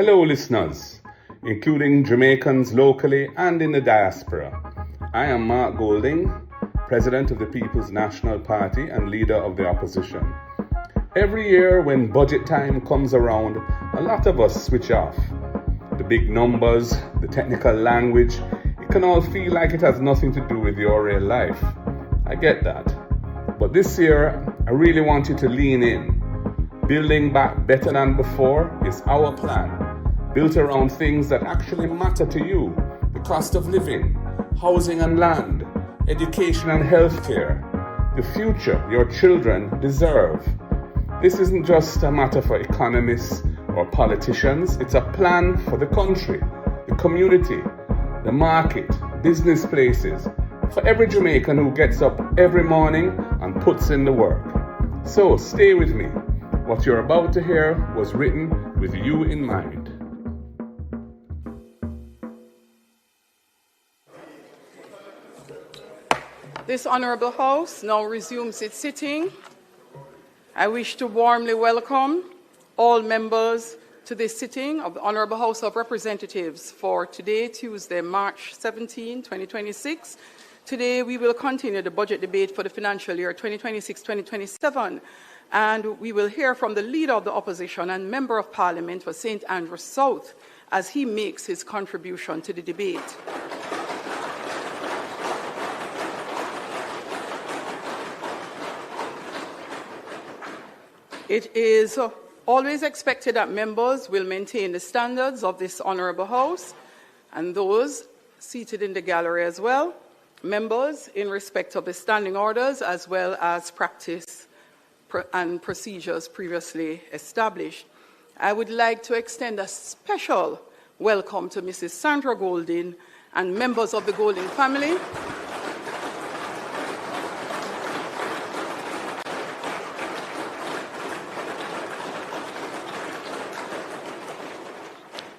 Hello listeners, including Jamaicans locally and in the diaspora. I am Mark Golding, President of the People's National Party and Leader of the Opposition. Every year when budget time comes around, a lot of us switch off. The big numbers, the technical language, it can all feel like it has nothing to do with your real life. I get that. But this year, I really want you to lean in. Building back better than before is our plan, built around things that actually matter to you: the cost of living, housing and land, education and healthcare, the future your children deserve. This isn't just a matter for economists or politicians, it's a plan for the country, the community, the market, business places, for every Jamaican who gets up every morning and puts in the work. So stay with me. What you're about to hear was written with you in mind. This Honourable House now resumes its sitting. I wish to warmly welcome all members to this sitting of the Honourable House of Representatives for today, Tuesday, March 17, 2026. Today we will continue the budget debate for the financial year 2026-2027, and we will hear from the Leader of the Opposition and Member of Parliament for St. Andrews South as he makes his contribution to the debate. It is always expected that members will maintain the standards of this Honourable House, and those seated in the gallery as well, members in respect of the standing orders as well as practice and procedures previously established. I would like to extend a special welcome to Mrs. Sandra Golding and members of the Golding family.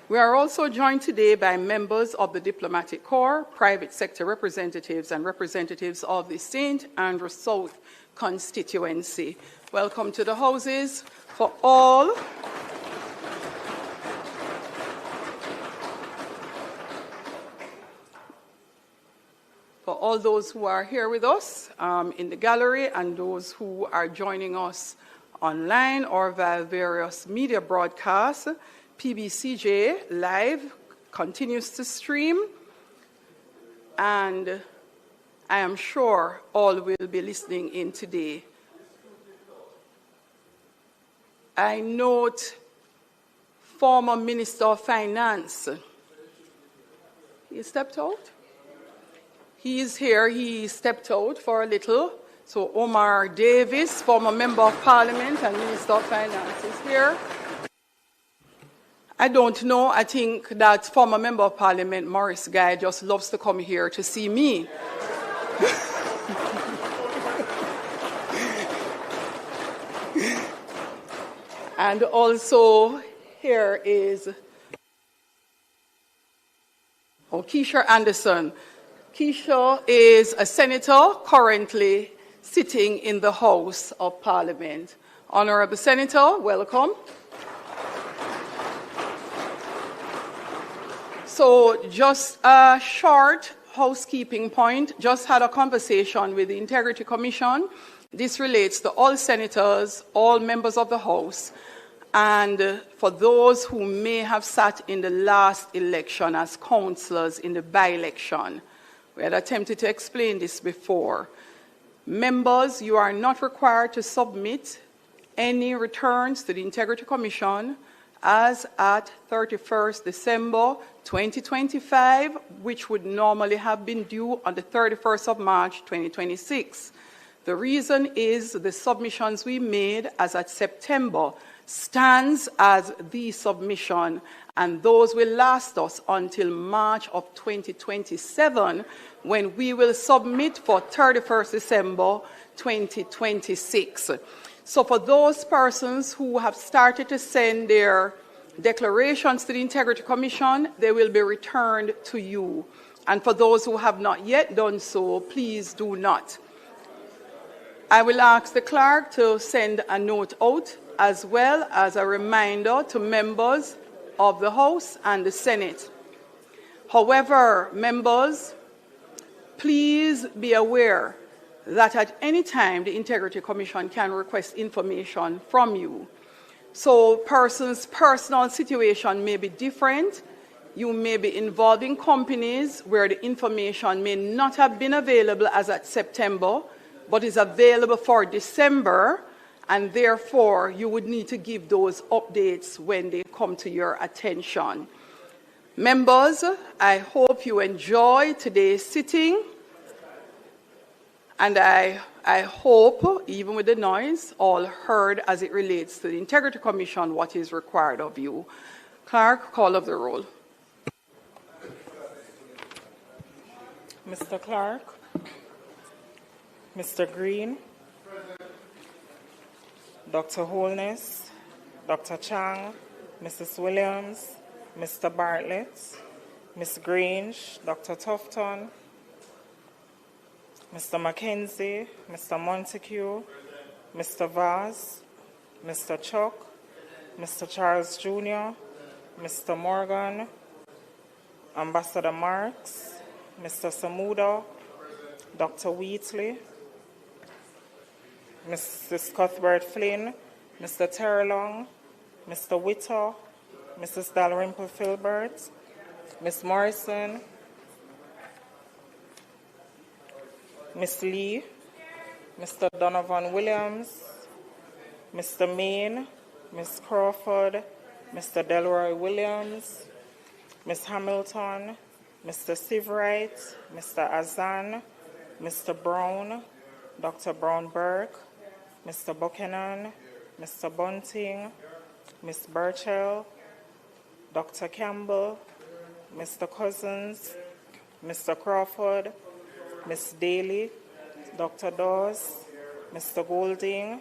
We are also joined today by members of the Diplomatic Corps, private sector representatives, and representatives of the St. Andrews South constituency. Welcome to the houses. For all those who are here with us in the gallery and those who are joining us online or via various media broadcasts, PBCJ Live continues to stream, and I am sure all will be listening in today. I note former Minister of Finance. He stepped out? He is here. He stepped out for a little. So Omar Davis, former Member of Parliament and Minister of Finance, is here. I don't know. I think that former Member of Parliament, Morris Guy, just loves to come here to see me. And also here is Keisha Anderson. Keisha is a senator currently sitting in the House of Parliament. Honourable Senator, welcome. So just a short housekeeping point. Just had a conversation with the Integrity Commission. This relates to all senators, all members of the House, and for those who may have sat in the last election as councillors in the by-election. We had attempted to explain this before. Members, you are not required to submit any returns to the Integrity Commission as at 31st December 2025, which would normally have been due on the 31st of March 2026. The reason is the submissions we made as at September stands as the submission, and those will last us until March of 2027, when we will submit for 31st December 2026. So for those persons who have started to send their declarations to the Integrity Commission, they will be returned to you. And for those who have not yet done so, please do not. I will ask the clerk to send a note out, as well as a reminder to members of the House and the Senate. However, members, please be aware that at any time the Integrity Commission can request information from you. So persons' personal situation may be different. You may be involved in companies where the information may not have been available as at September, but is available for December, and therefore you would need to give those updates when they come to your attention. Members, I hope you enjoy today's sitting, and I hope, even with the noise, all heard as it relates to the Integrity Commission what is required of you. Clerk, call of the roll. Mr. Clark, Mr. Green, Dr. Holness, Dr. Chang, Mrs. Williams, Mr. Bartlett, Ms. Grange, Dr. Tufton, Mr. Mackenzie, Mr. Montague, Mr. Vaz, Mr. Chuck, Mr. Charles Jr., Mr. Morgan, Ambassador Marks, Mr. Samuda, Dr. Wheatley, Mrs. Cuthbert Flynn, Mr. Terrelong, Mr. Witter, Mrs. Dalrymple Filbert, Ms. Morrison, Ms. Lee, Mr. Donovan Williams, Mr. Main, Ms. Crawford, Mr. Delroy Williams, Ms. Hamilton, Mr. Sieveright, Mr. Azan, Mr. Brown, Dr. Brown-Burke, Mr. Buchanan, Mr. Bunting, Ms. Burchell, Dr. Campbell, Mr. Cousins, Mr. Crawford, Ms. Daly, Dr. Dawes, Mr. Golding,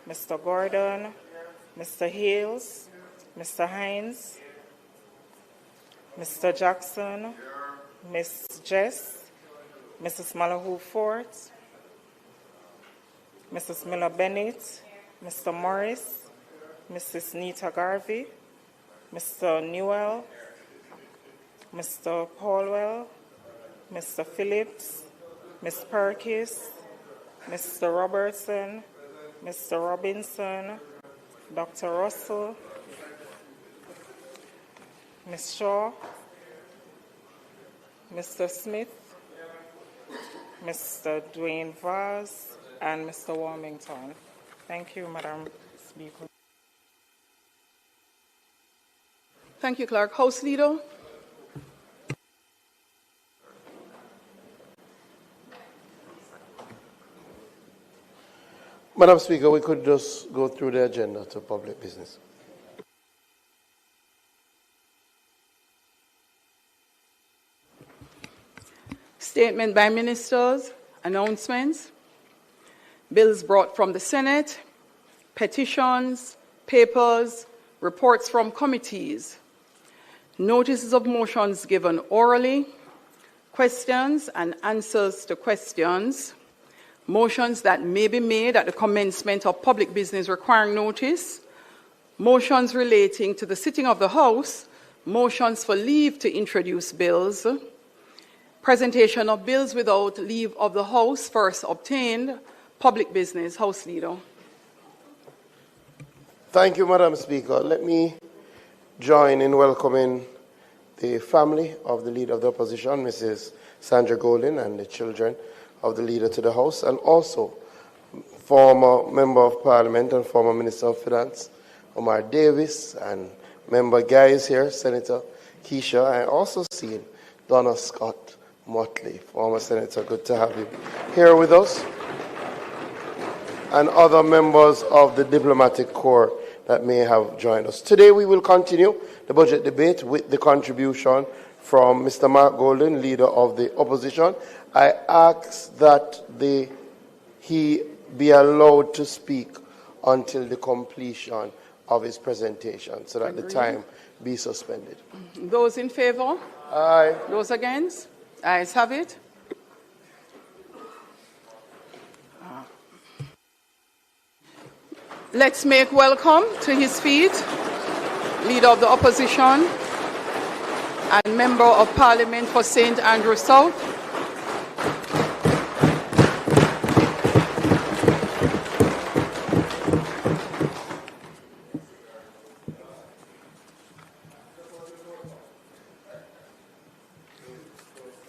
Mr. Gordon, Mr. Hales, Mr. Hines, Mr. Jackson, Ms. Jess, Mrs. Malahoo Fort, Mrs. Miller Bennett, Mr. Morris, Mrs. Nita Garvey, Mr. Newell, Mr. Paulwell, Mr. Phillips, Ms. Perkis, Mr. Robertson, Mr. Robinson, Dr. Russell, Ms. Shaw, Mr. Smith, Mr. Dwayne Vaz, and Mr. Warmington. Thank you, Madam Speaker. Thank you, Clerk. House Leader. Madam Speaker, we could just go through the agenda to public business. Statement by ministers, announcements, bills brought from the Senate, petitions, papers, reports from committees, notices of motions given orally, questions and answers to questions, motions that may be made at the commencement of public business requiring notice, motions relating to the sitting of the House, motions for leave to introduce bills, presentation of bills without leave of the House first obtained, public business. House Leader. Thank you, Madam Speaker. Let me join in welcoming the family of the Leader of the Opposition, Mrs. Sandra Golding, and the children of the Leader to the House, and also former Member of Parliament and former Minister of Finance, Omar Davis, and Member Guy is here, Senator Keisha. I also seen Donna Scott Motley, former Senator. Good to have you here with us. And other members of the diplomatic corps that may have joined us. Today we will continue the budget debate with the contribution from Mr. Mark Golden, Leader of the Opposition. I ask that he be allowed to speak until the completion of his presentation so that the time be suspended. Those in favor? Aye. Those against? Ayes have it. Let's make welcome to his feet Leader of the Opposition and Member of Parliament for St. Andrew South.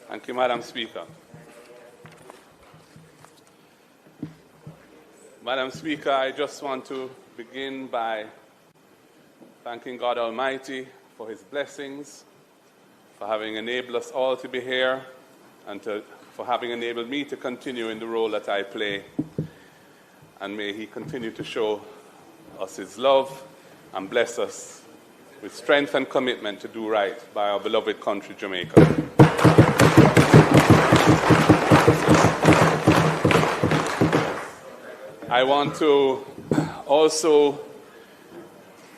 Thank you, Madam Speaker. Madam Speaker, I just want to begin by thanking God Almighty for his blessings, for having enabled us all to be here, and for having enabled me to continue in the role that I play. And may he continue to show us his love and bless us with strength and commitment to do right by our beloved country, Jamaica. I want to also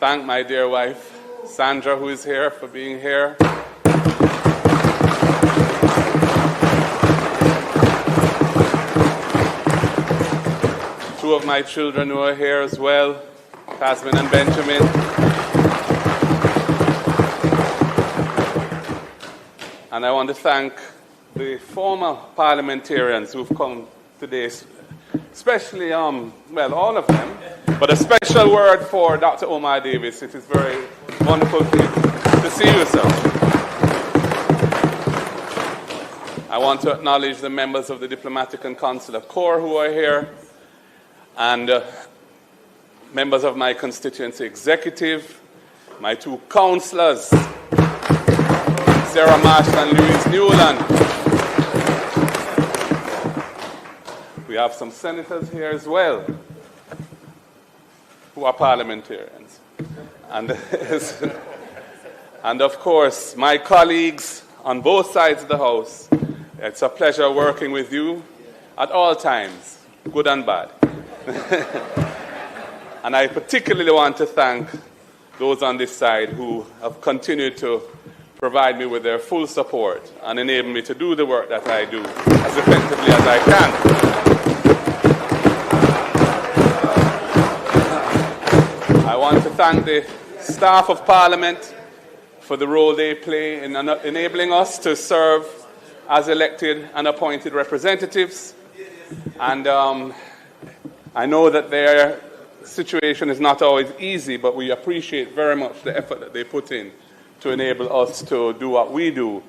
thank my dear wife, Sandra, who is here, for being here. Two of my children who are here as well, Tasman and Benjamin. And I want to thank the former parliamentarians who've come today, especially, well, all of them, but a special word for Dr. Omar Davis. It is very wonderful to see you, sir. I want to acknowledge the members of the Diplomatic and Consular Corps who are here, and members of my constituency executive, my two councillors, Sarah Marshall and Louise Newland. We have some senators here as well who are parliamentarians. And, and of course, my colleagues on both sides of the House. It's a pleasure working with you at all times, good and bad. And I particularly want to thank those on this side who have continued to provide me with their full support and enable me to do the work that I do as effectively as I can. I want to thank the staff of Parliament for the role they play in enabling us to serve as elected and appointed representatives. And I know that their situation is not always easy, but we appreciate very much the effort that they put in to enable us to do what we do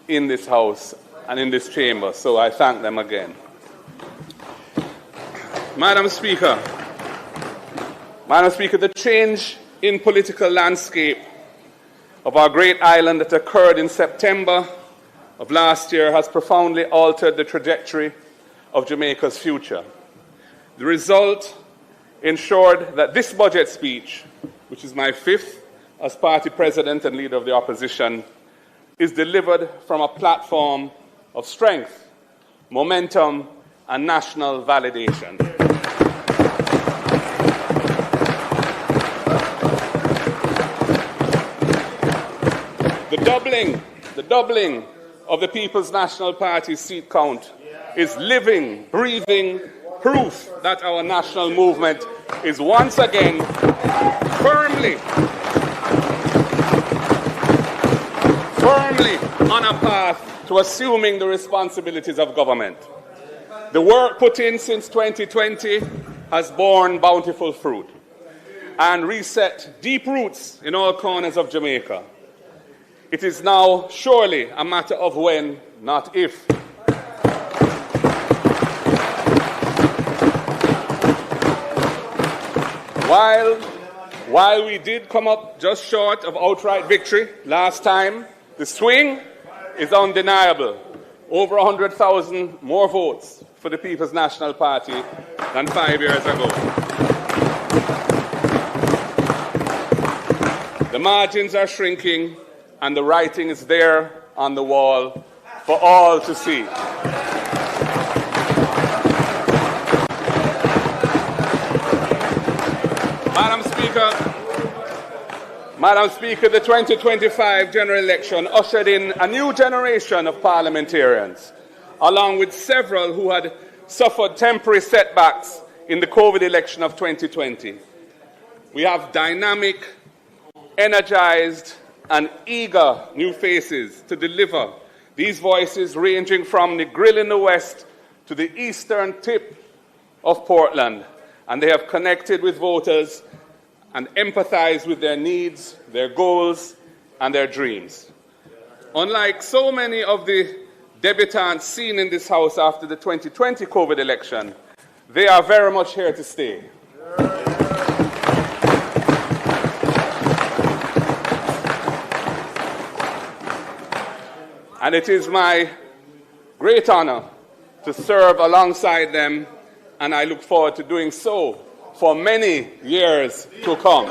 in this House and in this chamber. So I thank them again. Madam Speaker, the change in political landscape of our great island that occurred in September of last year has profoundly altered the trajectory of Jamaica's future. The result ensured that this budget speech, which is my fifth as party president and leader of the opposition, is delivered from a platform of strength, momentum, and national validation. The doubling of the People's National Party's seat count is living, breathing proof that our national movement is once again firmly on a path to assuming the responsibilities of government. The work put in since 2020 has borne bountiful fruit and reset deep roots in all corners of Jamaica. It is now surely a matter of when, not if. While we did come up just short of outright victory last time, the swing is undeniable. Over 100,000 more votes for the People's National Party than 5 years ago. The margins are shrinking, and the writing is there on the wall for all to see. Madam Speaker, the 2025 general election ushered in a new generation of parliamentarians, along with several who had suffered temporary setbacks in the COVID election of 2020. We have dynamic, energized and eager new faces to deliver. These voices ranging from the grill in the west to the eastern tip of Portland. And they have connected with voters and empathized with their needs, their goals, and their dreams. Unlike so many of the debutants seen in this House after the 2020 COVID election, they are very much here to stay. And it is my great honor to serve alongside them, and I look forward to doing so for many years to come.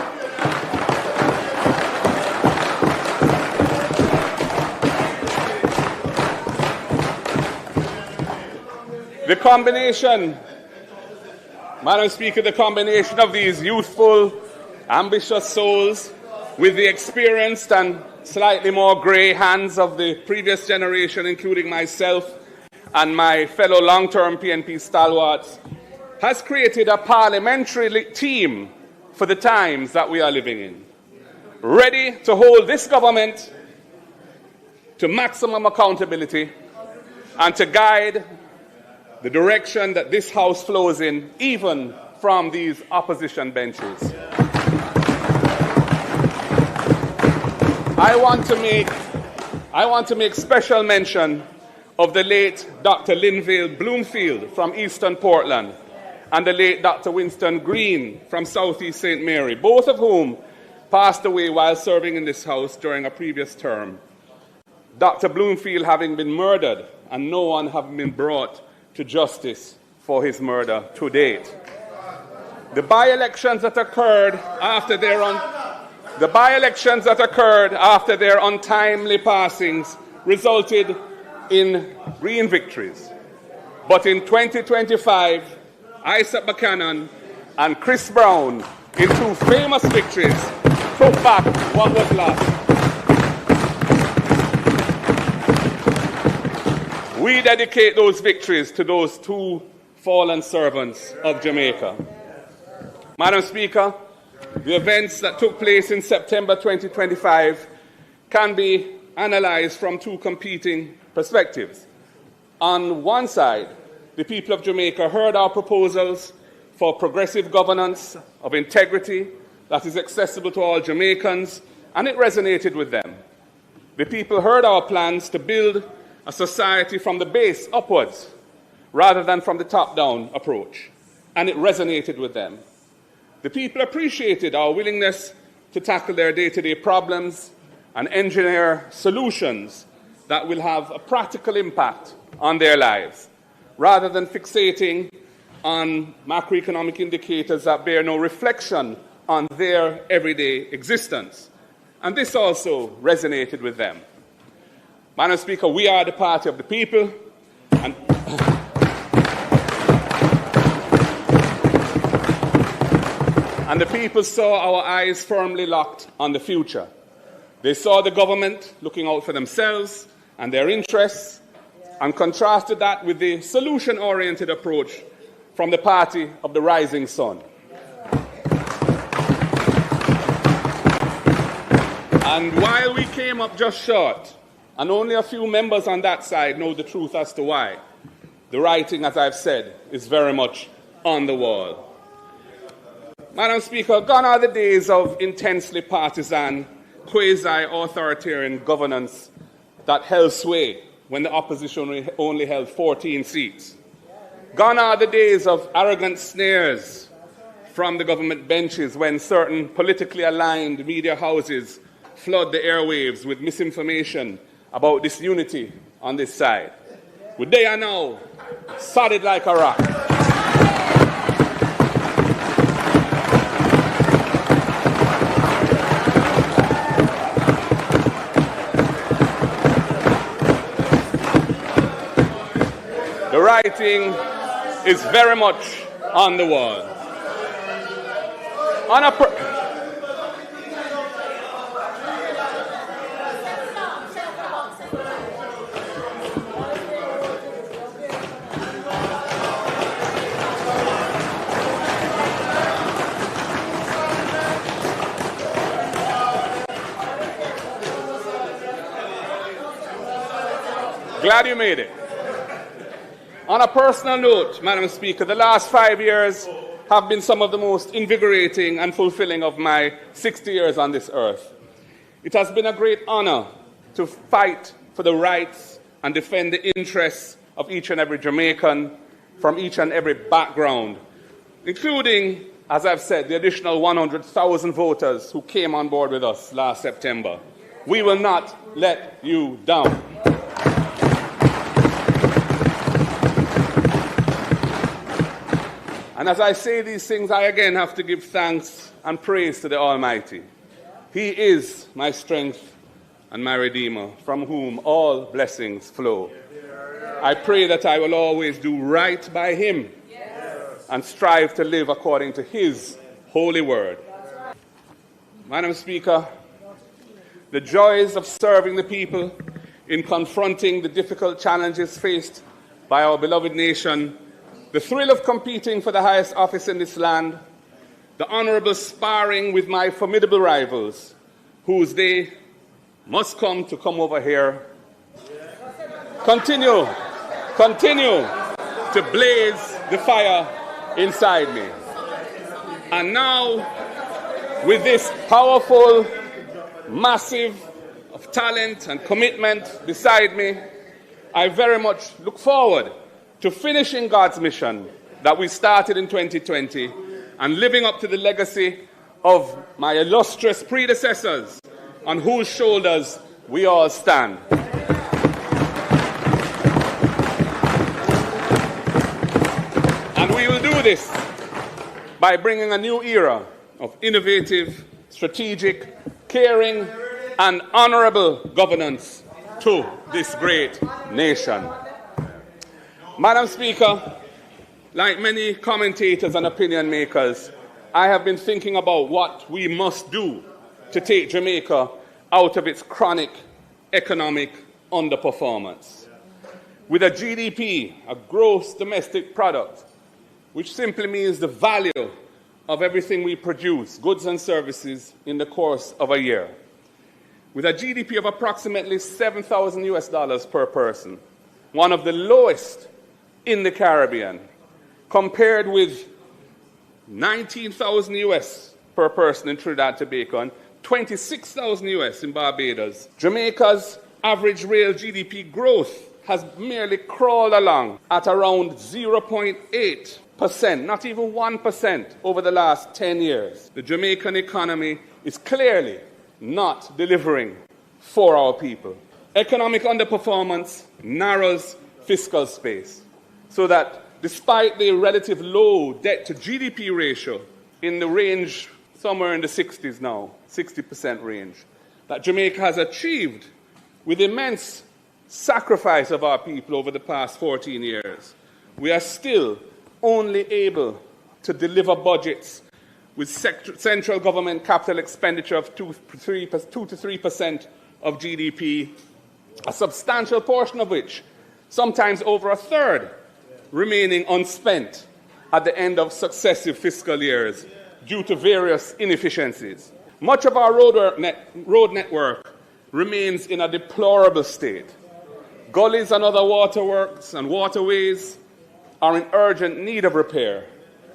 The combination, Madam Speaker, the combination of these youthful, ambitious souls with the experienced and slightly more grey hands of the previous generation, including myself and my fellow long-term PNP stalwarts, has created a parliamentary team for the times that we are living in, ready to hold this government to maximum accountability and to guide the direction that this House flows in, even from these opposition benches. I want to make special mention of the late Dr. Linvale Bloomfield from Eastern Portland and the late Dr. Winston Green from Southeast St. Mary, both of whom passed away while serving in this House during a previous term. Dr. Bloomfield having been murdered and no one having been brought to justice for his murder to date. The by-elections that occurred after their untimely passings resulted in Green victories. But in 2025, Isaac Buchanan and Chris Brown, in two famous victories, took back what was lost. We dedicate those victories to those two fallen servants of Jamaica. Madam Speaker, the events that took place in September 2025 can be analyzed from two competing perspectives. On one side, the people of Jamaica heard our proposals for progressive governance of integrity that is accessible to all Jamaicans, and it resonated with them. The people heard our plans to build a society from the base upwards rather than from the top-down approach, and it resonated with them. The people appreciated our willingness to tackle their day-to-day problems and engineer solutions that will have a practical impact on their lives, rather than fixating on macroeconomic indicators that bear no reflection on their everyday existence. And this also resonated with them. Madam Speaker, we are the party of the people, and the people saw our eyes firmly locked on the future. They saw the government looking out for themselves and their interests, and contrasted that with the solution-oriented approach from the party of the rising sun. And while we came up just short, and only a few members on that side know the truth as to why, the writing, as I've said, is very much on the wall. Madam Speaker, gone are the days of intensely partisan, quasi-authoritarian governance that held sway when the opposition only held 14 seats. Gone are the days of arrogant sneers from the government benches when certain politically aligned media houses flood the airwaves with misinformation about disunity on this side. Well, they are now solid like a rock. The writing is very much on the wall. Glad you made it. On a personal note, Madam Speaker, the last 5 years have been some of the most invigorating and fulfilling of my 60 years on this earth. It has been a great honor to fight for the rights and defend the interests of each and every Jamaican from each and every background, including, as I've said, the additional 100,000 voters who came on board with us last September. We will not let you down. And as I say these things, I again have to give thanks and praise to the Almighty. He is my strength and my Redeemer, from whom all blessings flow. I pray that I will always do right by Him and strive to live according to His holy word. Madam Speaker, the joys of serving the people in confronting the difficult challenges faced by our beloved nation, the thrill of competing for the highest office in this land, the honorable sparring with my formidable rivals, whose day must come to come over here, continue to blaze the fire inside me. And now, with this powerful, massive of talent and commitment beside me, I very much look forward to finishing God's mission that we started in 2020 and living up to the legacy of my illustrious predecessors on whose shoulders we all stand. And we will do this by bringing a new era of innovative, strategic, caring, and honorable governance to this great nation. Madam Speaker, like many commentators and opinion makers, I have been thinking about what we must do to take Jamaica out of its chronic economic underperformance. With a GDP, a gross domestic product, which simply means the value of everything we produce, goods and services, in the course of a year. With a GDP of approximately $7,000 per person, one of the lowest in the Caribbean, compared with 19,000 US per person in Trinidad and Tobago and 26,000 US in Barbados. Jamaica's average real GDP growth has merely crawled along at around 0.8%, not even 1% over the last 10 years. The Jamaican economy is clearly not delivering for our people. Economic underperformance narrows fiscal space, so that despite the relative low debt-to-GDP ratio in the range, somewhere in the 60s now, 60% range, that Jamaica has achieved with immense sacrifice of our people over the past 14 years, we are still only able to deliver budgets with central government capital expenditure of 2 to 3% of GDP, a substantial portion of which, sometimes over a third, remaining unspent at the end of successive fiscal years due to various inefficiencies. Much of our road network remains in a deplorable state. Gullies and other waterworks and waterways are in urgent need of repair,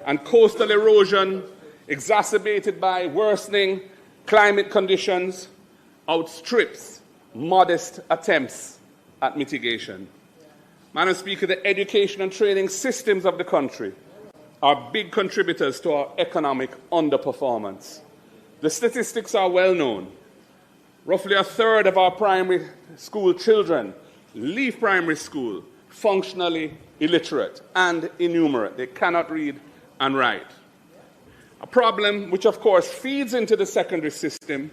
and coastal erosion, exacerbated by worsening climate conditions, outstrips modest attempts at mitigation. Madam Speaker, the education and training systems of the country are big contributors to our economic underperformance. The statistics are well known. Roughly a third of our primary school children leave primary school functionally illiterate and innumerate. They cannot read and write. A problem which, of course, feeds into the secondary system,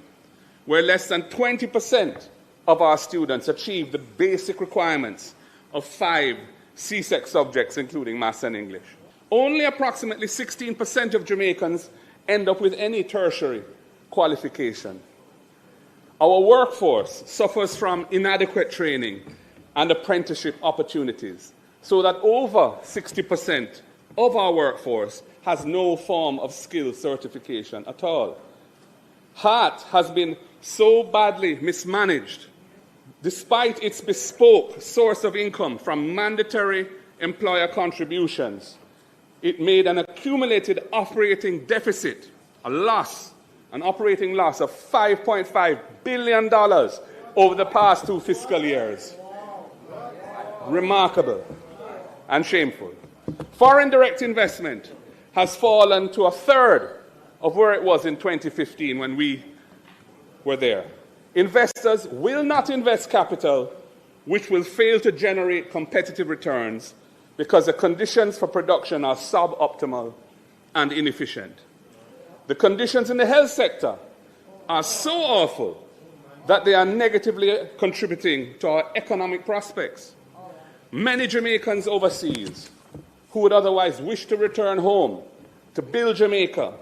where less than 20% of our students achieve the basic requirements of 5 CSEC subjects, including Maths and English. Only approximately 16% of Jamaicans end up with any tertiary qualification. Our workforce suffers from inadequate training and apprenticeship opportunities, so that over 60% of our workforce has no form of skill certification at all. Heart has been so badly mismanaged despite its bespoke source of income from mandatory employer contributions, it made an accumulated operating deficit, an operating loss of $5.5 billion over the past 2 fiscal years. Remarkable and shameful. Foreign direct investment has fallen to a third of where it was in 2015 when we were there. Investors will not invest capital which will fail to generate competitive returns because the conditions for production are suboptimal and inefficient. The conditions in the health sector are so awful that they are negatively contributing to our economic prospects. Many Jamaicans overseas who would otherwise wish to return home to build Jamaica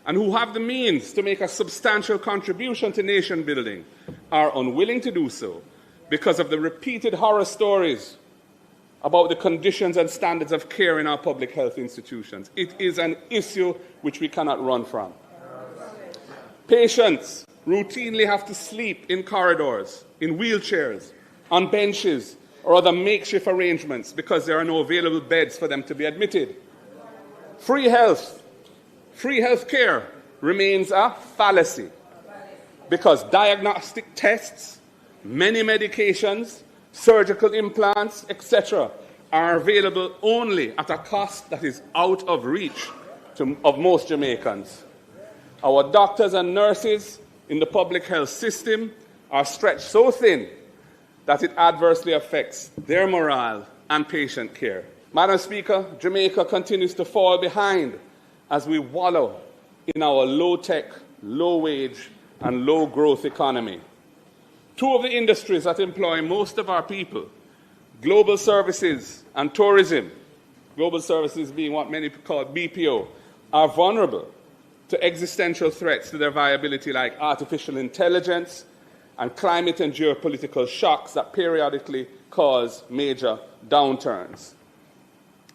and who have the means to make a substantial contribution to nation building are unwilling to do so because of the repeated horror stories about the conditions and standards of care in our public health institutions. It is an issue which we cannot run from. Patients routinely have to sleep in corridors, in wheelchairs, on benches, or other makeshift arrangements because there are no available beds for them to be admitted. Free health care remains a fallacy because diagnostic tests, many medications, surgical implants, etc., are available only at a cost that is out of reach of most Jamaicans. Our doctors and nurses in the public health system are stretched so thin that it adversely affects their morale and patient care. Madam Speaker, Jamaica continues to fall behind as we wallow in our low-tech, low-wage, and low-growth economy. Two of the industries that employ most of our people, global services and tourism, global services being what many call BPO, are vulnerable to existential threats to their viability like artificial intelligence and climate and geopolitical shocks that periodically cause major downturns.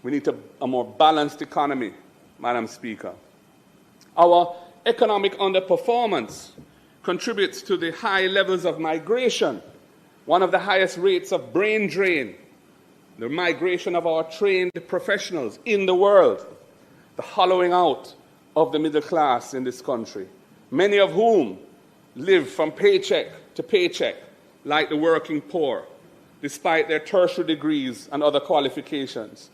We need a more balanced economy, Madam Speaker. Our economic underperformance contributes to the high levels of migration, one of the highest rates of brain drain, the migration of our trained professionals in the world, the hollowing out of the middle class in this country, many of whom live from paycheck to paycheck like the working poor, despite their tertiary degrees and other qualifications,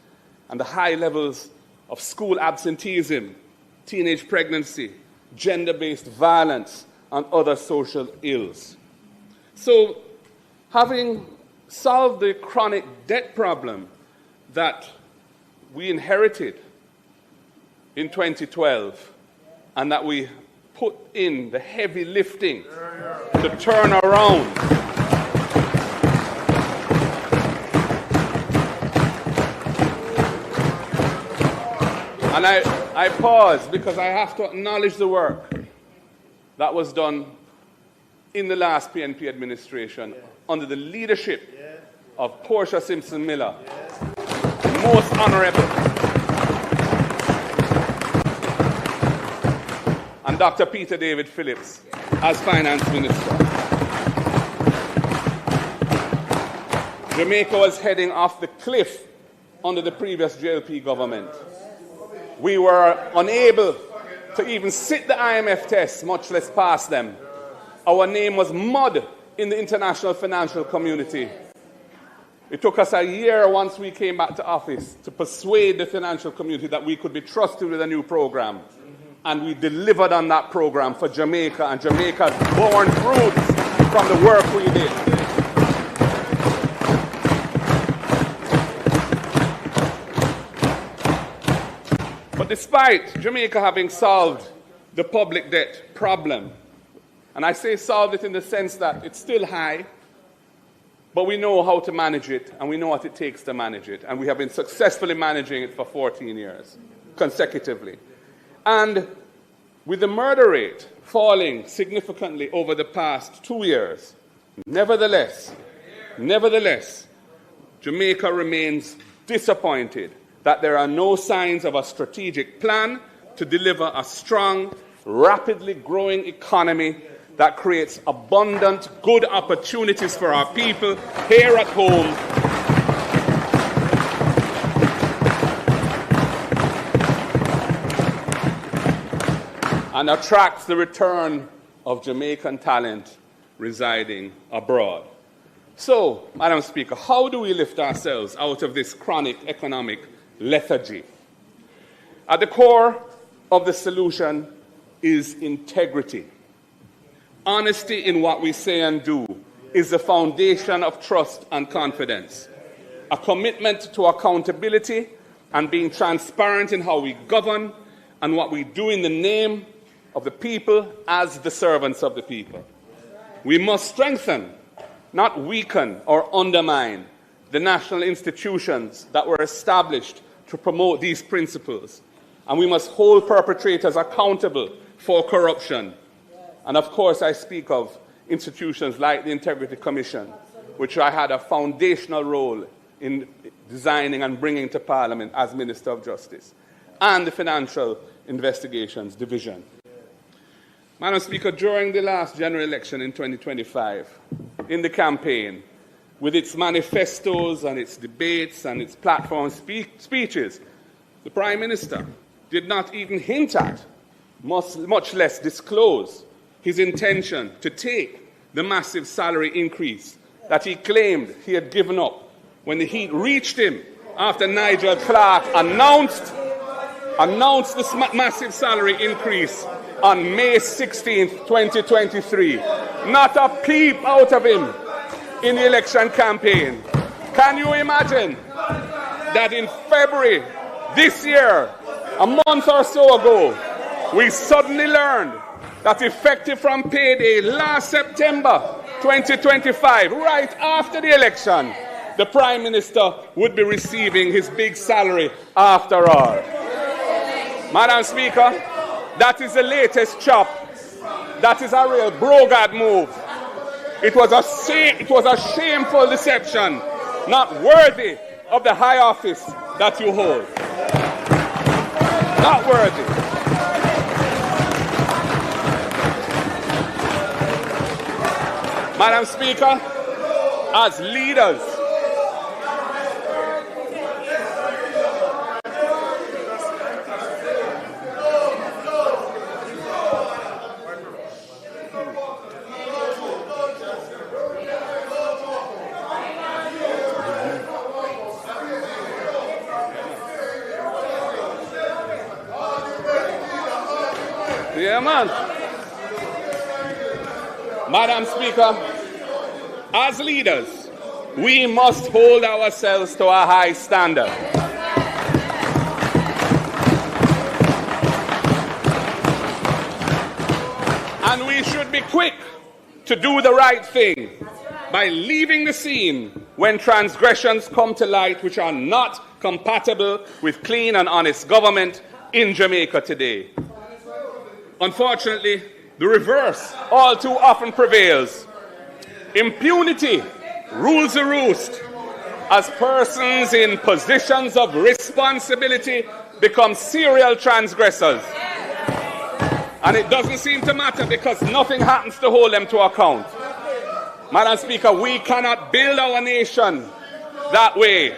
and the high levels of school absenteeism, teenage pregnancy, gender-based violence, and other social ills. So, having solved the chronic debt problem that we inherited in 2012 and that we put in the heavy lifting to turn around and I pause because I have to acknowledge the work that was done in the last PNP administration under the leadership of Portia Simpson Miller, most honorable, and Dr. Peter David Phillips as finance minister. Jamaica was heading off the cliff under the previous JLP government. We were unable to even sit the IMF tests, much less pass them. Our name was mud in the international financial community. It took us a year once we came back to office to persuade the financial community that we could be trusted with a new program. And we delivered on that program for Jamaica, and Jamaica has borne fruits from the work we did. But despite Jamaica having solved the public debt problem, and I say solved it in the sense that it's still high, but we know how to manage it, and we know what it takes to manage it, and we have been successfully managing it for 14 years, consecutively. And with the murder rate falling significantly over the past 2 years, nevertheless, Jamaica remains disappointed that there are no signs of a strategic plan to deliver a strong, rapidly growing economy that creates abundant, good opportunities for our people here at home and attracts the return of Jamaican talent residing abroad. So, Madam Speaker, how do we lift ourselves out of this chronic economic lethargy? At the core of the solution is integrity. Honesty in what we say and do is the foundation of trust and confidence. A commitment to accountability and being transparent in how we govern and what we do in the name of the people as the servants of the people. We must strengthen, not weaken or undermine, the national institutions that were established to promote these principles. And we must hold perpetrators accountable for corruption. And of course, I speak of institutions like the Integrity Commission, which I had a foundational role in designing and bringing to Parliament as Minister of Justice, and the Financial Investigations Division. Madam Speaker, during the last general election in 2025, in the campaign, with its manifestos and its debates and its platform speeches, the Prime Minister did not even hint at, much less disclose, his intention to take the massive salary increase that he claimed he had given up when the heat reached him after Nigel Clark announced this massive salary increase on May 16, 2023. Not a peep out of him in the election campaign. Can you imagine that in February this year, a month or so ago, we suddenly learned that effective from payday last September 2025, right after the election, the Prime Minister would be receiving his big salary after all. Madam Speaker, that is the latest chop. That is a real brogad move. It was a shameful deception, not worthy of the high office that you hold. Not worthy. Madam Speaker, as leaders, Madam Speaker, as leaders, we must hold ourselves to a high standard. And we should be quick to do the right thing by leaving the scene when transgressions come to light which are not compatible with clean and honest government in Jamaica today. Unfortunately, the reverse all too often prevails. Impunity rules the roost as persons in positions of responsibility become serial transgressors. And it doesn't seem to matter because nothing happens to hold them to account. Madam Speaker, we cannot build our nation that way.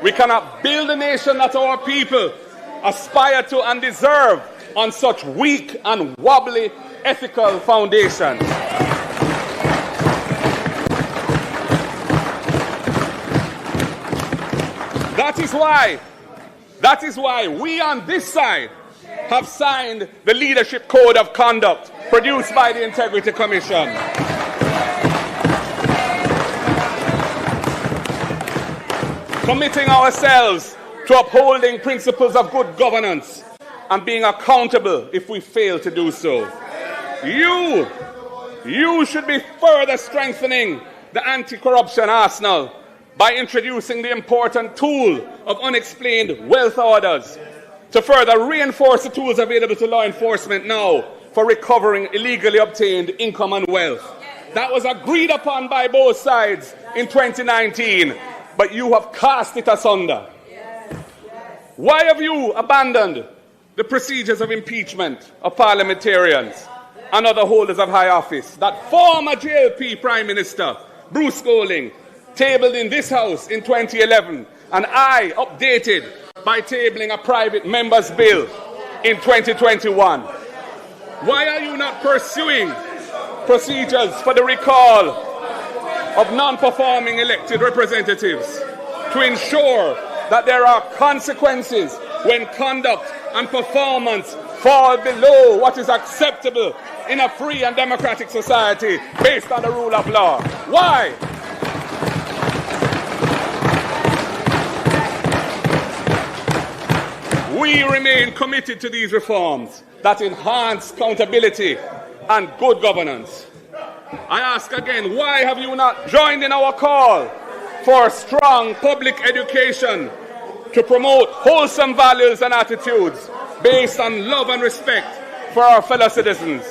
We cannot build a nation that our people aspire to and deserve on such weak and wobbly ethical foundations. That is why we on this side have signed the Leadership Code of Conduct produced by the Integrity Commission. Committing ourselves to upholding principles of good governance and being accountable if we fail to do so. You should be further strengthening the anti-corruption arsenal by introducing the important tool of unexplained wealth orders to further reinforce the tools available to law enforcement now for recovering illegally obtained income and wealth. That was agreed upon by both sides in 2019, but you have cast it asunder. Why have you abandoned the procedures of impeachment of parliamentarians? and other holders of high office that former JLP Prime Minister Bruce Golding tabled in this House in 2011, and I updated by tabling a private member's bill in 2021. Why are you not pursuing procedures for the recall of non-performing elected representatives to ensure that there are consequences when conduct and performance fall below what is acceptable in a free and democratic society based on the rule of law? Why? We remain committed to these reforms that enhance accountability and good governance. I ask again, why have you not joined in our call for strong public education to promote wholesome values and attitudes based on love and respect for our fellow citizens,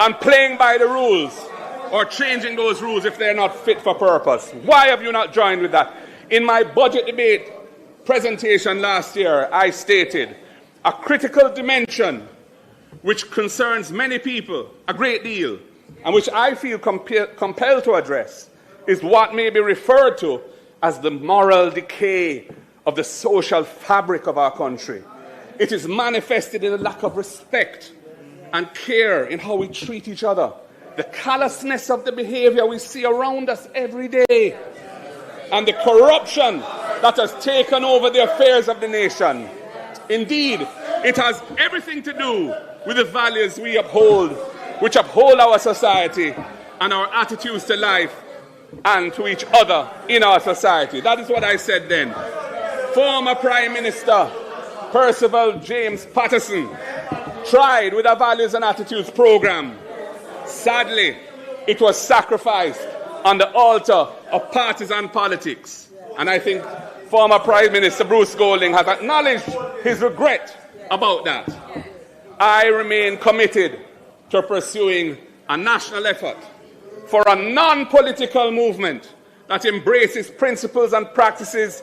and playing by the rules or changing those rules if they're not fit for purpose? Why have you not joined with that? In my budget debate presentation last year, I stated a critical dimension which concerns many people a great deal, and which I feel compelled to address, is what may be referred to as the moral decay of the social fabric of our country. It is manifested in a lack of respect and care in how we treat each other, the callousness of the behavior we see around us every day, and the corruption that has taken over the affairs of the nation. Indeed, it has everything to do with the values we uphold, which uphold our society and our attitudes to life and to each other in our society. That is what I said then. Former Prime Minister Percival James Patterson tried with a values and attitudes program. Sadly, it was sacrificed on the altar of partisan politics. And I think former Prime Minister Bruce Golding has acknowledged his regret about that. I remain committed to pursuing a national effort for a non-political movement that embraces principles and practices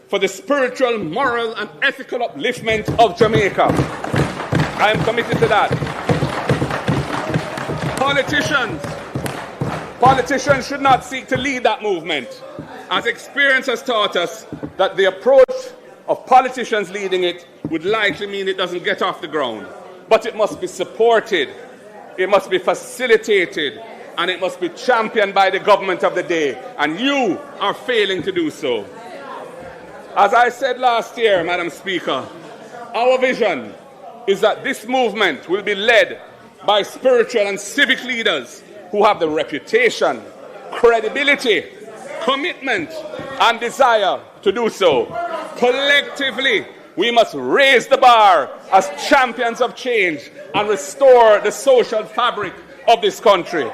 for the spiritual, moral, and ethical upliftment of Jamaica. I am committed to that. Politicians should not seek to lead that movement, as experience has taught us that the approach of politicians leading it would likely mean it doesn't get off the ground. But it must be supported, it must be facilitated, and it must be championed by the government of the day. And you are failing to do so. As I said last year, Madam Speaker, our vision is that this movement will be led by spiritual and civic leaders who have the reputation, credibility, commitment, and desire to do so. Collectively, we must raise the bar as champions of change and restore the social fabric of this country.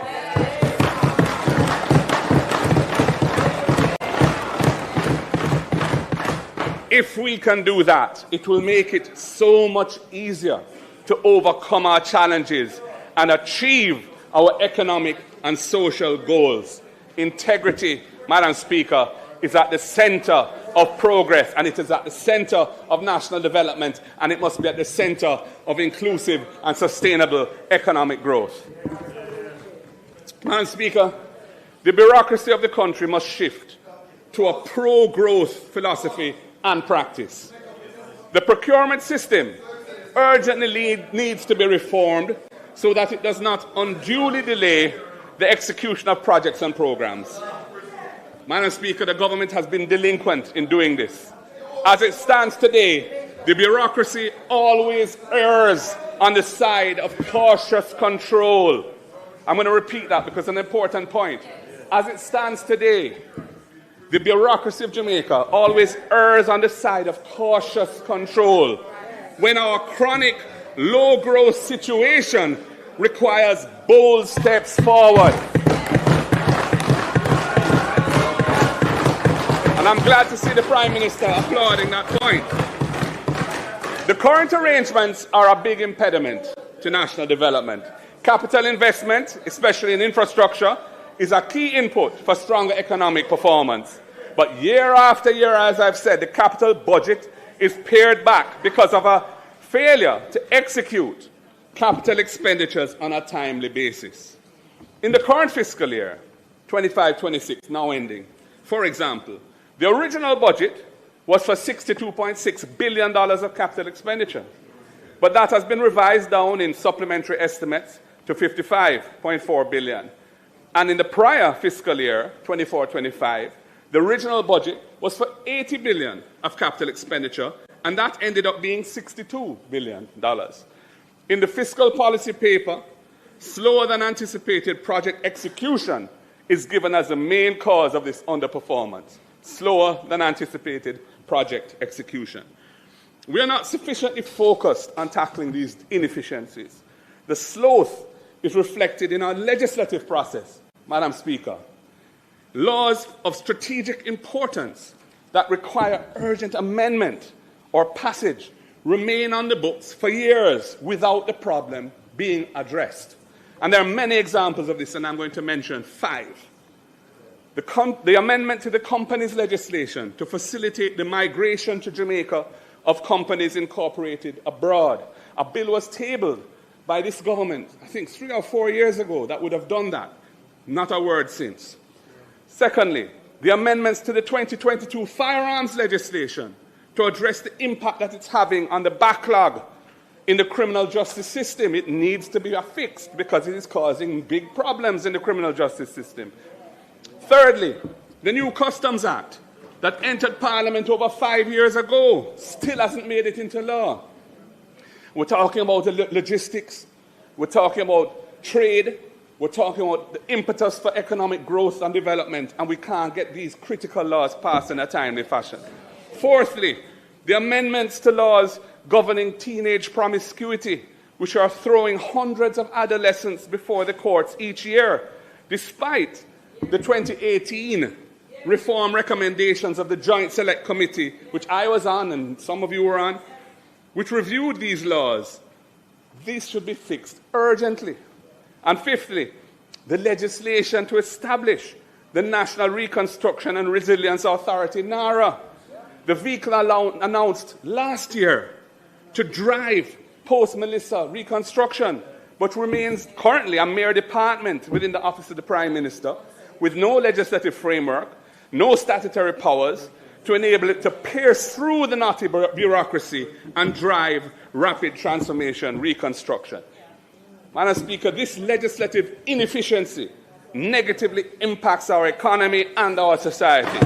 If we can do that, it will make it so much easier to overcome our challenges and achieve our economic and social goals. Integrity, Madam Speaker, is at the center of progress, and it is at the center of national development, and it must be at the center of inclusive and sustainable economic growth. Madam Speaker, the bureaucracy of the country must shift to a pro-growth philosophy and practice. The procurement system urgently needs to be reformed so that it does not unduly delay the execution of projects and programs. Madam Speaker, the government has been delinquent in doing this. As it stands today, the bureaucracy always errs on the side of cautious control. I'm going to repeat that because it's an important point. As it stands today, the bureaucracy of Jamaica always errs on the side of cautious control when our chronic low-growth situation requires bold steps forward. And I'm glad to see the Prime Minister applauding that point. The current arrangements are a big impediment to national development. Capital investment, especially in infrastructure, is a key input for stronger economic performance. But year after year, as I've said, the capital budget is pared back because of a failure to execute capital expenditures on a timely basis. In the current fiscal year, 25-26, now ending, for example, the original budget was for $62.6 billion of capital expenditure, but that has been revised down in supplementary estimates to $55.4 billion. And in the prior fiscal year, 24-25, the original budget was for $80 billion of capital expenditure, and that ended up being $62 billion. In the fiscal policy paper, slower than anticipated project execution is given as the main cause of this underperformance. Slower than anticipated project execution. We are not sufficiently focused on tackling these inefficiencies. The sloth is reflected in our legislative process, Madam Speaker. Laws of strategic importance that require urgent amendment or passage remain on the books for years without the problem being addressed. And there are many examples of this, and I'm going to mention 5. The amendment to the companies legislation to facilitate the migration to Jamaica of companies incorporated abroad. A bill was tabled by this government, I think 3 or 4 years ago, that would have done that. Not a word since. Secondly, the amendments to the 2022 firearms legislation to address the impact that it's having on the backlog in the criminal justice system. It needs to be fixed because it is causing big problems in the criminal justice system. Thirdly, the new Customs Act that entered Parliament over 5 years ago still hasn't made it into law. We're talking about the logistics, we're talking about trade, we're talking about the impetus for economic growth and development, and we can't get these critical laws passed in a timely fashion. Fourthly, the amendments to laws governing teenage promiscuity, which are throwing hundreds of adolescents before the courts each year, despite the 2018 reform recommendations of the Joint Select Committee, which I was on and some of you were on, which reviewed these laws. These should be fixed urgently. And fifthly, the legislation to establish the National Reconstruction and Resilience Authority, NARA, the vehicle announced last year to drive post-Melissa reconstruction, but remains currently a mere department within the Office of the Prime Minister, with no legislative framework, no statutory powers to enable it to pierce through the knotty bureaucracy and drive rapid transformation reconstruction. Madam Speaker, this legislative inefficiency negatively impacts our economy and our society.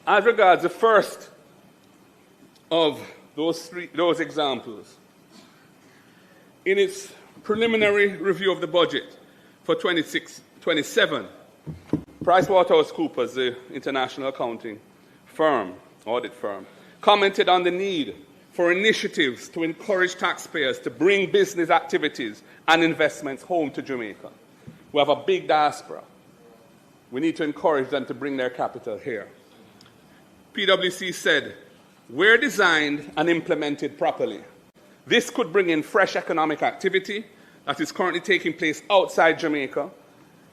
As regards the first of those examples, in its preliminary review of the budget for 26-27, PricewaterhouseCoopers, the international accounting firm, audit firm, commented on the need for initiatives to encourage taxpayers to bring business activities and investments home to Jamaica. We have a big diaspora. We need to encourage them to bring their capital here. PwC said, where designed and implemented properly, this could bring in fresh economic activity that is currently taking place outside Jamaica,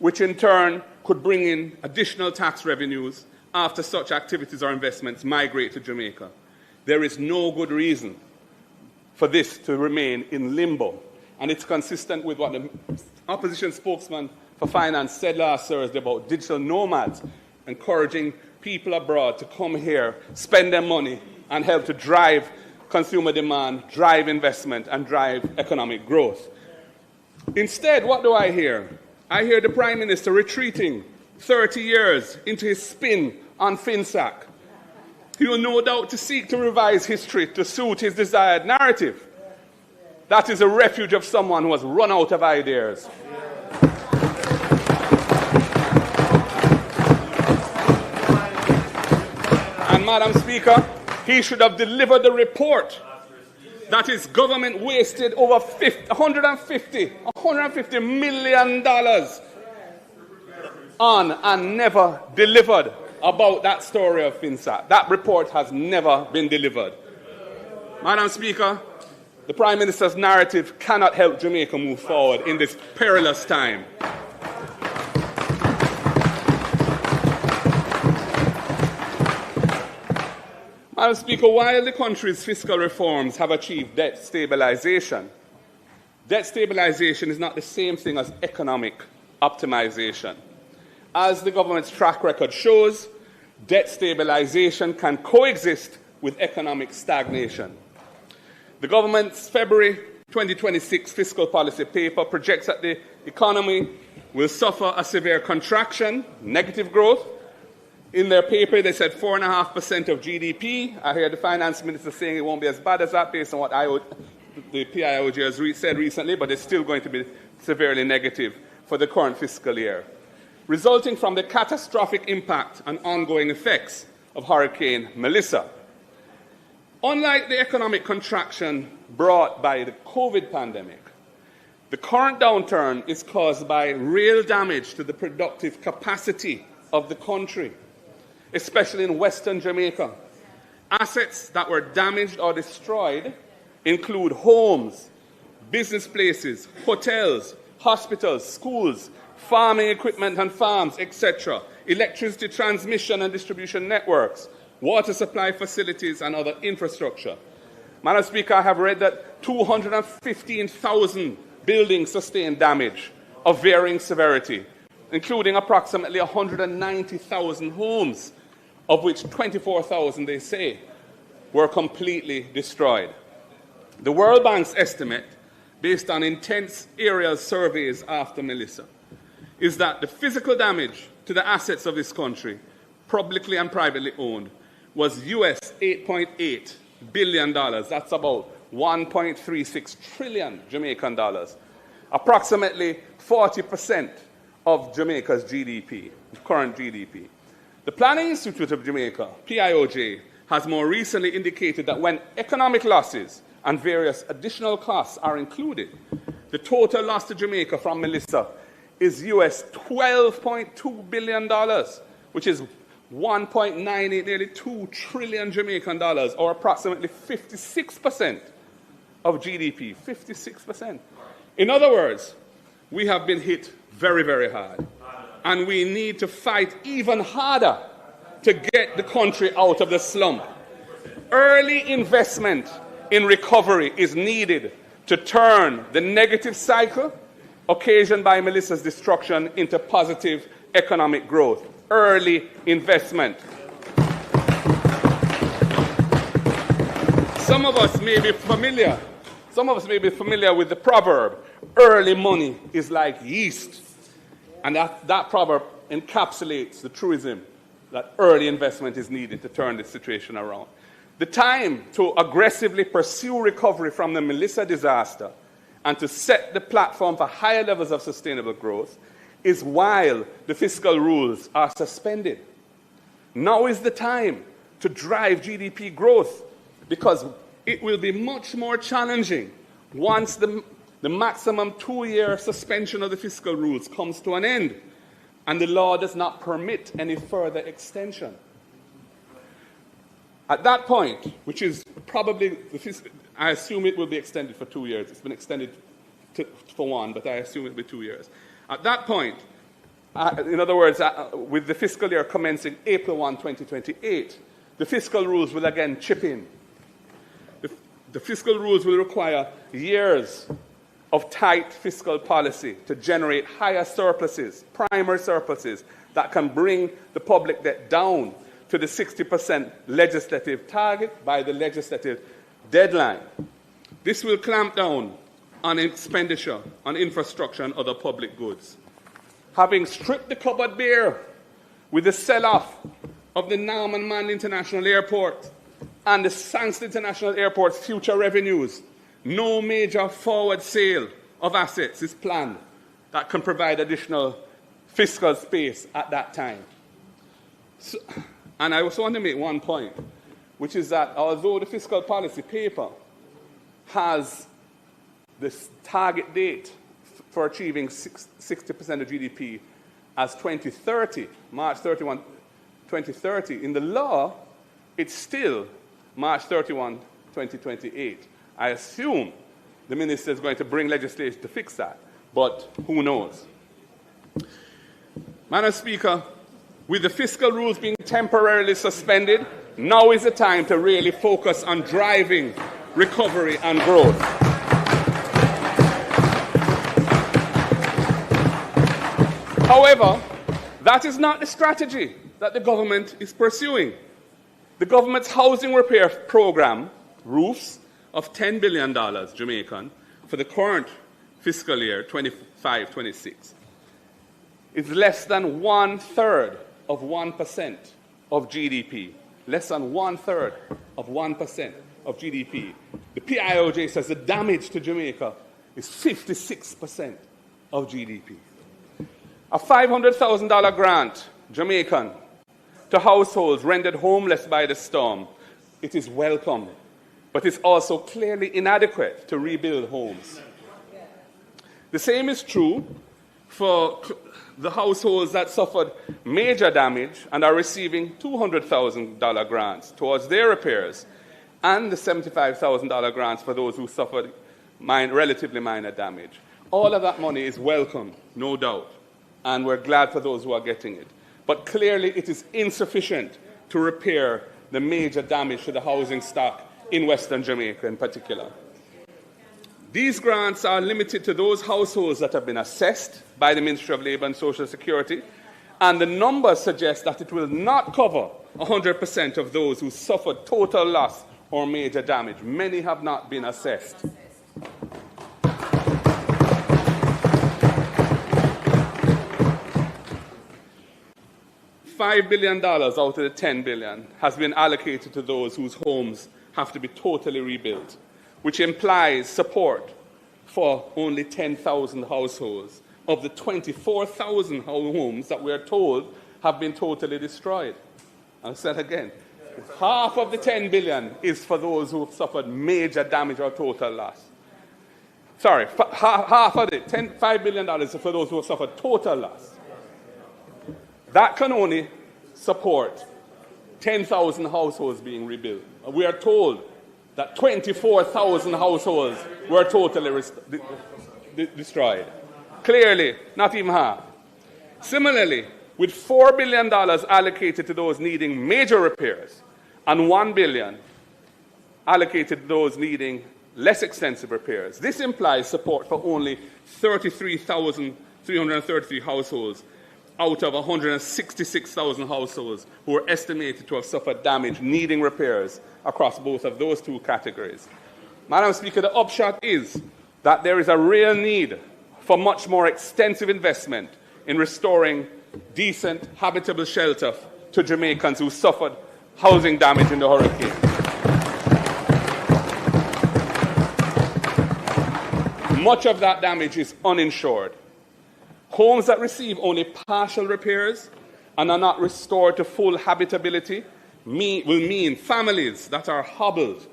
which in turn could bring in additional tax revenues after such activities or investments migrate to Jamaica. There is no good reason for this to remain in limbo, and it's consistent with what the opposition spokesman for finance said last Thursday about digital nomads, encouraging people abroad to come here, spend their money, and help to drive consumer demand, drive investment, and drive economic growth. Instead, what do I hear? I hear the Prime Minister retreating 30 years into his spin on FinSac. He will no doubt seek to revise history to suit his desired narrative. That is a refuge of someone who has run out of ideas. And Madam Speaker, he should have delivered the report that his government wasted over $150 million on and never delivered about that story of FinSat. That report has never been delivered. Madam Speaker, the Prime Minister's narrative cannot help Jamaica move forward in this perilous time. Madam Speaker, while the country's fiscal reforms have achieved debt stabilization is not the same thing as economic optimization. As the government's track record shows, debt stabilization can coexist with economic stagnation. The government's February 2026 fiscal policy paper projects that the economy will suffer a severe contraction, negative growth. In their paper, they said 4.5% of GDP. I hear the finance minister saying it won't be as bad as that based on what the PIOJ has said recently, but it's still going to be severely negative for the current fiscal year, resulting from the catastrophic impact and ongoing effects of Hurricane Melissa. Unlike the economic contraction brought by the COVID pandemic, the current downturn is caused by real damage to the productive capacity of the country, especially in Western Jamaica. Assets that were damaged or destroyed include homes, business places, hotels, hospitals, schools, farming equipment and farms, etc., electricity transmission and distribution networks, water supply facilities, and other infrastructure. Madam Speaker, I have read that 215,000 buildings sustained damage of varying severity, including approximately 190,000 homes, of which 24,000, they say, were completely destroyed. The World Bank's estimate, based on intense aerial surveys after Melissa, is that the physical damage to the assets of this country, publicly and privately owned, was US $8.8 billion. That's about 1.36 trillion Jamaican dollars, approximately 40% of Jamaica's GDP, current GDP. The Planning Institute of Jamaica, PIOJ, has more recently indicated that when economic losses and various additional costs are included, the total loss to Jamaica from Melissa is US $12.2 billion, which is 1.98, nearly 2 trillion Jamaican dollars, or approximately 56% of GDP, 56%. In other words, we have been hit very, very hard, and we need to fight even harder to get the country out of the slump. Early investment in recovery is needed to turn the negative cycle occasioned by Melissa's destruction into positive economic growth. Early investment. Some of us may be familiar with the proverb, early money is like yeast. And that proverb encapsulates the truism that early investment is needed to turn this situation around. The time to aggressively pursue recovery from the Melissa disaster and to set the platform for higher levels of sustainable growth is while the fiscal rules are suspended. Now is the time to drive GDP growth, because it will be much more challenging once the maximum 2-year suspension of the fiscal rules comes to an end and the law does not permit any further extension. At that point, which is probably, I assume it will be extended for 2 years. It's been extended for 1, but I assume it will be 2 years. At that point, in other words, with the fiscal year commencing April 1, 2028, the fiscal rules will again chip in. The fiscal rules will require years of tight fiscal policy to generate higher surpluses, primary surpluses, that can bring the public debt down to the 60% legislative target by the legislative deadline. This will clamp down on expenditure on infrastructure and other public goods. Having stripped the cupboard bare with the sell-off of the Norman Manley International Airport and the Sangston International Airport's future revenues, no major forward sale of assets is planned that can provide additional fiscal space at that time. So, and I also want to make one point, which is that although the fiscal policy paper has this target date for achieving 60% of GDP as 2030, March 31, 2030, in the law, it's still March 31, 2028. I assume the minister is going to bring legislation to fix that, but who knows? Madam Speaker, with the fiscal rules being temporarily suspended Now is the time to really focus on driving recovery and growth. However, that is not the strategy that the government is pursuing. The government's housing repair program, roofs, of $10 billion Jamaican for the current fiscal year, 25-26, is less than 1/3 of 1% of GDP. Less than 1/3 of 1% of GDP. The PIOJ says the damage to Jamaica is 56% of GDP. A $500,000 grant, Jamaican, to households rendered homeless by the storm. It is welcome, but it's also clearly inadequate to rebuild homes. The same is true for the households that suffered major damage and are receiving $200,000 grants towards their repairs, and the $75,000 grants for those who suffered relatively minor damage. All of that money is welcome, no doubt, and we're glad for those who are getting it. But clearly it is insufficient to repair the major damage to the housing stock in Western Jamaica in particular. These grants are limited to those households that have been assessed by the Ministry of Labour and Social Security, and the numbers suggest that it will not cover 100% of those who suffered total loss or major damage. Many have not been assessed. $5 billion out of the $10 billion has been allocated to those whose homes have to be totally rebuilt, which implies support for only 10,000 households of the 24,000 homes that we are told have been totally destroyed. I'll say it again. Half of the $10 billion is for those who have suffered major damage or total loss. Sorry, half of it, $5 billion is for those who have suffered total loss. That can only support 10,000 households being rebuilt. We are told that 24,000 households were totally destroyed. Clearly, not even half. Similarly, with $4 billion allocated to those needing major repairs and $1 billion allocated to those needing less extensive repairs, this implies support for only 33,333 households out of 166,000 households who are estimated to have suffered damage needing repairs across both of those two categories. Madam Speaker, the upshot is that there is a real need for much more extensive investment in restoring decent, habitable shelter to Jamaicans who suffered housing damage in the hurricane. Much of that damage is uninsured. Homes that receive only partial repairs and are not restored to full habitability will mean families that are hobbled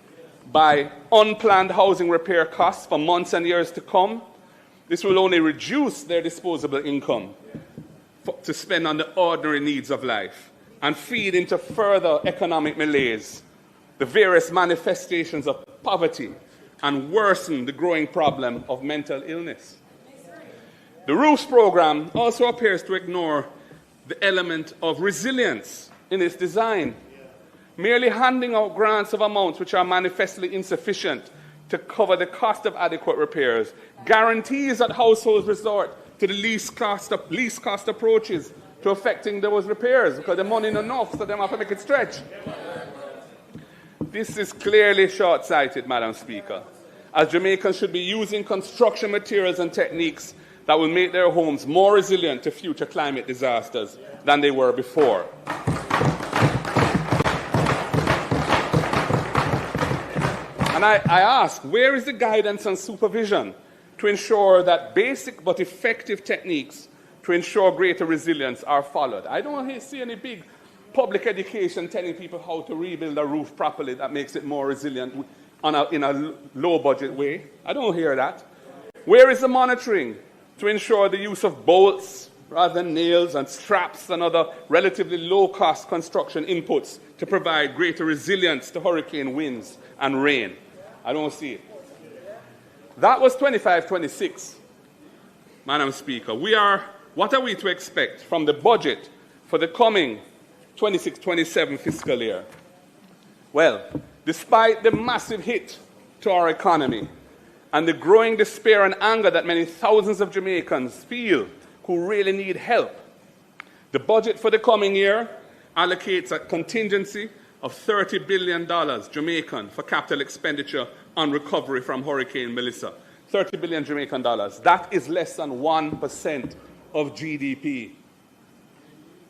by unplanned housing repair costs for months and years to come. This will only reduce their disposable income to spend on the ordinary needs of life and feed into further economic malaise, the various manifestations of poverty, and worsen the growing problem of mental illness. The ROOFs program also appears to ignore the element of resilience in its design, merely handing out grants of amounts which are manifestly insufficient to cover the cost of adequate repairs, guarantees that households resort to the least cost approaches to effecting those repairs because the money isn't enough, so they have to make it stretch. This is clearly short-sighted, Madam Speaker, as Jamaicans should be using construction materials and techniques that will make their homes more resilient to future climate disasters than they were before. And I ask, where is the guidance and supervision to ensure that basic but effective techniques to ensure greater resilience are followed? I don't see any big public education telling people how to rebuild a roof properly that makes it more resilient in a low-budget way. I don't hear that. Where is the monitoring to ensure the use of bolts rather than nails and straps and other relatively low-cost construction inputs to provide greater resilience to hurricane winds and rain? I don't see it. That was 25-26, Madam Speaker. What are we to expect from the budget for the coming 26-27 fiscal year? Well, despite the massive hit to our economy and the growing despair and anger that many thousands of Jamaicans feel who really need help, the budget for the coming year allocates a contingency of $30 billion Jamaican for capital expenditure on recovery from Hurricane Melissa. 30 billion Jamaican dollars. That is less than 1% of GDP.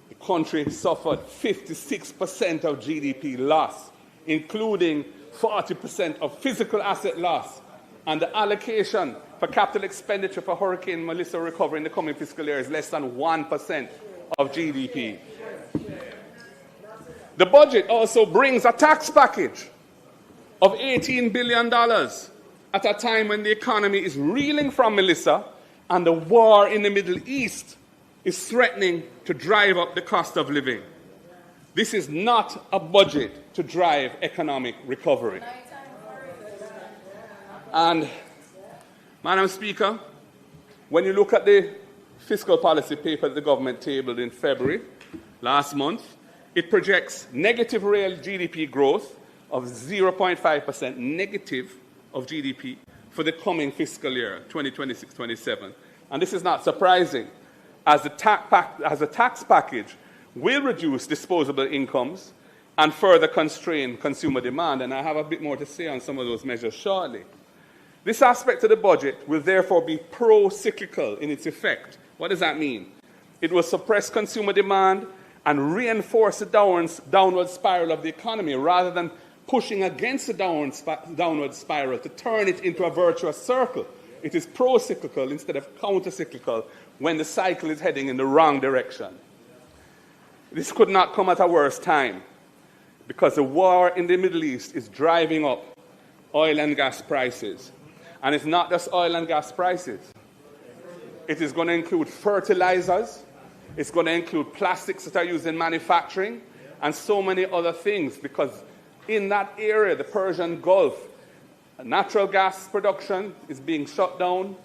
The country suffered 56% of GDP loss, including 40% of physical asset loss. And the allocation for capital expenditure for Hurricane Melissa recovery in the coming fiscal year is less than 1% of GDP. The budget also brings a tax package of $18 billion at a time when the economy is reeling from Melissa and the war in the Middle East is threatening to drive up the cost of living. This is not a budget to drive economic recovery. And, Madam Speaker, when you look at the fiscal policy paper that the government tabled in February last month, it projects negative real GDP growth of 0.5% negative of GDP for the coming fiscal year, 2026-27. And this is not surprising, as the tax package will reduce disposable incomes and further constrain consumer demand. And I have a bit more to say on some of those measures shortly. This aspect of the budget will therefore be pro-cyclical in its effect. What does that mean? It will suppress consumer demand and reinforce the downward spiral of the economy rather than pushing against the downward spiral to turn it into a virtuous circle. It is pro-cyclical instead of counter-cyclical when the cycle is heading in the wrong direction. This could not come at a worse time because the war in the Middle East is driving up oil and gas prices. And it's not just oil and gas prices. It is going to include fertilizers. It's going to include plastics that are used in manufacturing and so many other things, because in that area, the Persian Gulf, natural gas production is being shut down.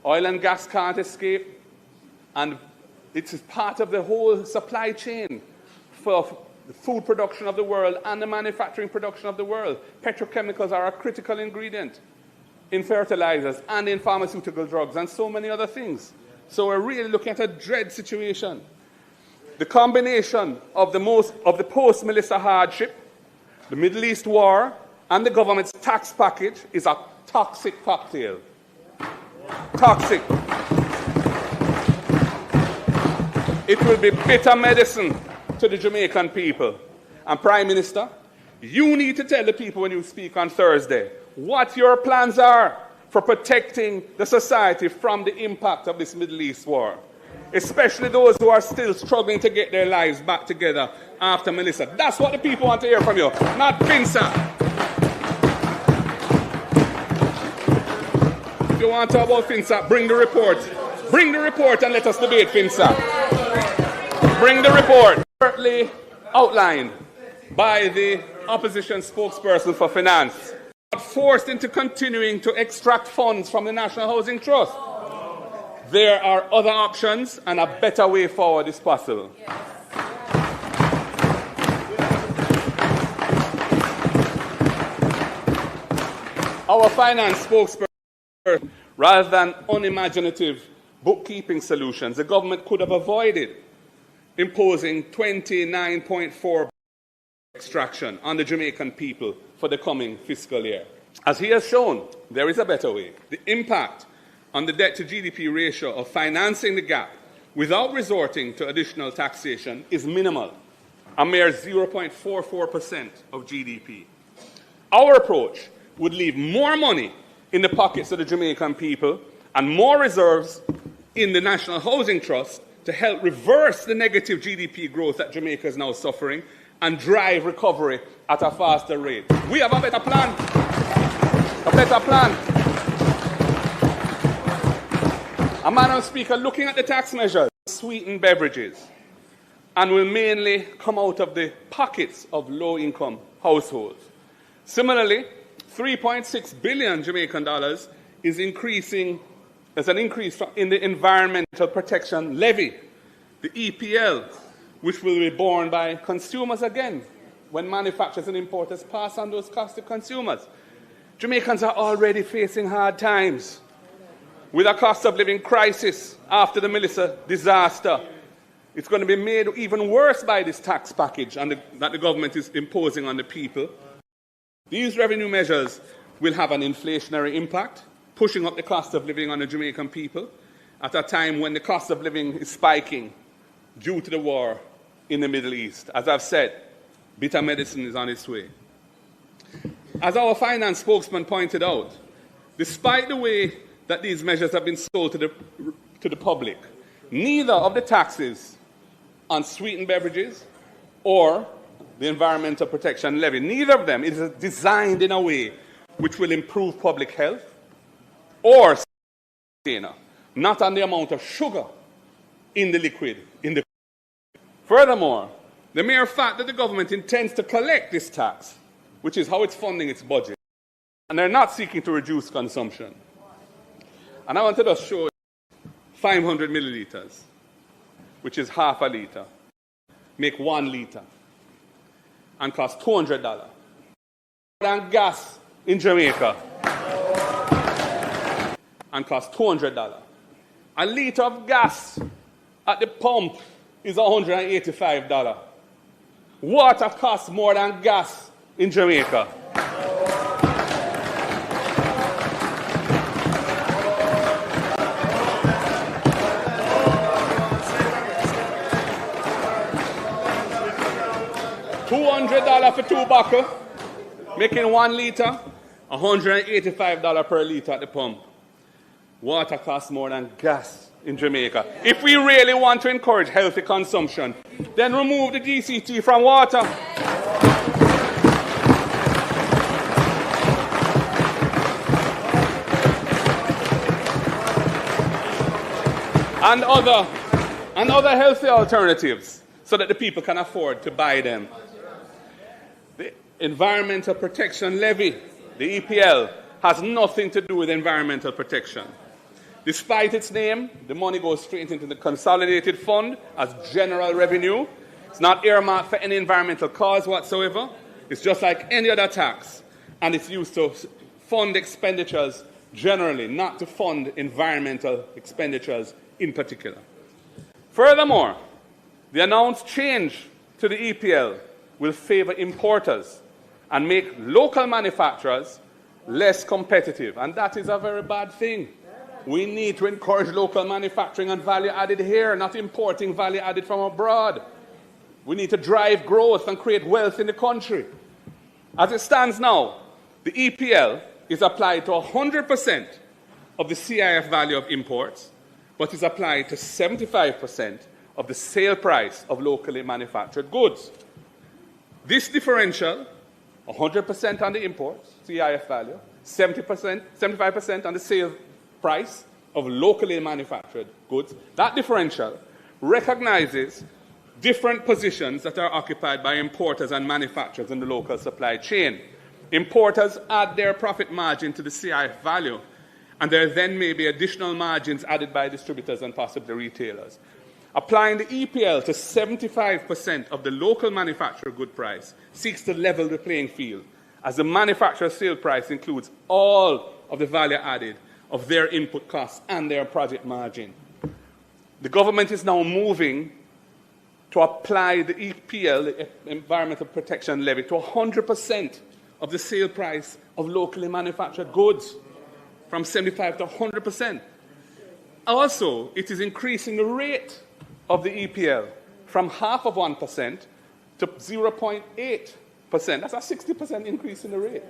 Oil and gas can't escape. And it is part of the whole supply chain for the food production of the world and the manufacturing production of the world. Petrochemicals are a critical ingredient in fertilizers and in pharmaceutical drugs and so many other things. So we're really looking at a dread situation. The combination of the post-Melissa hardship, the Middle East war, and the government's tax package is a toxic cocktail. Toxic. It will be bitter medicine to the Jamaican people. And Prime Minister, you need to tell the people when you speak on Thursday what your plans are for protecting the society from the impact of this Middle East war, especially those who are still struggling to get their lives back together after Melissa. That's what the people want to hear from you, not Finsa. If you want to talk about Finsa, bring the report. Bring the report and let us debate Finsa. Bring the report. Shortly outlined by the opposition spokesperson for finance, forced into continuing to extract funds from the National Housing Trust. There are other options, and a better way forward is possible. Our finance spokesperson, rather than unimaginative bookkeeping solutions, the government could have avoided imposing 29.4 extraction on the Jamaican people for the coming fiscal year. As he has shown, there is a better way. The impact on the debt-to-GDP ratio of financing the gap without resorting to additional taxation is minimal, a mere 0.44% of GDP. Our approach would leave more money in the pockets of the Jamaican people and more reserves in the National Housing Trust to help reverse the negative GDP growth that Jamaica is now suffering and drive recovery at a faster rate. We have a better plan. A better plan. Madam Speaker, looking at the tax measures, sweetened beverages, and will mainly come out of the pockets of low-income households. Similarly, 3.6 billion Jamaican dollars is increasing as an increase in the Environmental Protection Levy, the EPL, which will be borne by consumers again, when manufacturers and importers pass on those costs to consumers. Jamaicans are already facing hard times with a cost of living crisis after the Melissa disaster. It's going to be made even worse by this tax package that the government is imposing on the people. These revenue measures will have an inflationary impact, pushing up the cost of living on the Jamaican people at a time when the cost of living is spiking due to the war in the Middle East. As I've said, bitter medicine is on its way. As our finance spokesman pointed out, despite the way that these measures have been sold to the public, neither of the taxes on sweetened beverages or the environmental protection levy, neither of them is designed in a way which will improve public health or not on the amount of sugar in the liquid. Furthermore, the mere fact that the government intends to collect this tax, which is how it's funding its budget, and they're not seeking to reduce consumption. And I wanted to show 500 milliliters, which is half a litre, make 1 litre, and cost $200. More than gas in Jamaica, and cost $200. A litre of gas at the pump is $185. Water costs more than gas in Jamaica. $200 for 2 bottles, making 1 litre, $185 per litre at the pump. Water costs more than gas in Jamaica. If we really want to encourage healthy consumption, then remove the GCT from water. And other healthy alternatives so that the people can afford to buy them. The Environmental Protection Levy, the EPL, has nothing to do with environmental protection. Despite its name, the money goes straight into the consolidated fund as general revenue. It's not earmarked for any environmental cause whatsoever. It's just like any other tax. And it's used to fund expenditures generally, not to fund environmental expenditures in particular. Furthermore, the announced change to the EPL will favor importers and make local manufacturers less competitive. And that is a very bad thing. We need to encourage local manufacturing and value added here, not importing value added from abroad. We need to drive growth and create wealth in the country. As it stands now, the EPL is applied to 100% of the CIF value of imports, but is applied to 75% of the sale price of locally manufactured goods. This differential, 100% on the imports, CIF value, 75% on the sale price of locally manufactured goods, that differential recognizes different positions that are occupied by importers and manufacturers in the local supply chain. Importers add their profit margin to the CIF value, and there then may be additional margins added by distributors and possibly retailers. Applying the EPL to 75% of the local manufacturer good price seeks to level the playing field, as the manufacturer sale price includes all of the value added of their input costs and their project margin. The government is now moving to apply the EPL, the Environmental Protection Levy, to 100% of the sale price of locally manufactured goods, from 75 to 100%. Also, it is increasing the rate of the EPL from half of 1% to 0.8%. That's a 60% increase in the rate.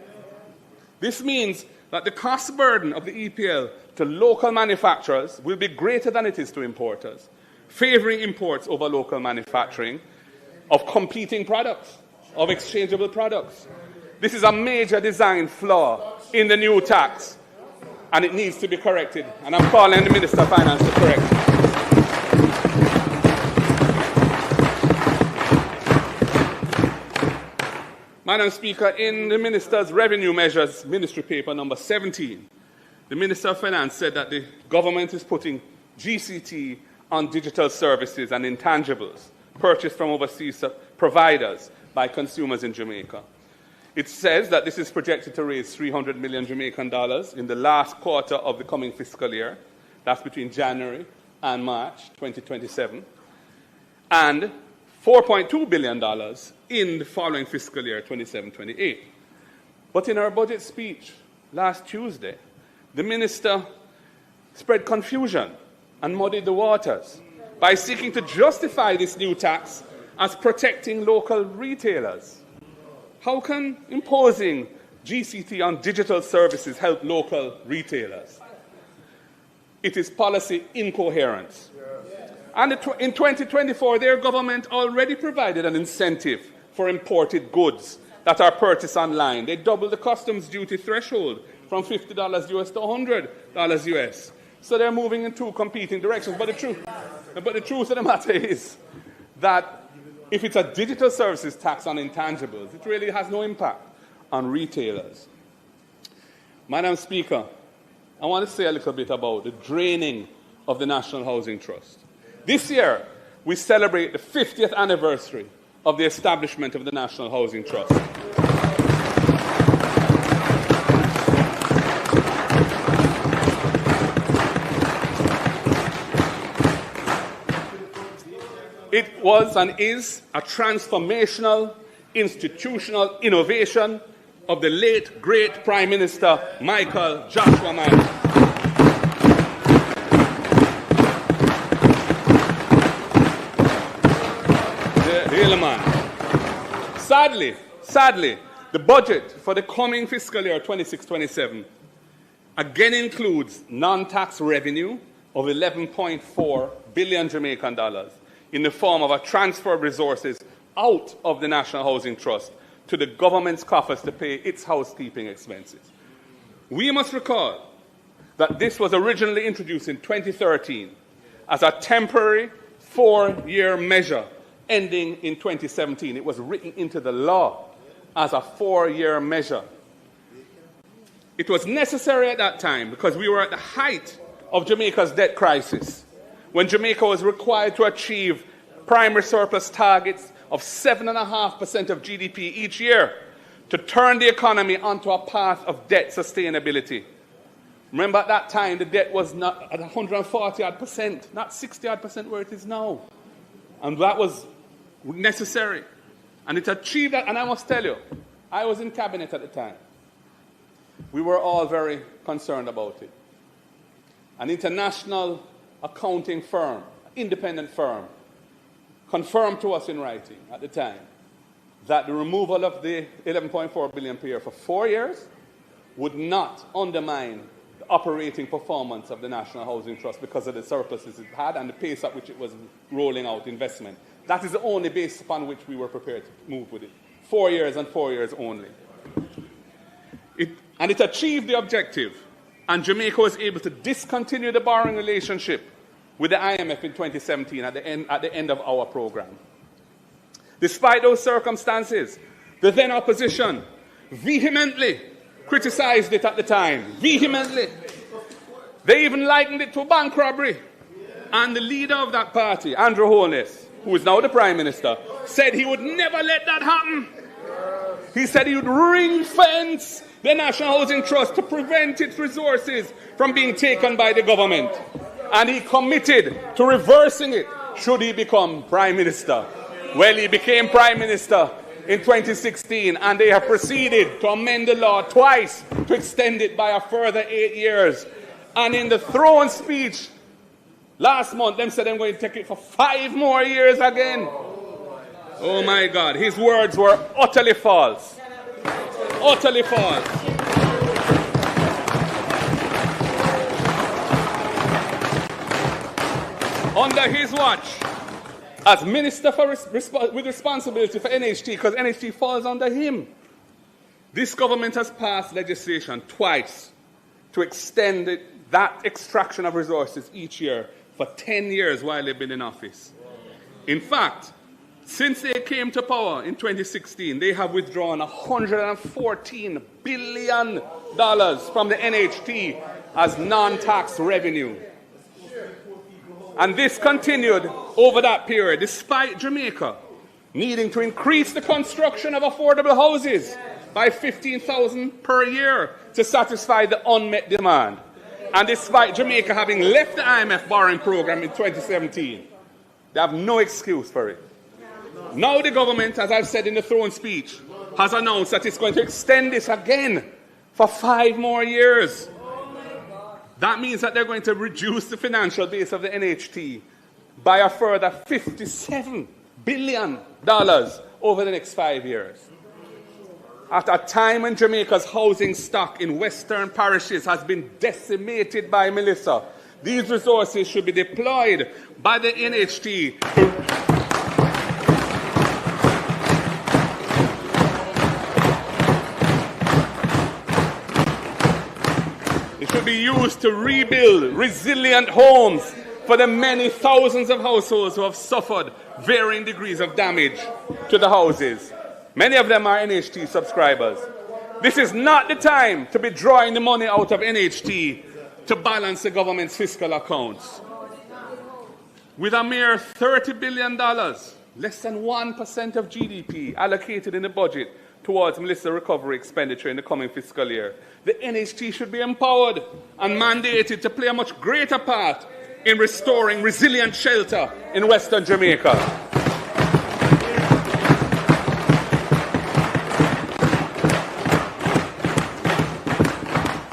This means that the cost burden of the EPL to local manufacturers will be greater than it is to importers, favoring imports over local manufacturing of competing products, of exchangeable products. This is a major design flaw in the new tax, and it needs to be corrected. And I'm calling the Minister of Finance to correct it. Madam Speaker, in the Minister's Revenue Measures Ministry Paper number 17, the Minister of Finance said that the government is putting GCT on digital services and intangibles purchased from overseas providers by consumers in Jamaica. It says that this is projected to raise 300 million Jamaican dollars in the last quarter of the coming fiscal year. That's between January and March 2027. And $4.2 billion in the following fiscal year, 27-28. But in her budget speech last Tuesday, the minister spread confusion and muddied the waters by seeking to justify this new tax as protecting local retailers. How can imposing GCT on digital services help local retailers? It is policy incoherence. And in 2024, their government already provided an incentive for imported goods that are purchased online. They doubled the customs duty threshold from $50 US to $100 US. So they're moving in two competing directions. But the truth of the matter is that if it's a digital services tax on intangibles, it really has no impact on retailers. Madam Speaker, I want to say a little bit about the draining of the National Housing Trust. This year, we celebrate the 50th anniversary of the establishment of the National Housing Trust. It was and is a transformational institutional innovation of the late great Prime Minister Michael Joshua Mann. Sadly, the budget for the coming fiscal year 26-27 again includes non-tax revenue of 11.4 billion Jamaican dollars in the form of a transfer of resources out of the National Housing Trust to the government's coffers to pay its housekeeping expenses. We must recall that this was originally introduced in 2013 as a temporary 4-year measure ending in 2017. It was written into the law as a 4-year measure. It was necessary at that time because we were at the height of Jamaica's debt crisis, when Jamaica was required to achieve primary surplus targets of 7.5% of GDP each year to turn the economy onto a path of debt sustainability. Remember, at that time, the debt was not at 140-odd%, not 60-odd% where it is now. And that was necessary. And it achieved that. And I must tell you, I was in cabinet at the time. We were all very concerned about it. An international accounting firm, independent firm, confirmed to us in writing at the time that the removal of the 11.4 billion per year for 4 years would not undermine the operating performance of the National Housing Trust because of the surpluses it had and the pace at which it was rolling out investment. That is the only basis upon which we were prepared to move with it. 4 years and 4 years only. It achieved the objective, and Jamaica was able to discontinue the borrowing relationship with the IMF in 2017 at the end of our program. Despite those circumstances, the then opposition vehemently criticized it at the time. Vehemently. They even likened it to a bank robbery. And the leader of that party, Andrew Holness, who is now the Prime Minister, said he would never let that happen. He said he would ring-fence the National Housing Trust to prevent its resources from being taken by the government. And he committed to reversing it should he become Prime Minister. Well, he became Prime Minister in 2016, and they have proceeded to amend the law twice to extend it by a further 8 years. And in the throne speech last month, them said they're going to take it for 5 more years again. Oh my God, his words were utterly false. Utterly false. Under his watch, as Minister with responsibility for NHT, because NHT falls under him, this government has passed legislation twice to extend that extraction of resources each year for 10 years while they've been in office. In fact, since they came to power in 2016, they have withdrawn $114 billion from the NHT as non-tax revenue. And this continued over that period, despite Jamaica needing to increase the construction of affordable houses by 15,000 per year to satisfy the unmet demand. And despite Jamaica having left the IMF borrowing program in 2017, they have no excuse for it. Now the government, as I've said in the throne speech, has announced that it's going to extend this again for 5 more years. That means that they're going to reduce the financial base of the NHT by a further $57 billion over the next 5 years. At a time when Jamaica's housing stock in western parishes has been decimated by Melissa, these resources should be deployed by the NHT to be used to rebuild resilient homes for the many thousands of households who have suffered varying degrees of damage to the houses. Many of them are NHT subscribers. This is not the time to be drawing the money out of NHT to balance the government's fiscal accounts. With a mere $30 billion, less than 1% of GDP allocated in the budget towards Melissa recovery expenditure in the coming fiscal year, the NHT should be empowered and mandated to play a much greater part in restoring resilient shelter in Western Jamaica.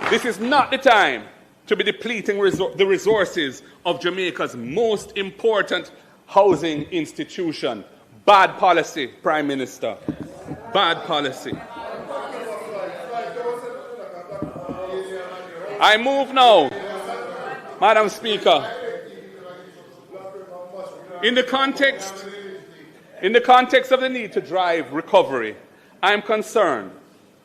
This is not the time to be depleting the resources of Jamaica's most important housing institution. Bad policy, Prime Minister. Bad policy. I move now, Madam Speaker. In the context of the need to drive recovery, I am concerned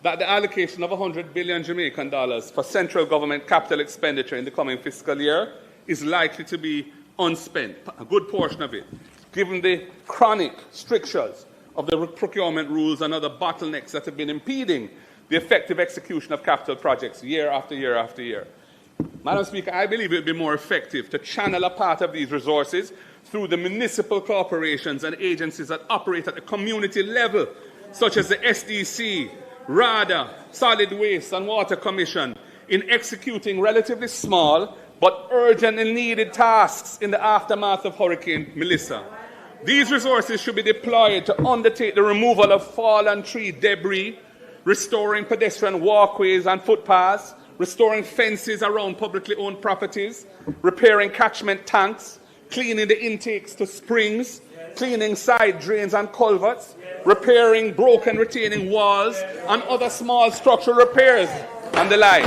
that the allocation of 100 billion Jamaican dollars for central government capital expenditure in the coming fiscal year is likely to be unspent, a good portion of it, given the chronic strictures of the procurement rules and other bottlenecks that have been impeding the effective execution of capital projects year after year after year. Madam Speaker, I believe it would be more effective to channel a part of these resources through the municipal corporations and agencies that operate at the community level, such as the SDC, RADA, Solid Waste and Water Commission, in executing relatively small but urgently needed tasks in the aftermath of Hurricane Melissa. These resources should be deployed to undertake the removal of fallen tree debris, restoring pedestrian walkways and footpaths, restoring fences around publicly owned properties, repairing catchment tanks, cleaning the intakes to springs, cleaning side drains and culverts, repairing broken retaining walls and other small structural repairs and the like.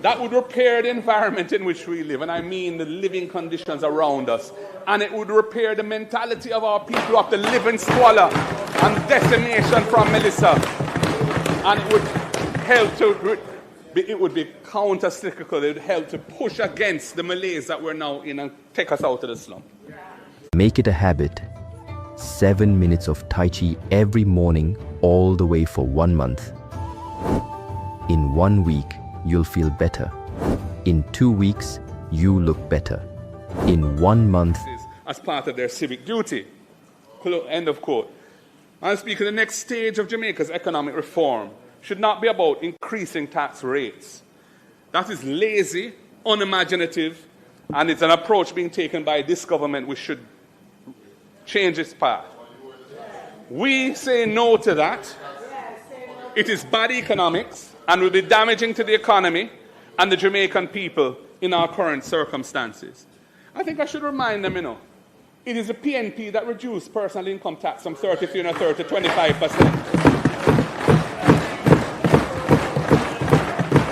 That would repair the environment in which we live, and I mean the living conditions around us. And it would repair the mentality of our people who have to live in squalor and decimation from Melissa. And it would help to, it would be counter-cyclical. It would help to push against the malaise that we're now in and take us out of the slump. Make it a habit. 7 minutes of Tai Chi every morning, all the way for 1 month. In 1 week, you'll feel better. In 2 weeks, you look better. In 1 month, as part of their civic duty. End of quote. Madam Speaker, the next stage of Jamaica's economic reform should not be about increasing tax rates. That is lazy, unimaginative, and it's an approach being taken by this government which should change its path. We say no to that. It is bad economics and will be damaging to the economy and the Jamaican people in our current circumstances. I think I should remind them, it is the PNP that reduced personal income tax from 33 and a third to 25%.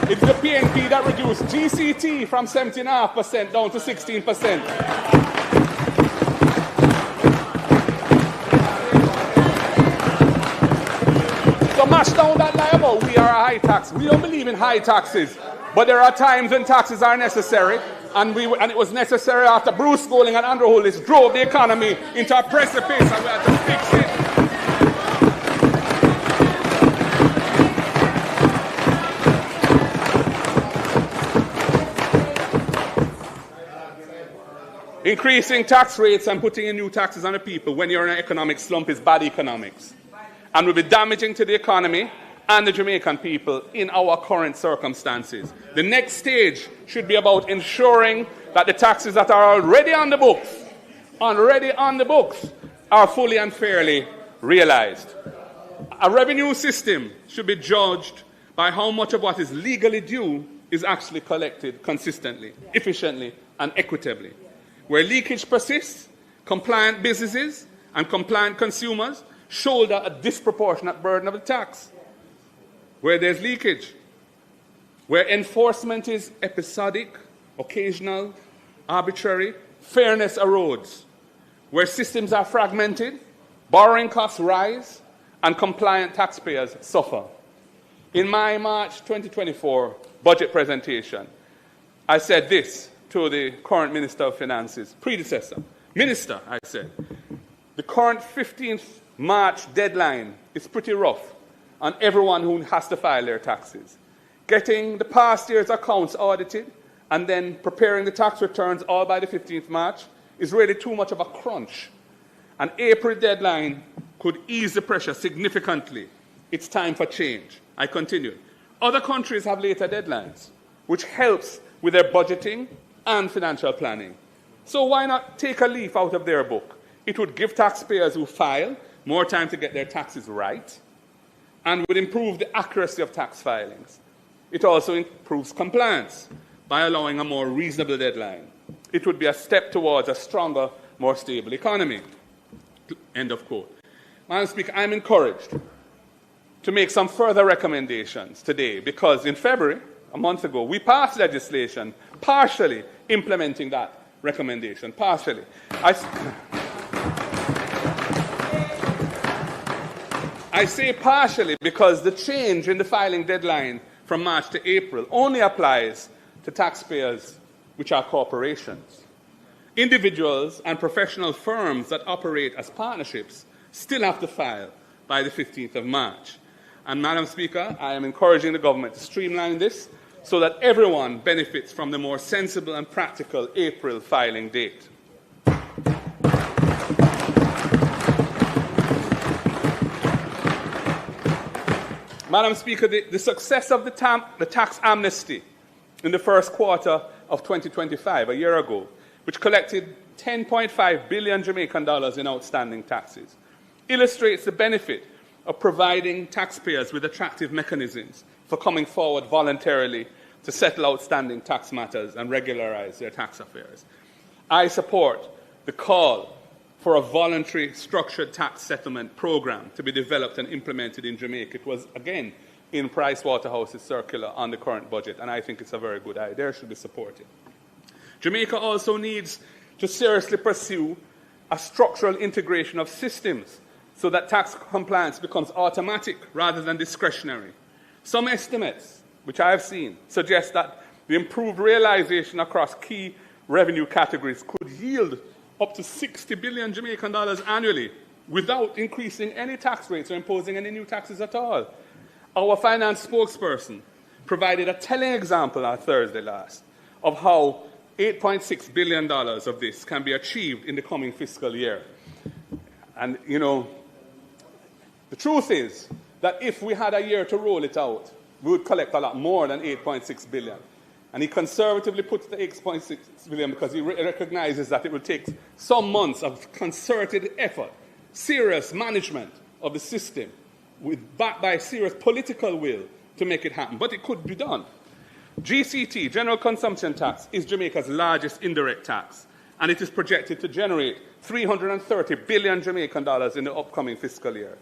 It's the PNP that reduced GCT from 17.5% down to 16%. So mash down that lie about we are a high tax. We don't believe in high taxes, but there are times when taxes are necessary, and it was necessary after Bruce Golding and Andrew Hollis drove the economy into a precipice, and we had to fix it. Increasing tax rates and putting in new taxes on the people when you're in an economic slump is bad economics and will be damaging to the economy and the Jamaican people in our current circumstances. The next stage should be about ensuring that the taxes that are already on the books, are fully and fairly realized. A revenue system should be judged by how much of what is legally due is actually collected consistently, efficiently, and equitably. Where leakage persists, compliant businesses and compliant consumers shoulder a disproportionate burden of the tax. Where there's leakage, where enforcement is episodic, occasional, arbitrary, fairness erodes. Where systems are fragmented, borrowing costs rise, and compliant taxpayers suffer. In my March 2024 budget presentation, I said this to the current Minister of Finance's predecessor. Minister, I said, the current 15th March deadline is pretty rough on everyone who has to file their taxes. Getting the past year's accounts audited and then preparing the tax returns all by the 15th March is really too much of a crunch. An April deadline could ease the pressure significantly. It's time for change. I continue. Other countries have later deadlines, which helps with their budgeting and financial planning. So why not take a leaf out of their book? It would give taxpayers who file more time to get their taxes right and would improve the accuracy of tax filings. It also improves compliance by allowing a more reasonable deadline. It would be a step towards a stronger, more stable economy. End of quote. Madam Speaker, I'm encouraged to make some further recommendations today because in February, a month ago, we passed legislation partially implementing that recommendation. Partially. I say partially because the change in the filing deadline from March to April only applies to taxpayers which are corporations. Individuals and professional firms that operate as partnerships still have to file by the 15th of March. And Madam Speaker, I am encouraging the government to streamline this so that everyone benefits from the more sensible and practical April filing date. Madam Speaker, the success of the tax amnesty in the first quarter of 2025, a year ago, which collected 10.5 billion Jamaican dollars in outstanding taxes, illustrates the benefit of providing taxpayers with attractive mechanisms for coming forward voluntarily to settle outstanding tax matters and regularize their tax affairs. I support the call for a voluntary structured tax settlement program to be developed and implemented in Jamaica. It was, again, in Pricewaterhouse's circular on the current budget, and I think it's a very good idea. It should be supported. Jamaica also needs to seriously pursue a structural integration of systems so that tax compliance becomes automatic rather than discretionary. Some estimates, which I have seen, suggest that the improved realization across key revenue categories could yield up to 60 billion Jamaican dollars annually without increasing any tax rates or imposing any new taxes at all. Our finance spokesperson provided a telling example on Thursday last of how $8.6 billion of this can be achieved in the coming fiscal year. And, you know, the truth is that if we had a year to roll it out, we would collect a lot more than 8.6 billion. And he conservatively puts the 8.6 billion because he recognizes that it will take some months of concerted effort, serious management of the system, backed by serious political will to make it happen. But it could be done. GCT, General Consumption Tax, is Jamaica's largest indirect tax, and it is projected to generate 330 billion Jamaican dollars in the upcoming fiscal year.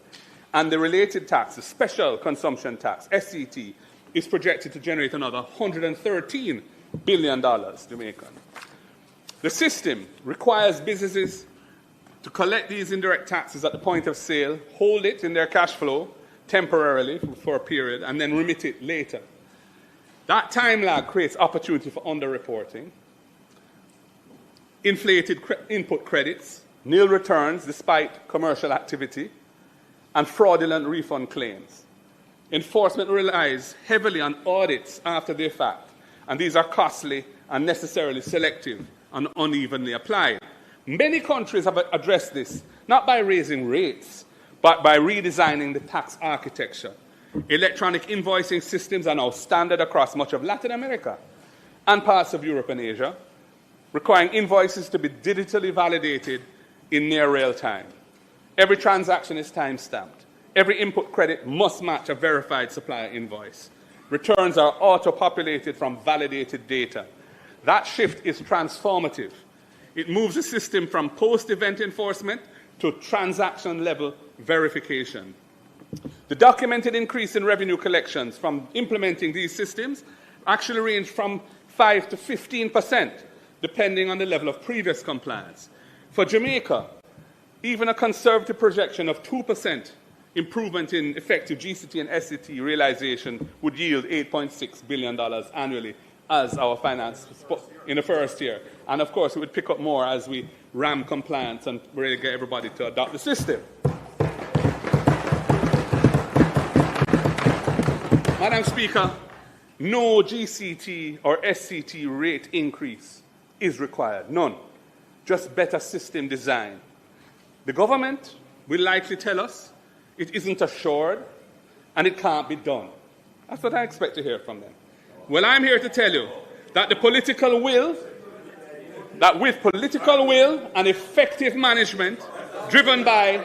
And the related tax, the Special Consumption Tax, SCT, is projected to generate another $113 billion Jamaican. The system requires businesses to collect these indirect taxes at the point of sale, hold it in their cash flow temporarily for a period, and then remit it later. That time lag creates opportunity for underreporting, inflated input credits, nil returns despite commercial activity, and fraudulent refund claims. Enforcement relies heavily on audits after the fact, and these are costly and necessarily selective and unevenly applied. Many countries have addressed this, not by raising rates, but by redesigning the tax architecture. Electronic invoicing systems are now standard across much of Latin America and parts of Europe and Asia, requiring invoices to be digitally validated in near real time. Every transaction is time-stamped. Every input credit must match a verified supplier invoice. Returns are auto-populated from validated data. That shift is transformative. It moves the system from post-event enforcement to transaction-level verification. The documented increase in revenue collections from implementing these systems actually range from 5 to 15%, depending on the level of previous compliance. For Jamaica, even a conservative projection of 2% improvement in effective GCT and SCT realization would yield $8.6 billion annually as our finance in the first year. And of course, it would pick up more as we ram compliance and really get everybody to adopt the system. Madam Speaker, no GCT or SCT rate increase is required, none. Just better system design. The government will likely tell us it isn't assured and it can't be done. That's what I expect to hear from them. Well, I'm here to tell you that with political will and effective management driven by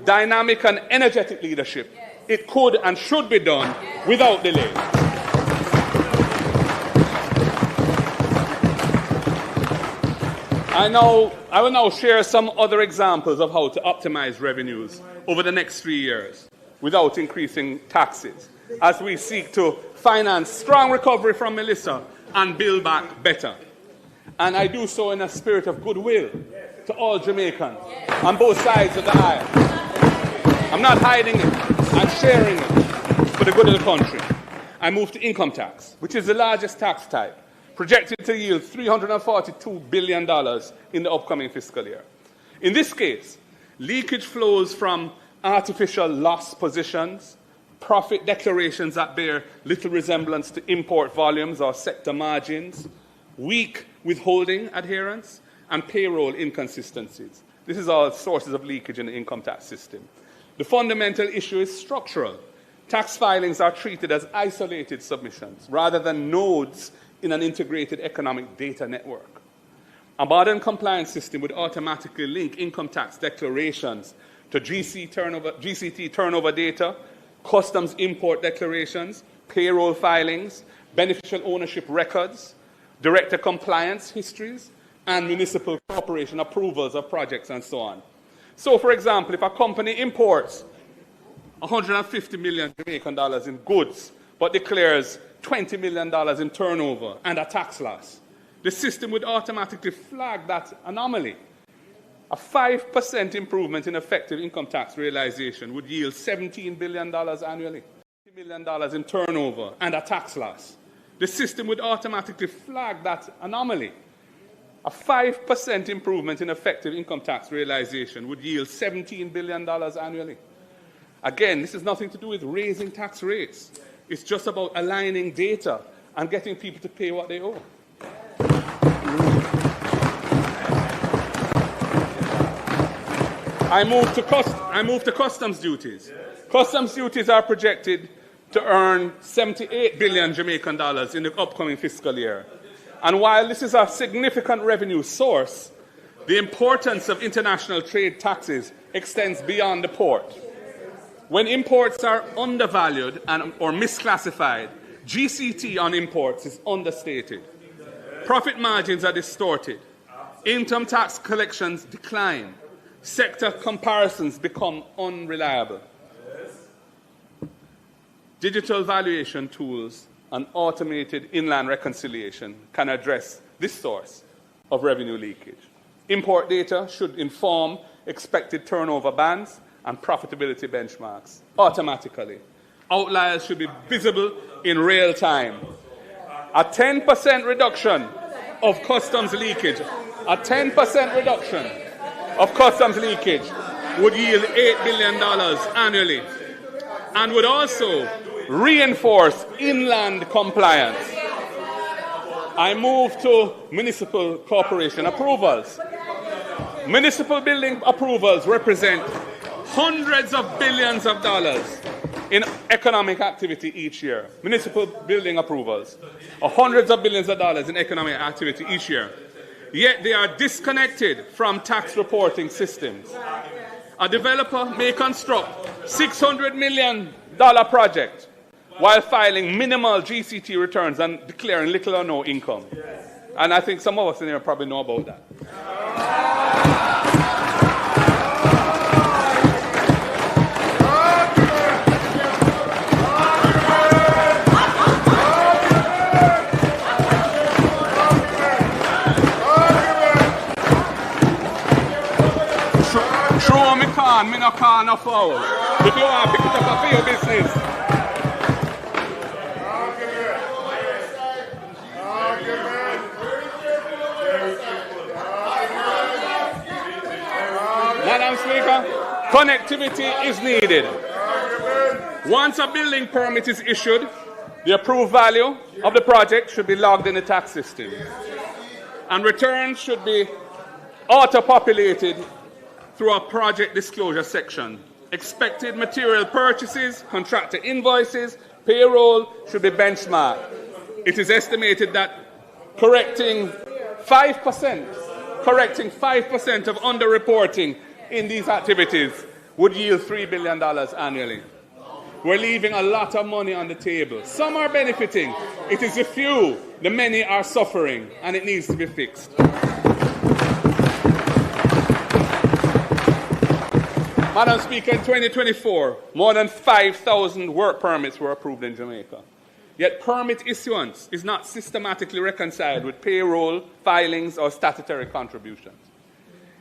dynamic and energetic leadership, it could and should be done without delay. I will now share some other examples of how to optimize revenues over the next 3 years without increasing taxes, as we seek to finance strong recovery from Melissa and build back better. And I do so in a spirit of goodwill to all Jamaicans on both sides of the aisle. I'm not hiding it, I'm sharing it for the good of the country. I move to income tax, which is the largest tax type, projected to yield $342 billion in the upcoming fiscal year. In this case, leakage flows from artificial loss positions, profit declarations that bear little resemblance to import volumes or sector margins, weak withholding adherence, and payroll inconsistencies. This is all sources of leakage in the income tax system. The fundamental issue is structural. Tax filings are treated as isolated submissions rather than nodes in an integrated economic data network. A modern compliance system would automatically link income tax declarations to GCT turnover data, customs import declarations, payroll filings, beneficial ownership records, director compliance histories, and municipal corporation approvals of projects and so on. So, for example, if a company imports $150 million Jamaican dollars in goods but declares $20 million in turnover and a tax loss, the system would automatically flag that anomaly. A 5% improvement in effective income tax realization would yield $17 billion annually. $20 million in turnover and a tax loss. The system would automatically flag that anomaly. A 5% improvement in effective income tax realization would yield $17 billion annually. Again, this has nothing to do with raising tax rates. It's just about aligning data and getting people to pay what they owe. I move to customs duties. Customs duties are projected to earn 78 billion Jamaican dollars in the upcoming fiscal year. And while this is a significant revenue source, the importance of international trade taxes extends beyond the port. When imports are undervalued or misclassified, GCT on imports is understated. Profit margins are distorted. Income tax collections decline. Sector comparisons become unreliable. Digital valuation tools and automated inland reconciliation can address this source of revenue leakage. Import data should inform expected turnover bands and profitability benchmarks automatically. Outliers should be visible in real time. A 10% reduction of customs leakage, would yield $8 billion annually and would also reinforce inland compliance. I move to municipal corporation approvals. Municipal building approvals represent hundreds of billions of dollars in economic activity each year. Municipal building approvals are hundreds of billions of dollars in economic activity each year. Yet they are disconnected from tax reporting systems. A developer may construct $600 million project while filing minimal GCT returns and declaring little or no income. And I think some of us in here probably know about that. True, me no can no foul. If you want to pick it up for your business. Madam Speaker, connectivity is needed. Once a building permit is issued, the approved value of the project should be logged in the tax system. And returns should be auto-populated through a project disclosure section. Expected material purchases, contractor invoices, payroll should be benchmarked. It is estimated that correcting 5% of underreporting in these activities would yield $3 billion annually. We're leaving a lot of money on the table. Some are benefiting. It is the few. The many are suffering, and it needs to be fixed. Madam Speaker, in 2024, more than 5,000 work permits were approved in Jamaica. Yet permit issuance is not systematically reconciled with payroll, filings, or statutory contributions.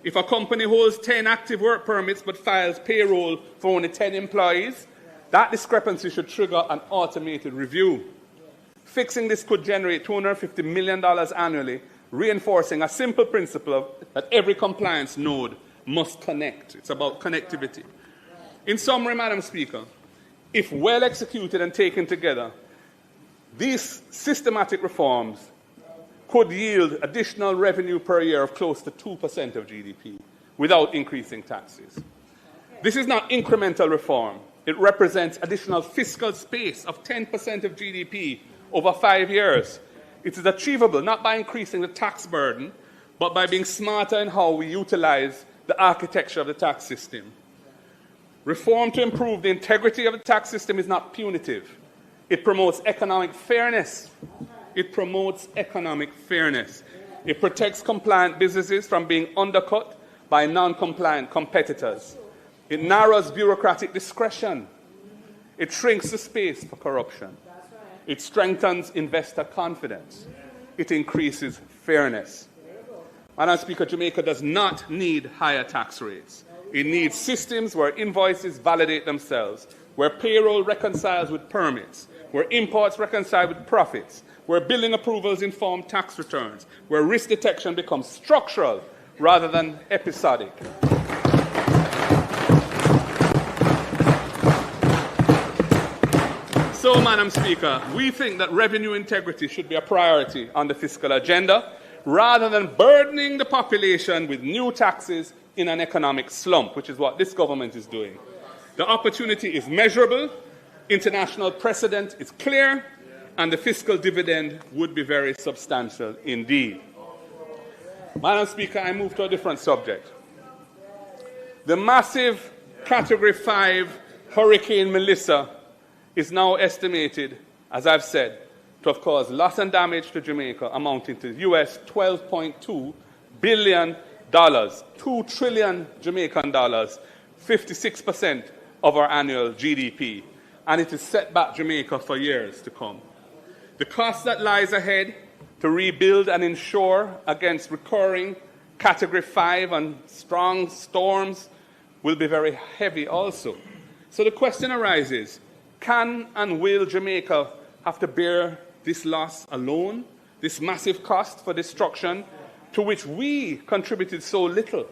If a company holds 10 active work permits but files payroll for only 10 employees, that discrepancy should trigger an automated review. Fixing this could generate $250 million annually, reinforcing a simple principle that every compliance node must connect. It's about connectivity. In summary, Madam Speaker, if well executed and taken together, these systematic reforms could yield additional revenue per year of close to 2% of GDP without increasing taxes. This is not incremental reform. It represents additional fiscal space of 10% of GDP over 5 years. It is achievable not by increasing the tax burden, but by being smarter in how we utilize the architecture of the tax system. Reform to improve the integrity of the tax system is not punitive. It promotes economic fairness. It promotes economic fairness. It protects compliant businesses from being undercut by non-compliant competitors. It narrows bureaucratic discretion. It shrinks the space for corruption. It strengthens investor confidence. It increases fairness. Madam Speaker, Jamaica does not need higher tax rates. It needs systems where invoices validate themselves, where payroll reconciles with permits, where imports reconcile with profits, where building approvals inform tax returns, where risk detection becomes structural rather than episodic. So, Madam Speaker, we think that revenue integrity should be a priority on the fiscal agenda, rather than burdening the population with new taxes in an economic slump, which is what this government is doing. The opportunity is measurable, international precedent is clear, and the fiscal dividend would be very substantial indeed. Madam Speaker, I move to a different subject. The massive Category 5 Hurricane Melissa is now estimated, as I've said, to have caused loss and damage to Jamaica amounting to US $12.2 billion, 2 trillion Jamaican dollars, 56% of our annual GDP, and it has set back Jamaica for years to come. The cost that lies ahead to rebuild and insure against recurring Category 5 and strong storms will be very heavy also. So the question arises, can and will Jamaica have to bear this loss alone, this massive cost for destruction to which we contributed so little?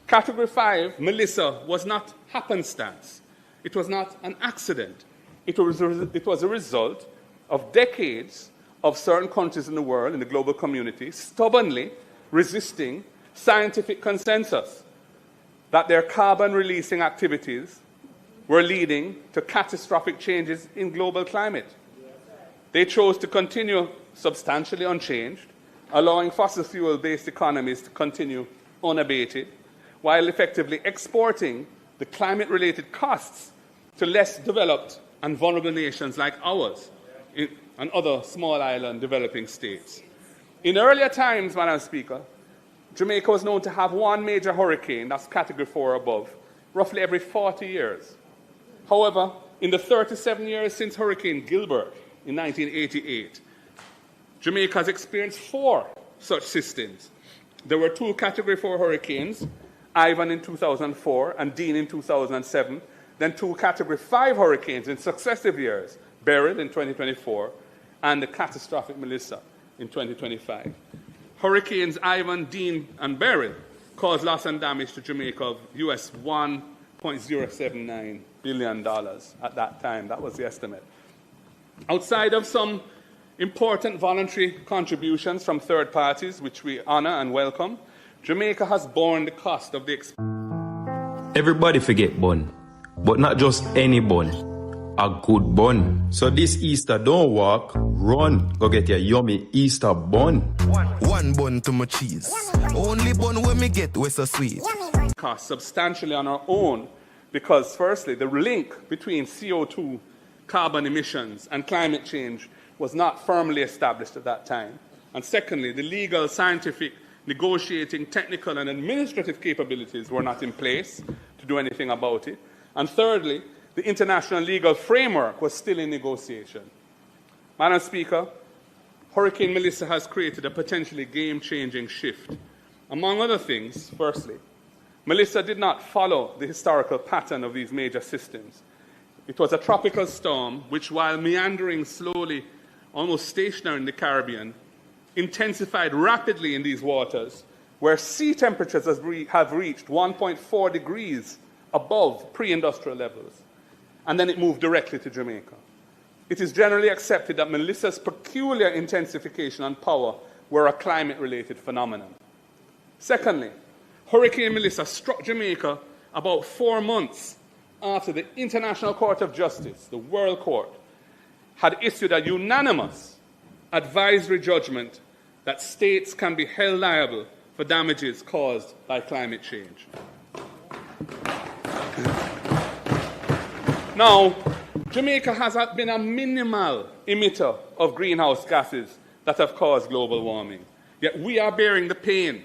Category 5, Melissa, was not happenstance. It was not an accident. It was a result of decades of certain countries in the world, in the global community, stubbornly resisting scientific consensus that their carbon-releasing activities were leading to catastrophic changes in global climate. They chose to continue substantially unchanged, allowing fossil fuel-based economies to continue unabated, while effectively exporting the climate-related costs to less developed and vulnerable nations like ours and other small island developing states. In earlier times, Madam Speaker, Jamaica was known to have one major hurricane, that's category 4 or above, roughly every 40 years. However, in the 37 years since Hurricane Gilbert in 1988, Jamaica has experienced 4 such systems. There were 2 category 4 hurricanes, Ivan in 2004 and Dean in 2007, then 2 category 5 hurricanes in successive years, Beryl in 2024 and the catastrophic Melissa in 2025. Hurricanes Ivan, Dean, and Beryl caused loss and damage to Jamaica of US $1.079 billion at that time. That was the estimate. Outside of some important voluntary contributions from third parties, which we honor and welcome, Jamaica has borne the cost of the Everybody forget bun, but not just any bun, a good bun. So this Easter, don't walk, run. Go get your yummy Easter bun. One bun to my cheese. Only bun when me get was so sweet. cost substantially on our own because, firstly, the link between CO2 carbon emissions and climate change was not firmly established at that time. And secondly, the legal, scientific, negotiating, technical, and administrative capabilities were not in place to do anything about it. And thirdly, the international legal framework was still in negotiation. Madam Speaker, Hurricane Melissa has created a potentially game-changing shift. Among other things, firstly, Melissa did not follow the historical pattern of these major systems. It was a tropical storm which, while meandering slowly, almost stationary in the Caribbean, intensified rapidly in these waters, where sea temperatures have reached 1.4 degrees above pre-industrial levels, and then it moved directly to Jamaica. It is generally accepted that Melissa's peculiar intensification and power were a climate-related phenomenon. Secondly, Hurricane Melissa struck Jamaica about 4 months after the International Court of Justice, the World Court, had issued a unanimous advisory judgment that states can be held liable for damages caused by climate change. Now, Jamaica has been a minimal emitter of greenhouse gases that have caused global warming. Yet we are bearing the pain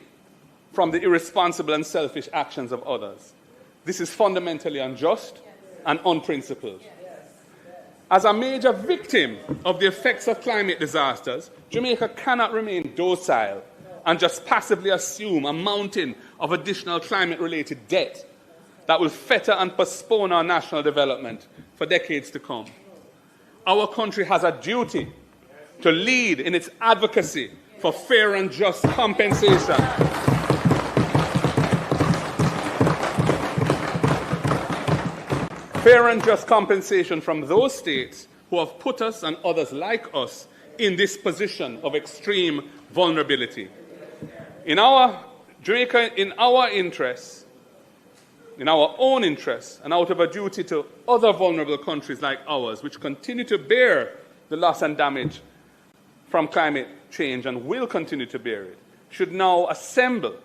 from the irresponsible and selfish actions of others. This is fundamentally unjust and unprincipled. As a major victim of the effects of climate disasters, Jamaica cannot remain docile and just passively assume a mountain of additional climate-related debt that will fetter and postpone our national development for decades to come. Our country has a duty to lead in its advocacy for fair and just compensation. Fair and just compensation from those states who have put us and others like us in this position of extreme vulnerability. In our interests, in our own interests, and out of a duty to other vulnerable countries like ours, which continue to bear the loss and damage from climate change and will continue to bear it, should now assemble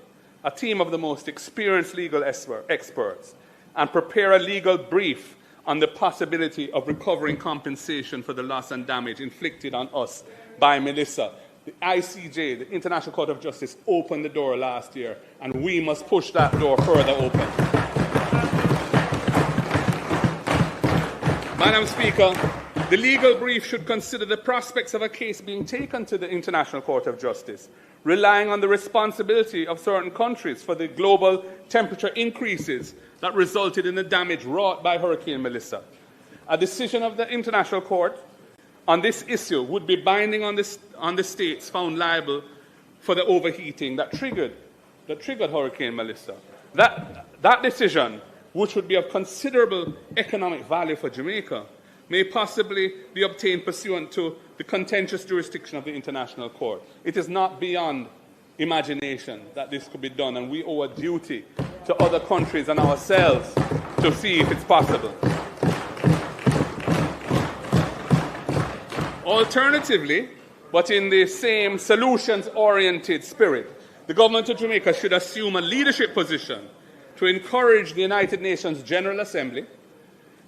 a team of the most experienced legal experts and prepare a legal brief on the possibility of recovering compensation for the loss and damage inflicted on us by Melissa. The ICJ, the International Court of Justice, opened the door last year, and we must push that door further open. Madam Speaker, the legal brief should consider the prospects of a case being taken to the International Court of Justice, relying on the responsibility of certain countries for the global temperature increases that resulted in the damage wrought by Hurricane Melissa. A decision of the International Court on this issue would be binding on the states found liable for the overheating that triggered Hurricane Melissa. That decision, which would be of considerable economic value for Jamaica, may possibly be obtained pursuant to the contentious jurisdiction of the International Court. It is not beyond imagination that this could be done, and we owe a duty to other countries and ourselves to see if it's possible. Alternatively, but in the same solutions-oriented spirit, the government of Jamaica should assume a leadership position to encourage the United Nations General Assembly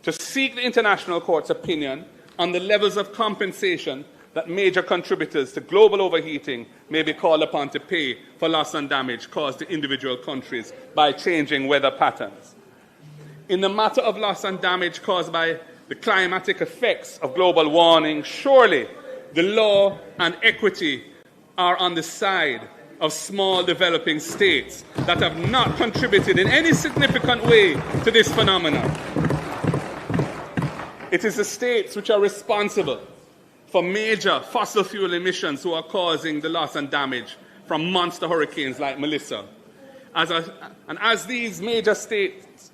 to seek the International Court's opinion on the levels of compensation that major contributors to global overheating may be called upon to pay for loss and damage caused to individual countries by changing weather patterns. In the matter of loss and damage caused by the climatic effects of global warming, surely the law and equity are on the side of small developing states that have not contributed in any significant way to this phenomenon. It is the states which are responsible for major fossil fuel emissions who are causing the loss and damage from monster hurricanes like Melissa. As these major states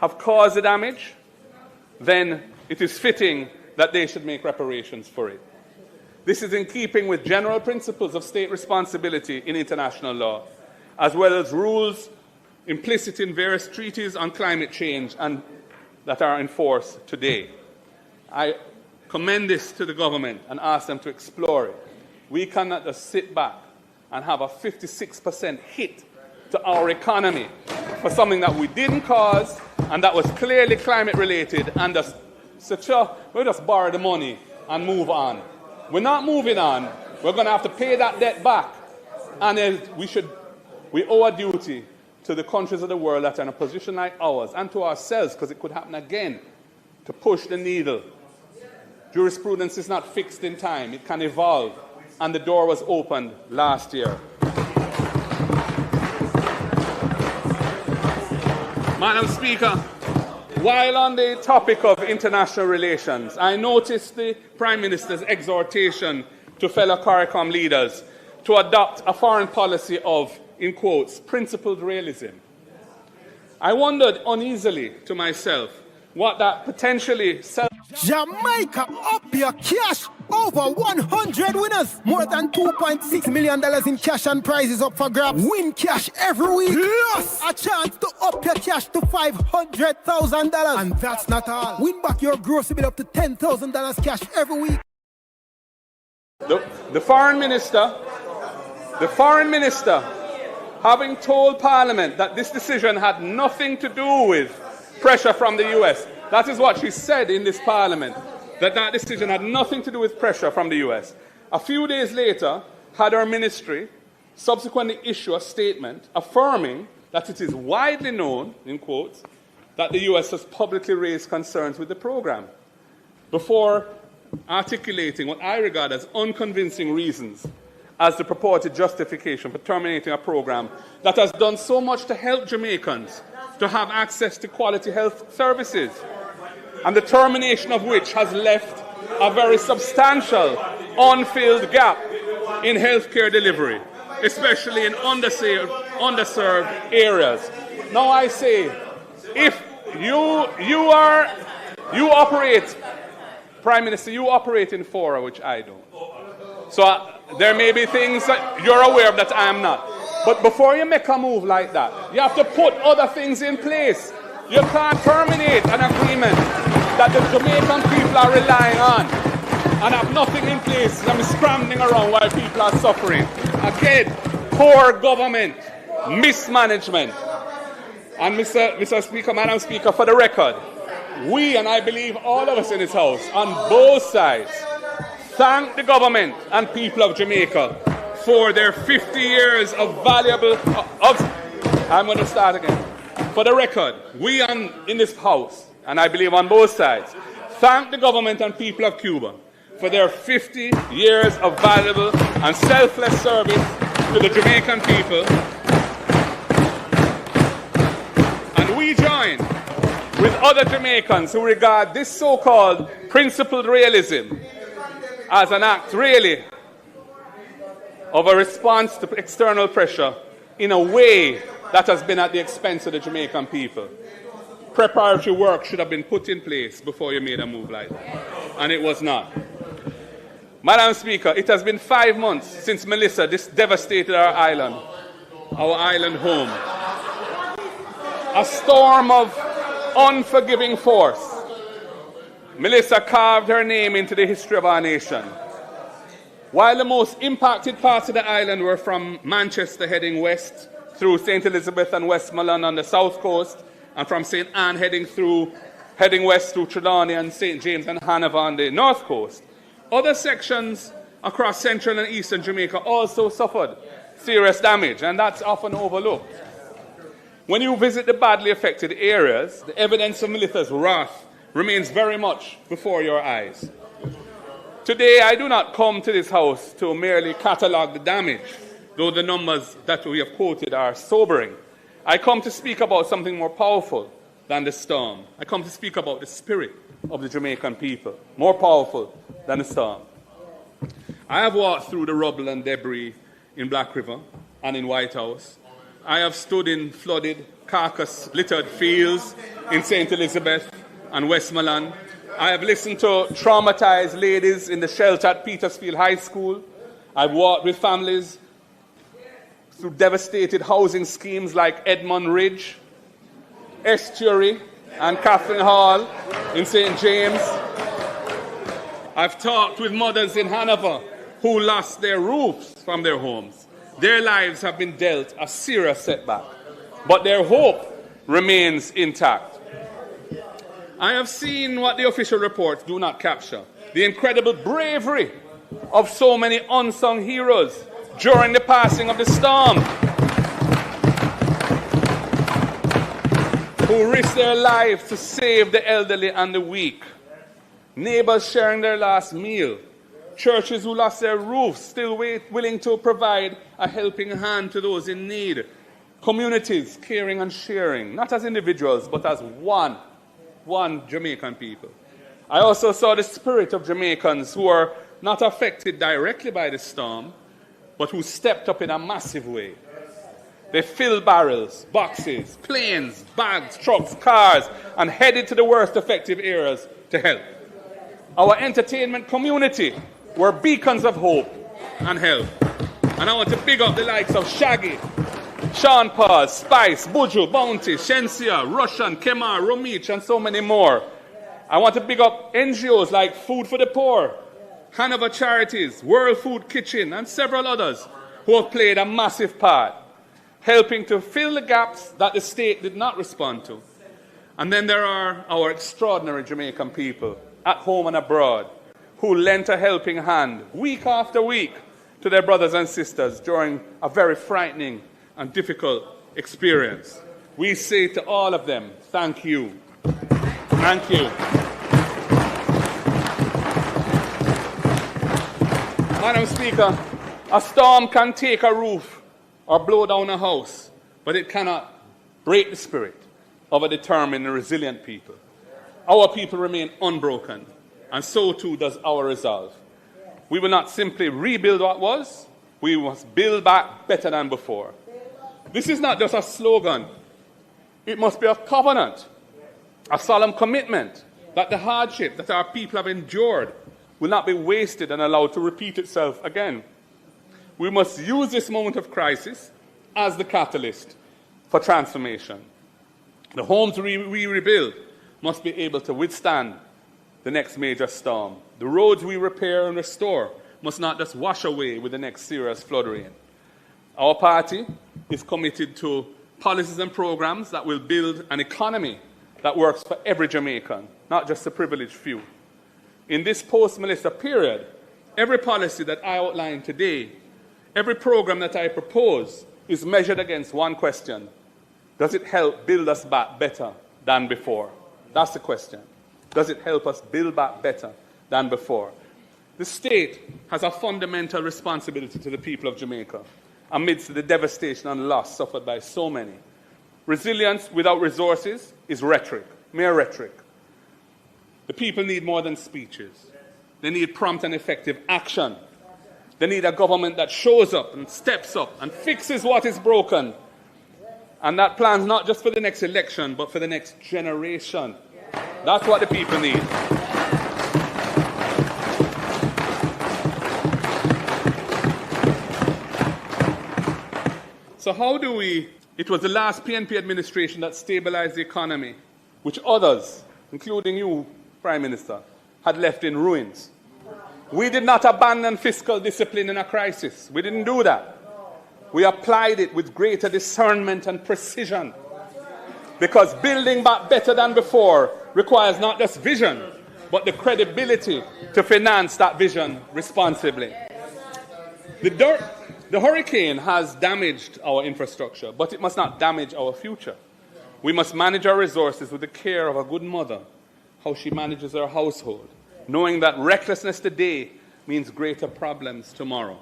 have caused the damage, then it is fitting that they should make reparations for it. This is in keeping with general principles of state responsibility in international law, as well as rules implicit in various treaties on climate change and that are in force today. I commend this to the government and ask them to explore it. We cannot just sit back and have a 56% hit to our economy for something that we didn't cause and that was clearly climate related, and just say, sure, we'll just borrow the money and move on. We're not moving on. We're going to have to pay that debt back. And we owe a duty to the countries of the world that are in a position like ours, and to ourselves, because it could happen again, to push the needle. Jurisprudence is not fixed in time. It can evolve. And the door was opened last year. Madam Speaker, while on the topic of international relations, I noticed the Prime Minister's exhortation to fellow CARICOM leaders to adopt a foreign policy of, in quotes, principled realism. I wondered uneasily to myself what that potentially Jamaica up your cash. Over 100 winners. More than $2.6 million in cash and prizes up for grabs. Win cash every week. Plus a chance to up your cash to $500,000. And that's not all. Win back your grocery bill up to $10,000 cash every week. The foreign minister, having told Parliament that this decision had nothing to do with pressure from the US. That is what she said in this Parliament, that decision had nothing to do with pressure from the US. A few days later, had her ministry subsequently issue a statement affirming that it is widely known, in quotes, that the US has publicly raised concerns with the program, before articulating what I regard as unconvincing reasons as the purported justification for terminating a program that has done so much to help Jamaicans to have access to quality health services, and the termination of which has left a very substantial unfilled gap in healthcare delivery, especially in underserved areas. Now I say, if you operate, Prime Minister, you operate in fora which I don't. So there may be things that you're aware of that I am not. But before you make a move like that, you have to put other things in place. You can't terminate an agreement that the Jamaican people are relying on and have nothing in place and scrambling around while people are suffering. Again, poor government, mismanagement. And Mr. Speaker, Madam Speaker, for the record, we, and I believe all of us in this House, on both sides, thank the government and people of Jamaica for their 50 years of valuable... I'm going to start again. For the record, we in this House, and I believe on both sides, thank the government and people of Cuba for their 50 years of valuable and selfless service to the Jamaican people. And we join with other Jamaicans who regard this so-called principled realism as an act, really, of a response to external pressure in a way that has been at the expense of the Jamaican people. preparatory work should have been put in place before you made a move like that. And it was not. Madam Speaker, it has been 5 months since Melissa devastated our island home. A storm of unforgiving force. Melissa carved her name into the history of our nation. While the most impacted parts of the island were from Manchester heading west through St. Elizabeth and Westmoreland on the south coast, and from St. Anne heading west through Trelawney and St. James and Hanover on the north coast, other sections across central and eastern Jamaica also suffered serious damage, and that's often overlooked. When you visit the badly affected areas, the evidence of Melissa's wrath remains very much before your eyes. Today, I do not come to this house to merely catalogue the damage, though the numbers that we have quoted are sobering. I come to speak about something more powerful than the storm. I come to speak about the spirit of the Jamaican people, more powerful than the storm. I have walked through the rubble and debris in Black River and in White House. I have stood in flooded, carcass-littered fields in St. Elizabeth and Westmoreland. I have listened to traumatized ladies in the shelter at Petersfield High School. I've walked with families through devastated housing schemes like Edmund Ridge, Estuary, and Catherine Hall in St. James. I've talked with mothers in Hanover who lost their roofs from their homes. Their lives have been dealt a serious setback, but their hope remains intact. I have seen what the official reports do not capture: the incredible bravery of so many unsung heroes during the passing of the storm, who risked their lives to save the elderly and the weak, neighbors sharing their last meal, churches who lost their roofs still willing to provide a helping hand to those in need, communities caring and sharing, not as individuals, but as one Jamaican people. I also saw the spirit of Jamaicans who are not affected directly by the storm, but who stepped up in a massive way. They filled barrels, boxes, planes, bags, trucks, cars, and headed to the worst affected areas to help. Our entertainment community were beacons of hope and help. And I want to big up the likes of Shaggy, Sean Paul, Spice, Buju, Bounty, Shensia, Russian, Kemar, Romich, and so many more. I want to big up NGOs like Food for the Poor, Hanover Charities, World Food Kitchen, and several others who have played a massive part, helping to fill the gaps that the state did not respond to. And then there are our extraordinary Jamaican people, at home and abroad, who lent a helping hand week after week to their brothers and sisters during a very frightening and difficult experience. We say to all of them, thank you. Thank you. Madam Speaker, a storm can take a roof or blow down a house, but it cannot break the spirit of a determined and resilient people. Our people remain unbroken, and so too does our resolve. We will not simply rebuild what was, we must build back better than before. This is not just a slogan. It must be a covenant, a solemn commitment that the hardship that our people have endured will not be wasted and allowed to repeat itself again. We must use this moment of crisis as the catalyst for transformation. The homes we rebuild must be able to withstand the next major storm. The roads we repair and restore must not just wash away with the next serious flood rain. Our party is committed to policies and programs that will build an economy that works for every Jamaican, not just the privileged few. In this post-Melissa period, every policy that I outline today, every program that I propose, is measured against one question: does it help build us back better than before? That's the question. Does it help us build back better than before? The state has a fundamental responsibility to the people of Jamaica amidst the devastation and loss suffered by so many. Resilience without resources is rhetoric, mere rhetoric. The people need more than speeches. They need prompt and effective action. They need a government that shows up and steps up and fixes what is broken And that plan's not just for the next election, but for the next generation. That's what the people need. So how do we... It was the last PNP administration that stabilized the economy, which others, including you, Prime Minister, had left in ruins. We did not abandon fiscal discipline in a crisis. We didn't do that. We applied it with greater discernment and precision. Because building back better than before requires not just vision, but the credibility to finance that vision responsibly. The hurricane has damaged our infrastructure, but it must not damage our future. We must manage our resources with the care of a good mother, how she manages her household, knowing that recklessness today means greater problems tomorrow.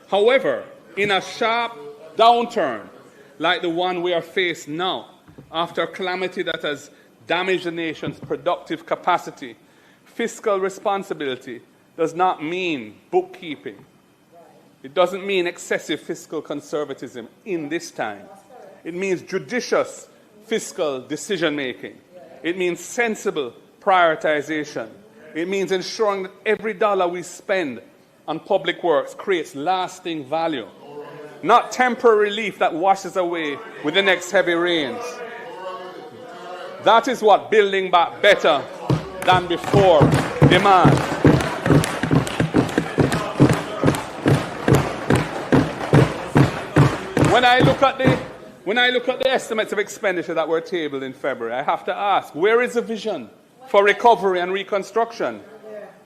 However, in a sharp downturn like the one we are facing now, after a calamity that has damaged the nation's productive capacity, fiscal responsibility does not mean bookkeeping. It doesn't mean excessive fiscal conservatism in this time. It means judicious fiscal decision-making. It means sensible prioritization. It means ensuring that every dollar we spend on public works creates lasting value, not temporary relief that washes away with the next heavy rains. That is what building back better than before demands. When I look at the estimates of expenditure that were tabled in February, I have to ask, where is the vision for recovery and reconstruction?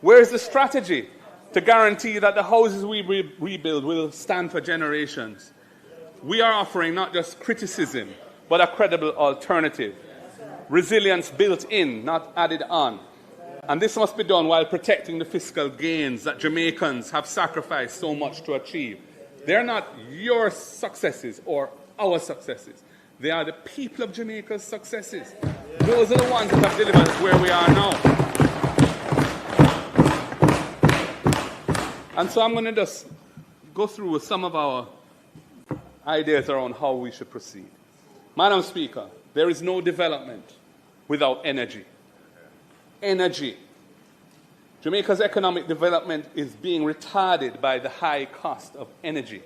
Where is the strategy to guarantee that the houses we rebuild will stand for generations? We are offering not just criticism, but a credible alternative. Resilience built in, not added on. And this must be done while protecting the fiscal gains that Jamaicans have sacrificed so much to achieve. They're not your successes or our successes. They are the people of Jamaica's successes. Those are the ones that have delivered us where we are now. And so I'm going to just go through with some of our ideas around how we should proceed. Madam Speaker, there is no development without energy. Energy. Jamaica's economic development is being retarded by the high cost of energy.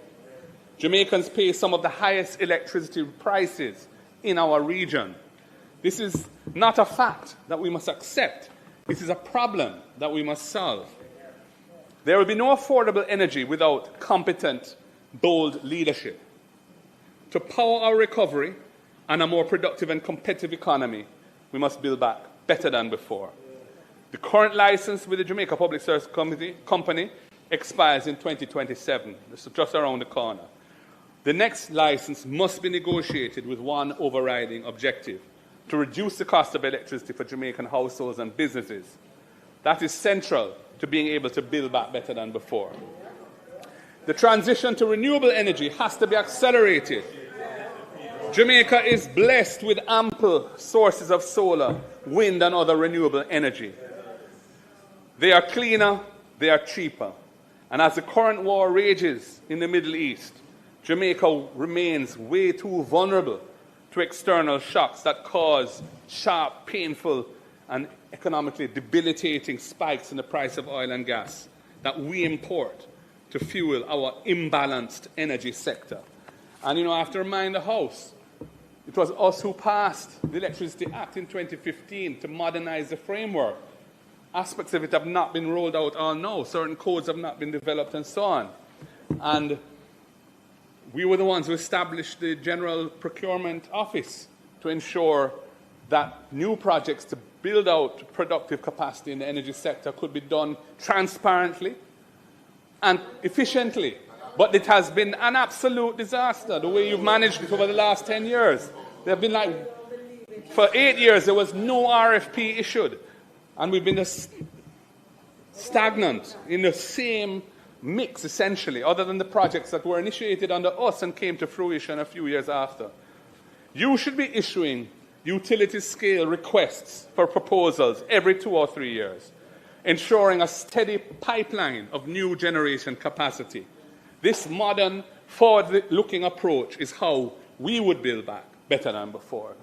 Jamaicans pay some of the highest electricity prices in our region. This is not a fact that we must accept. This is a problem that we must solve. There will be no affordable energy without competent, bold leadership. To power our recovery and a more productive and competitive economy, we must build back better than before. The current license with the Jamaica Public Service Company expires in 2027. This is just around the corner. The next license must be negotiated with one overriding objective: to reduce the cost of electricity for Jamaican households and businesses. That is central to being able to build back better than before. The transition to renewable energy has to be accelerated. Jamaica is blessed with ample sources of solar, wind, and other renewable energy. They are cleaner, they are cheaper. And as the current war rages in the Middle East, Jamaica remains way too vulnerable to external shocks that cause sharp, painful, and economically debilitating spikes in the price of oil and gas that we import to fuel our imbalanced energy sector. And I have to remind the House, it was us who passed the Electricity Act in 2015 to modernize the framework. Aspects of it have not been rolled out all now. Certain codes have not been developed and so on. And we were the ones who established the General Procurement Office to ensure that new projects to build out productive capacity in the energy sector could be done transparently and efficiently. But it has been an absolute disaster, the way you've managed it over the last 10 years. There have been for 8 years, there was no RFP issued. And we've been just stagnant in the same mix, essentially, other than the projects that were initiated under us and came to fruition a few years after. You should be issuing utility-scale requests for proposals every 2 or 3 years, ensuring a steady pipeline of new generation capacity. This modern, forward-looking approach is how we would build back better than before.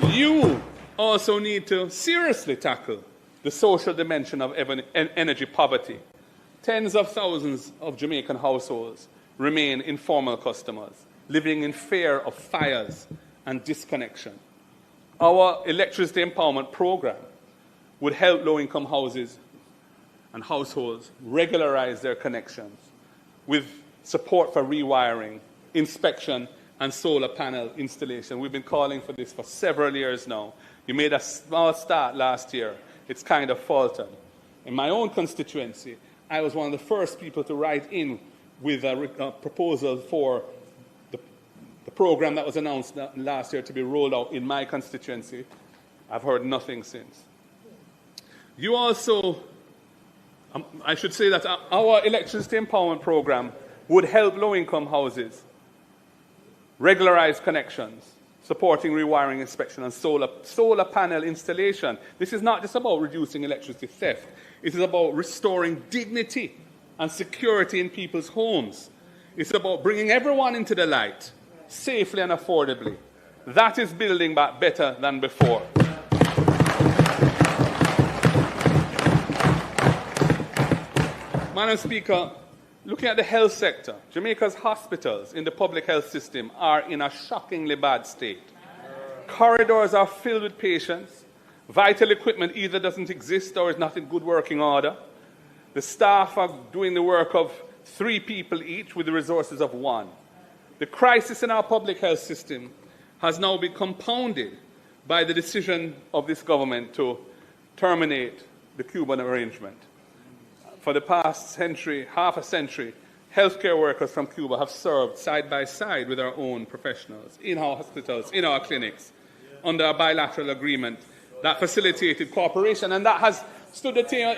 You also need to seriously tackle the social dimension of energy poverty. Tens of thousands of Jamaican households remain informal customers, living in fear of fires and disconnection. Our electricity empowerment program would help low-income houses and households regularize their connections with support for rewiring, inspection, and solar panel installation. We've been calling for this for several years now. You made a small start last year. It's kind of faltered. In my own constituency, I was one of the first people to write in with a proposal for the program that was announced last year to be rolled out in my constituency. I've heard nothing since. You also, I should say that our electricity empowerment program would help low-income houses regularize connections, supporting rewiring, inspection, and solar panel installation. This is not just about reducing electricity theft. It is about restoring dignity and security in people's homes. It's about bringing everyone into the light, safely and affordably. That is building back better than before. Madam Speaker, looking at the health sector, Jamaica's hospitals in the public health system are in a shockingly bad state. Corridors are filled with patients. Vital equipment either doesn't exist or is not in good working order. The staff are doing the work of 3 people each with the resources of 1. The crisis in our public health system has now been compounded by the decision of this government to terminate the Cuban arrangement. For the past century, half a century, healthcare workers from Cuba have served side by side with our own professionals in our hospitals, in our clinics, under a bilateral agreement that facilitated cooperation, and that has stood the table.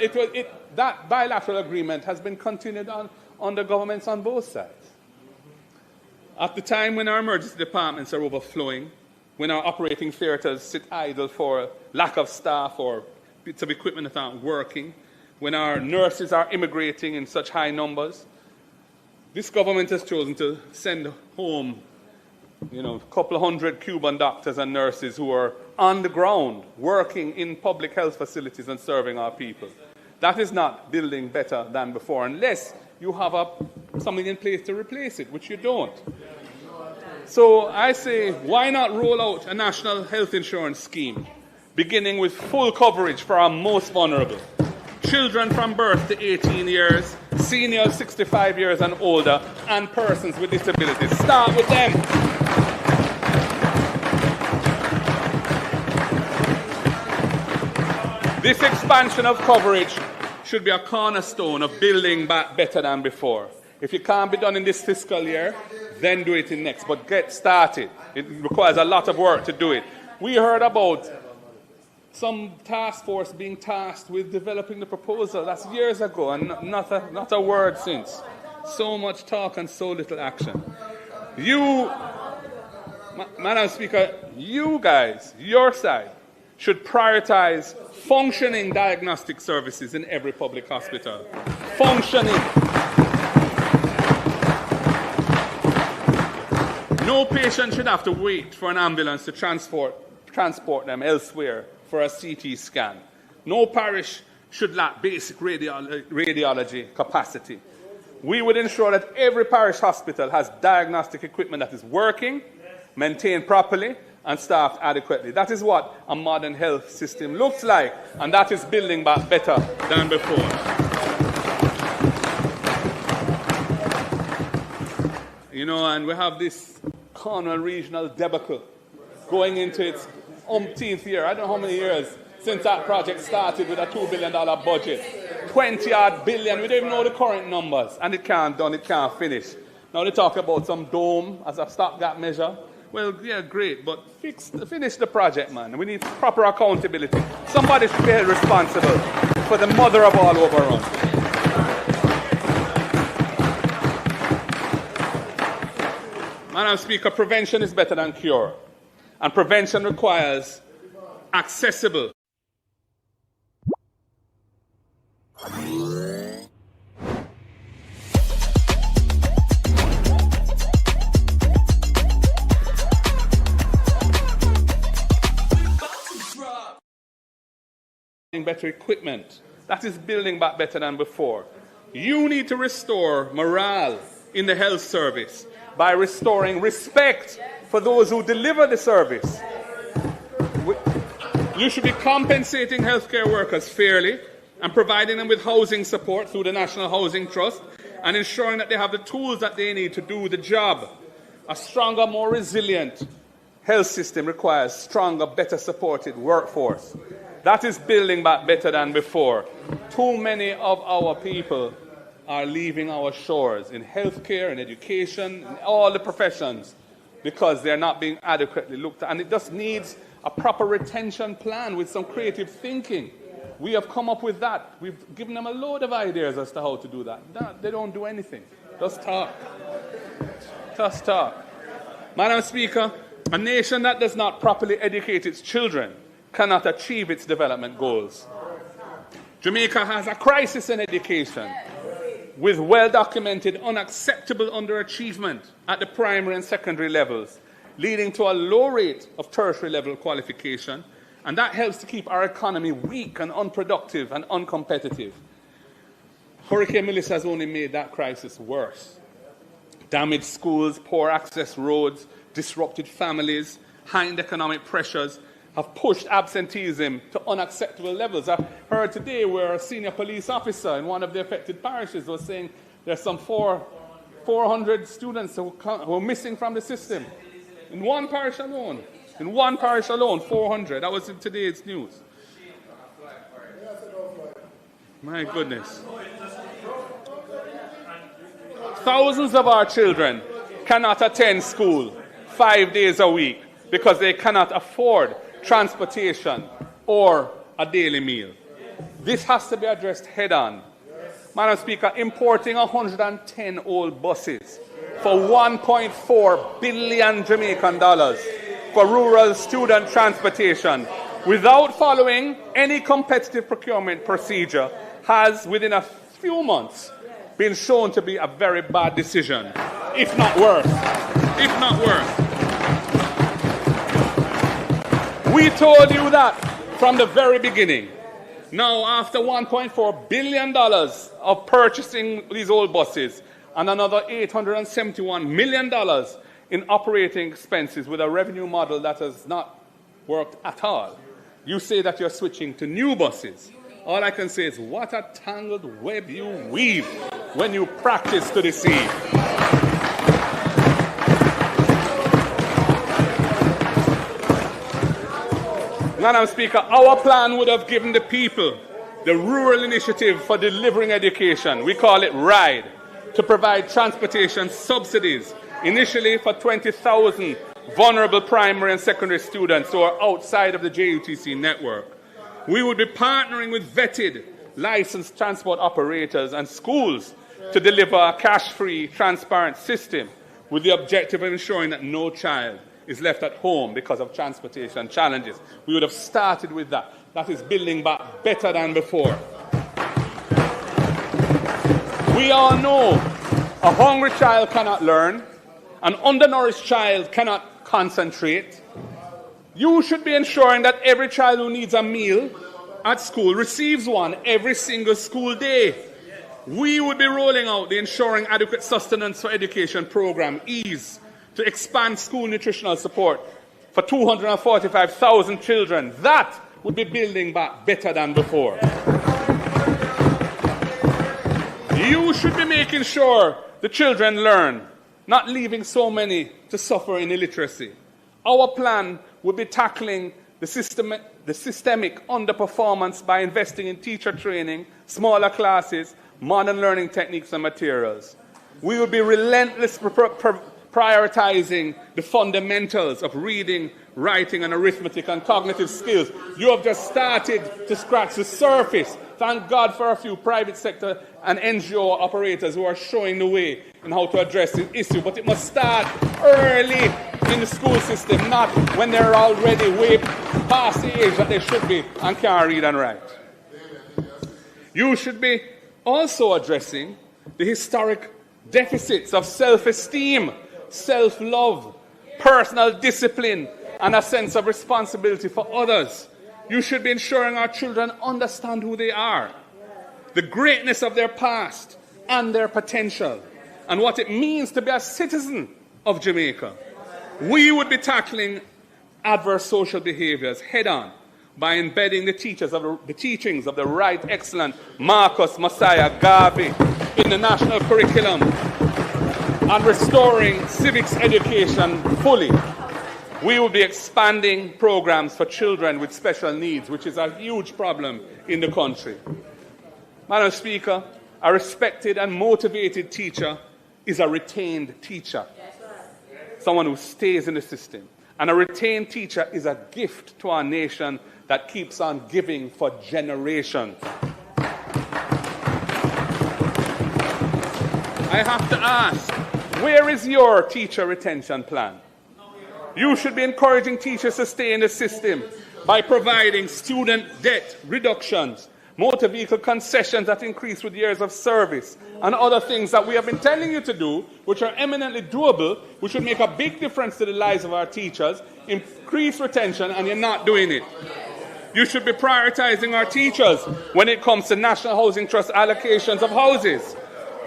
That bilateral agreement has been continued on under governments on both sides. At the time when our emergency departments are overflowing, when our operating theatres sit idle for lack of staff or bits of equipment that aren't working, when our nurses are immigrating in such high numbers, this government has chosen to send home, a couple of hundred Cuban doctors and nurses who are on the ground, working in public health facilities and serving our people. That is not building better than before, unless you have something in place to replace it, which you don't. So I say, why not roll out a national health insurance scheme, beginning with full coverage for our most vulnerable? Children from birth to 18 years, seniors 65 years and older, and persons with disabilities. Start with them. This expansion of coverage should be a cornerstone of building back better than before. If it can't be done in this fiscal year, then do it in next. But get started. It requires a lot of work to do it. We heard about some task force being tasked with developing the proposal. That's years ago, and not a word since. So much talk and so little action. Madam Speaker, you guys, your side, should prioritize functioning diagnostic services in every public hospital. Functioning. No patient should have to wait for an ambulance to transport them elsewhere for a CT scan. No parish should lack basic radiology capacity. We would ensure that every parish hospital has diagnostic equipment that is working, maintained properly, and staffed adequately. That is what a modern health system looks like, and that is building back better than before. And we have this Cornwall regional debacle going into its umpteenth year. I don't know how many years since that project started with a $2 billion budget. 20-odd billion. We don't even know the current numbers. And it can't finish. Now they talk about some dome as a stopgap measure. Well, yeah, great, but finish the project, man. We need proper accountability. Somebody should be held responsible for the mother of all overruns. Madam Speaker, prevention is better than cure. And prevention requires accessible. better equipment. That is building back better than before. You need to restore morale in the health service by restoring respect for those who deliver the service. You should be compensating healthcare workers fairly and providing them with housing support through the National Housing Trust and ensuring that they have the tools that they need to do the job. A stronger, more resilient health system requires stronger, better supported workforce. That is building back better than before. Too many of our people are leaving our shores in healthcare, in education, in all the professions because they're not being adequately looked at. And it just needs a proper retention plan with some creative thinking. We have come up with that. We've given them a load of ideas as to how to do that. No, they don't do anything. Just talk. Just talk. Madam Speaker, a nation that does not properly educate its children cannot achieve its development goals. Jamaica has a crisis in education with well-documented unacceptable underachievement at the primary and secondary levels, leading to a low rate of tertiary level qualification, and that helps to keep our economy weak and unproductive and uncompetitive. Hurricane Melissa has only made that crisis worse. Damaged schools, poor access roads, disrupted families, heightened economic pressures have pushed absenteeism to unacceptable levels. I heard today where a senior police officer in one of the affected parishes was saying there's some 400 students who are missing from the system. In one parish alone. In one parish alone, 400. That was in today's news. My goodness. Thousands of our children cannot attend school 5 days a week because they cannot afford transportation or a daily meal. This has to be addressed head-on. Madam Speaker, importing 110 old buses for 1.4 billion Jamaican dollars for rural student transportation without following any competitive procurement procedure has, within a few months, been shown to be a very bad decision, if not worse. If not worse. We told you that from the very beginning. Now, after $1.4 billion of purchasing these old buses and another $871 million in operating expenses with a revenue model that has not worked at all, you say that you're switching to new buses. All I can say is, what a tangled web you weave when you practice to deceive. Madam Speaker, our plan would have given the people the Rural Initiative for Delivering Education, we call it RIDE, to provide transportation subsidies, initially for 20,000 vulnerable primary and secondary students who are outside of the JUTC network. We would be partnering with vetted, licensed transport operators and schools to deliver a cash-free, transparent system with the objective of ensuring that no child is left at home because of transportation challenges. We would have started with that. That is building back better than before. We all know a hungry child cannot learn, an undernourished child cannot concentrate. You should be ensuring that every child who needs a meal at school receives one every single school day. We would be rolling out the Ensuring Adequate Sustenance for Education program, EASE, to expand school nutritional support for 245,000 children. That would be building back better than before. You should be making sure the children learn, not leaving so many to suffer in illiteracy. Our plan would be tackling the systemic underperformance by investing in teacher training, smaller classes, modern learning techniques and materials. We would be relentlessly prioritizing the fundamentals of reading, writing, and arithmetic and cognitive skills. You have just started to scratch the surface. Thank God for a few private sector and NGO operators who are showing the way in how to address the issue. But it must start early in the school system, not when they're already way past the age that they should be and can't read and write. You should be also addressing the historic deficits of self-esteem, self-love, personal discipline, and a sense of responsibility for others. You should be ensuring our children understand who they are, the greatness of their past and their potential, and what it means to be a citizen of Jamaica. We would be tackling adverse social behaviors head-on by embedding the teachings of the right excellent Marcus Messiah Garvey in the national curriculum and restoring civics education fully. We will be expanding programs for children with special needs, which is a huge problem in the country. Madam Speaker, a respected and motivated teacher is a retained teacher, someone who stays in the system. And a retained teacher is a gift to our nation that keeps on giving for generations. I have to ask, where is your teacher retention plan? You should be encouraging teachers to stay in the system by providing student debt reductions, motor vehicle concessions that increase with years of service, and other things that we have been telling you to do, which are eminently doable, which would make a big difference to the lives of our teachers, increase retention, and you're not doing it. You should be prioritizing our teachers when it comes to National Housing Trust allocations of houses.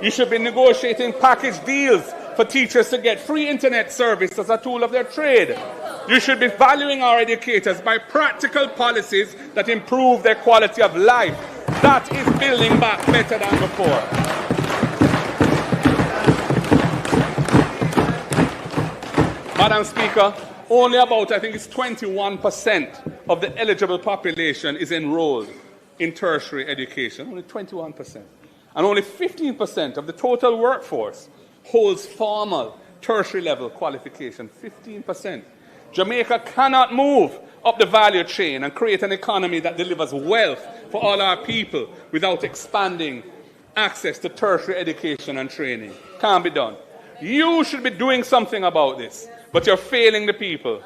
You should be negotiating package deals for teachers to get free internet service as a tool of their trade. You should be valuing our educators by practical policies that improve their quality of life. That is building back better than before. Madam Speaker, only about, I think it's 21% of the eligible population is enrolled in tertiary education, only 21%. And only 15% of the total workforce holds formal tertiary level qualification, 15%. Jamaica cannot move up the value chain and create an economy that delivers wealth for all our people without expanding access to tertiary education and training. Can't be done. You should be doing something about this, but you're failing the people.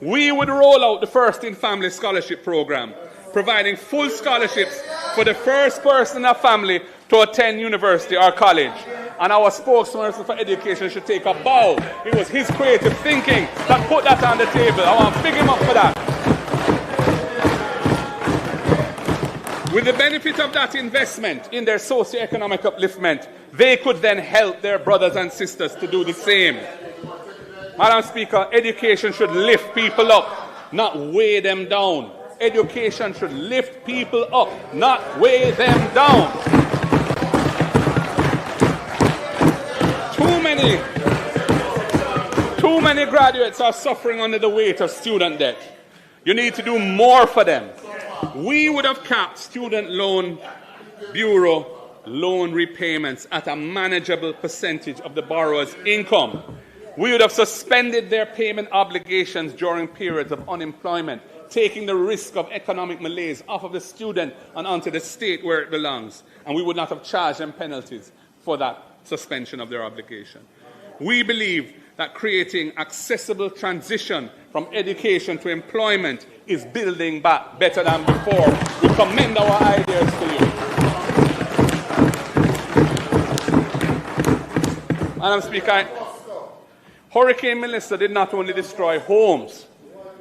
We would roll out the First in Family Scholarship Program, providing full scholarships for the first person in a family to attend university or college. And our spokesperson for education should take a bow. It was his creative thinking that put that on the table. I want to big him up for that. With the benefit of that investment in their socio-economic upliftment, they could then help their brothers and sisters to do the same. Madam Speaker, education should lift people up, not weigh them down. Education should lift people up, not weigh them down. Too many graduates are suffering under the weight of student debt. You need to do more for them. We would have capped Student Loan Bureau loan repayments at a manageable percentage of the borrower's income. We would have suspended their payment obligations during periods of unemployment, taking the risk of economic malaise off of the student and onto the state where it belongs. And we would not have charged them penalties for that suspension of their obligation. We believe that creating accessible transition from education to employment is building back better than before. We commend our ideas to you. Madam Speaker, Hurricane Melissa did not only destroy homes,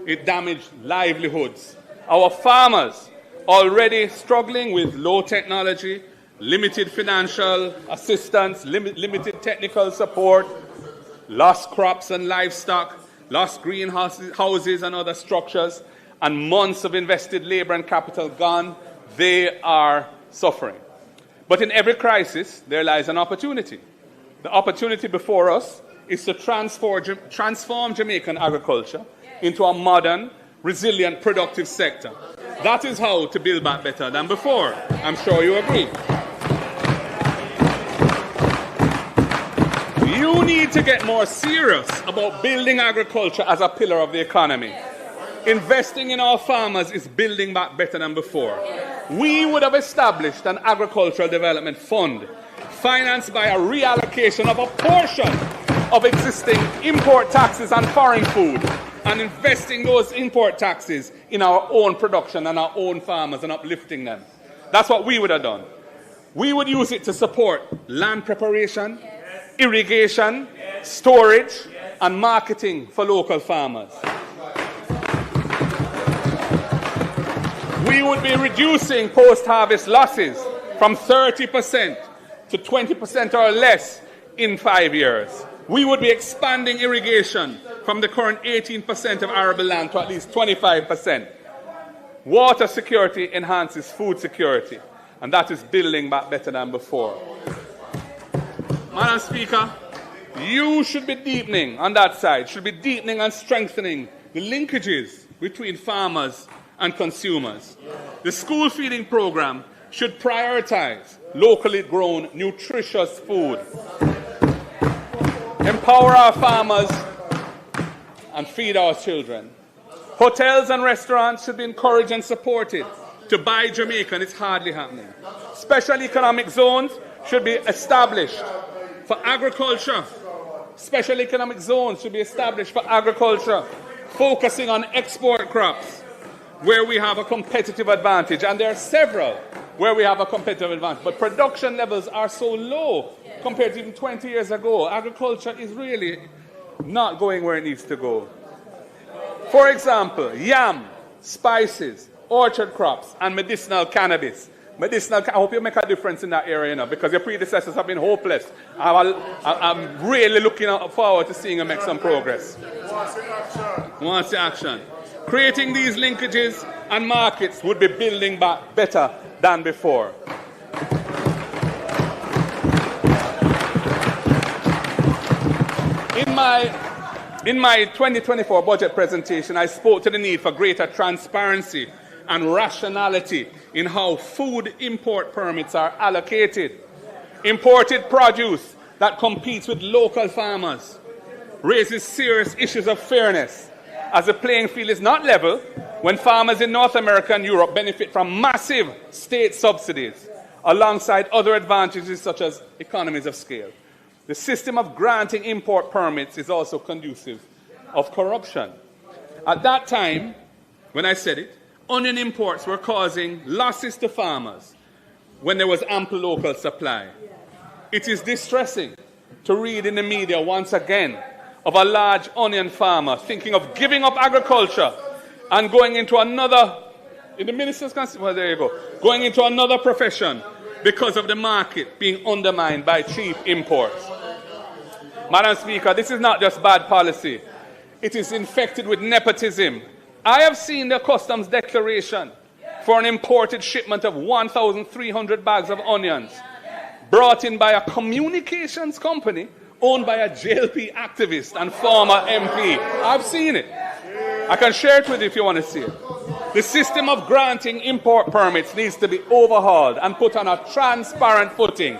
it damaged livelihoods. Our farmers, already struggling with low technology, limited financial assistance, limited technical support, lost crops and livestock, lost greenhouses and other structures, and months of invested labor and capital gone, they are suffering. But in every crisis, there lies an opportunity. The opportunity before us is to transform Jamaican agriculture into a modern, resilient, productive sector. That is how to build back better than before. I'm sure you agree. You need to get more serious about building agriculture as a pillar of the economy. Investing in our farmers is building back better than before. We would have established an agricultural development fund financed by a reallocation of a portion of existing import taxes on foreign food and investing those import taxes in our own production and our own farmers and uplifting them. That's what we would have done. We would use it to support land preparation, irrigation, storage, and marketing for local farmers. We would be reducing post-harvest losses from 30% to 20% or less in 5 years. We would be expanding irrigation from the current 18% of arable land to at least 25%. Water security enhances food security, and that is building back better than before. Madam Speaker, you should be deepening on that side, should be deepening and strengthening the linkages between farmers and consumers. The school feeding program should prioritize locally grown, nutritious food. Empower our farmers and feed our children. Hotels and restaurants should be encouraged and supported to buy Jamaican. It's hardly happening. Special economic zones should be established for agriculture. Special economic zones should be established for agriculture, focusing on export crops where we have a competitive advantage. And there are several where we have a competitive advantage. But production levels are so low compared to even 20 years ago. Agriculture is really not going where it needs to go. For example, yam, spices, orchard crops, and medicinal cannabis. I hope you make a difference in that area, because your predecessors have been hopeless. I'm really looking forward to seeing you make some progress. Want to see action. Creating these linkages and markets would be building back better than before. In my 2024 budget presentation, I spoke to the need for greater transparency and rationality in how food import permits are allocated. Imported produce that competes with local farmers raises serious issues of fairness, as the playing field is not level when farmers in North America and Europe benefit from massive state subsidies alongside other advantages such as economies of scale. The system of granting import permits is also conducive of corruption. At that time, when I said it, onion imports were causing losses to farmers when there was ample local supply. It is distressing to read in the media once again of a large onion farmer thinking of giving up agriculture and going into another, in the minister's well, there you go, going into another profession because of the market being undermined by cheap imports. Madam Speaker, this is not just bad policy. It is infected with nepotism. I have seen the customs declaration for an imported shipment of 1,300 bags of onions brought in by a communications company owned by a JLP activist and former MP. I've seen it. I can share it with you if you want to see it. The system of granting import permits needs to be overhauled and put on a transparent footing.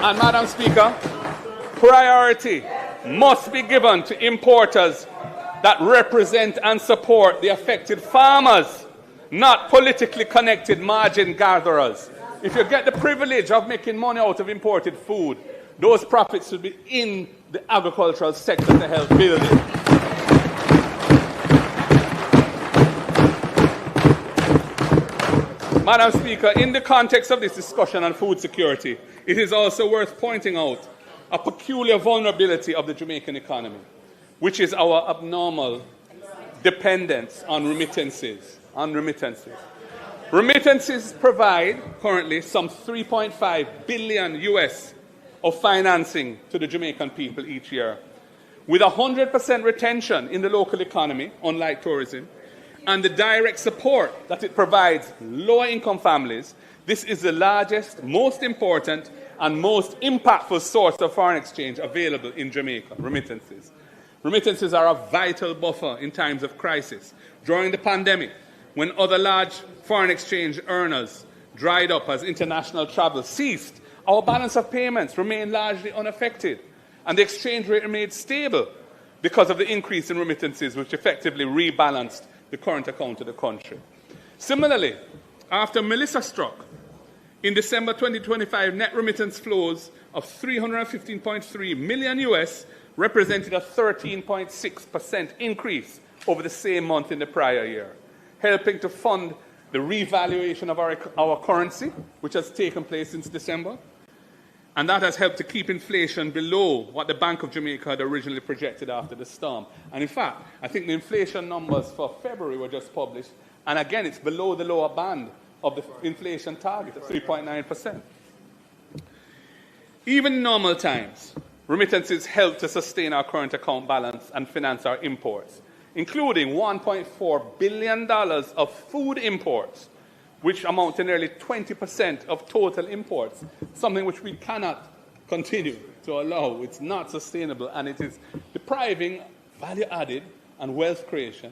And Madam Speaker, priority must be given to importers that represent and support the affected farmers, not politically connected margin gatherers. If you get the privilege of making money out of imported food, those profits should be in the agricultural sector to help build it. Madam Speaker, in the context of this discussion on food security, it is also worth pointing out a peculiar vulnerability of the Jamaican economy, which is our abnormal dependence on remittances. Remittances provide currently some 3.5 billion US of financing to the Jamaican people each year. With 100% retention in the local economy, unlike tourism, and the direct support that it provides lower-income families, this is the largest, most important, and most impactful source of foreign exchange available in Jamaica, remittances. Remittances are a vital buffer in times of crisis. During the pandemic, when other large foreign exchange earners dried up as international travel ceased, our balance of payments remained largely unaffected, and the exchange rate remained stable because of the increase in remittances, which effectively rebalanced the current account of the country. Similarly, after Melissa struck, in December 2025, net remittance flows of 315.3 million US represented a 13.6% increase over the same month in the prior year, helping to fund the revaluation of our currency, which has taken place since December, And that has helped to keep inflation below what the Bank of Jamaica had originally projected after the storm. And in fact, I think the inflation numbers for February were just published. And again, it's below the lower band of the inflation target of 3.9%. Even in normal times, remittances help to sustain our current account balance and finance our imports, including $1.4 billion of food imports, which amount to nearly 20% of total imports, something which we cannot continue to allow. It's not sustainable, and it is depriving value added and wealth creation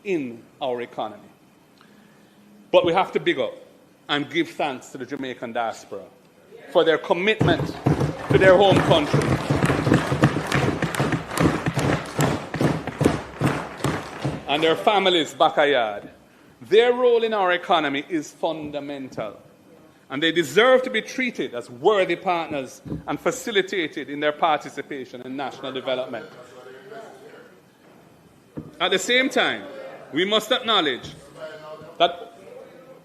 in our economy. But we have to big up and give thanks to the Jamaican diaspora for their commitment to their home country. And their families backyard. Their role in our economy is fundamental, and they deserve to be treated as worthy partners and facilitated in their participation in national development. At the same time, we must acknowledge that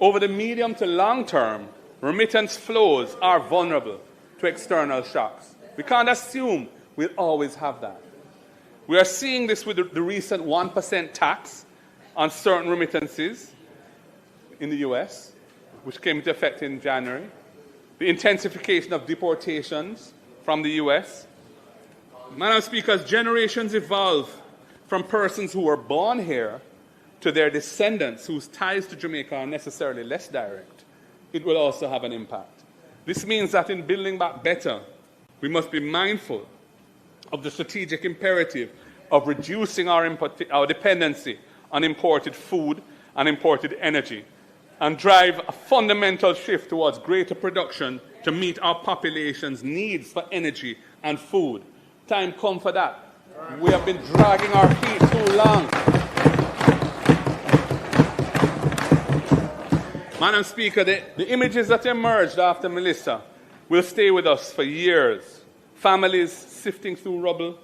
over the medium to long term, remittance flows are vulnerable to external shocks. We can't assume we'll always have that. We are seeing this with the recent 1% tax on certain remittances in the US, which came into effect in January, the intensification of deportations from the US. Madam Speaker, as generations evolve from persons who were born here to their descendants whose ties to Jamaica are necessarily less direct, it will also have an impact. This means that in building back better, we must be mindful of the strategic imperative of reducing our dependency on imported food and imported energy, and drive a fundamental shift towards greater production to meet our population's needs for energy and food. Time come for that. We have been dragging our feet too long. Madam Speaker, the images that emerged after Melissa will stay with us for years. Families sifting through rubble,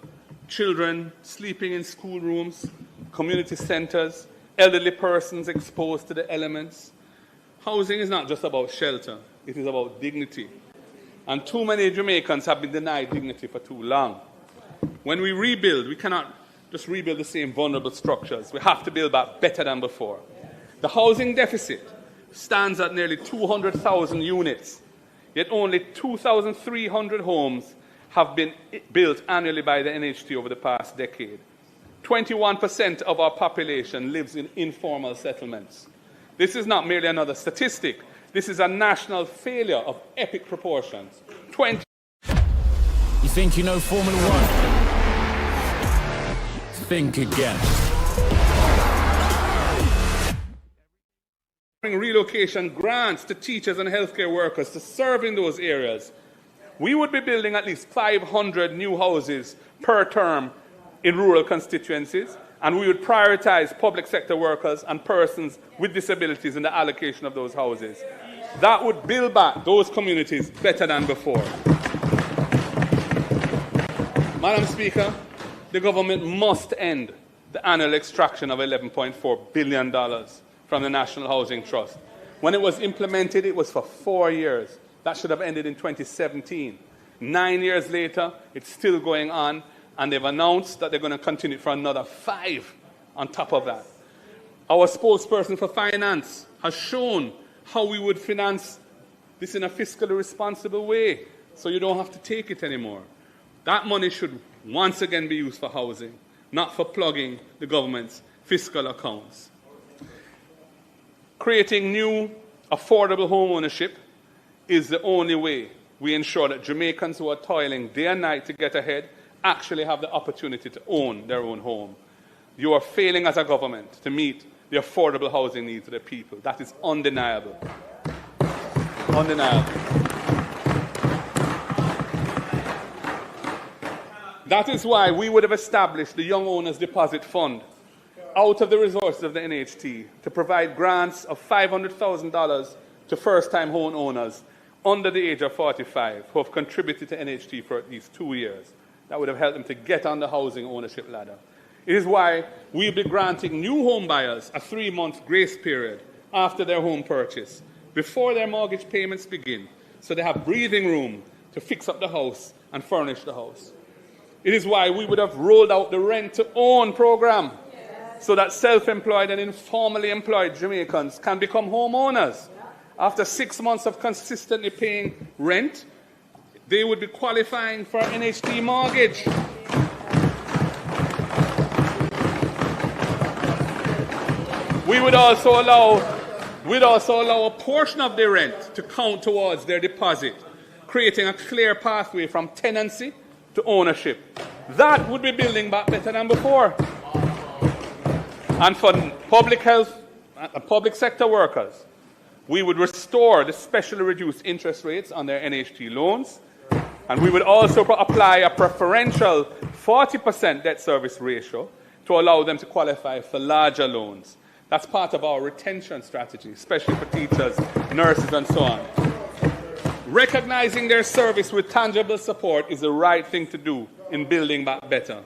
children sleeping in schoolrooms, community centers, elderly persons exposed to the elements. Housing is not just about shelter, it is about dignity. And too many Jamaicans have been denied dignity for too long. When we rebuild, we cannot just rebuild the same vulnerable structures. We have to build back better than before. The housing deficit stands at nearly 200,000 units, yet only 2,300 homes have been built annually by the NHT over the past decade. 21% of our population lives in informal settlements. This is not merely another statistic. This is a national failure of epic proportions. You think you know Formula One? Think again. Relocation grants to teachers and healthcare workers to serve in those areas. We would be building at least 500 new houses per term in rural constituencies, and we would prioritize public sector workers and persons with disabilities in the allocation of those houses. That would build back those communities better than before. Madam Speaker, the government must end the annual extraction of $11.4 billion from the National Housing Trust. When it was implemented, it was for 4 years. That should have ended in 2017. 9 years later, it's still going on, and they've announced that they're going to continue for another 5 on top of that. Our spokesperson for finance has shown how we would finance this in a fiscally responsible way, so you don't have to take it anymore. That money should once again be used for housing, not for plugging the government's fiscal accounts. Creating new, affordable home ownership is the only way we ensure that Jamaicans who are toiling day and night to get ahead actually have the opportunity to own their own home. You are failing as a government to meet the affordable housing needs of the people. That is undeniable. Undeniable. That is why we would have established the Young Owners Deposit Fund out of the resources of the NHT to provide grants of $500,000 to first-time home owners under the age of 45 who have contributed to NHT for at least 2 years. That would have helped them to get on the housing ownership ladder. It is why we'll be granting new home buyers a 3-month grace period after their home purchase, before their mortgage payments begin, so they have breathing room to fix up the house and furnish the house. It is why we would have rolled out the rent-to-own program so that self-employed and informally employed Jamaicans can become homeowners. After 6 months of consistently paying rent, they would be qualifying for an NHT mortgage. We'd also allow a portion of their rent to count towards their deposit, creating a clear pathway from tenancy to ownership. That would be building back better than before. And for public health and public sector workers, we would restore the specially reduced interest rates on their NHT loans, and we would also apply a preferential 40% debt service ratio to allow them to qualify for larger loans. That's part of our retention strategy, especially for teachers, nurses, and so on. Recognizing their service with tangible support is the right thing to do in building back better.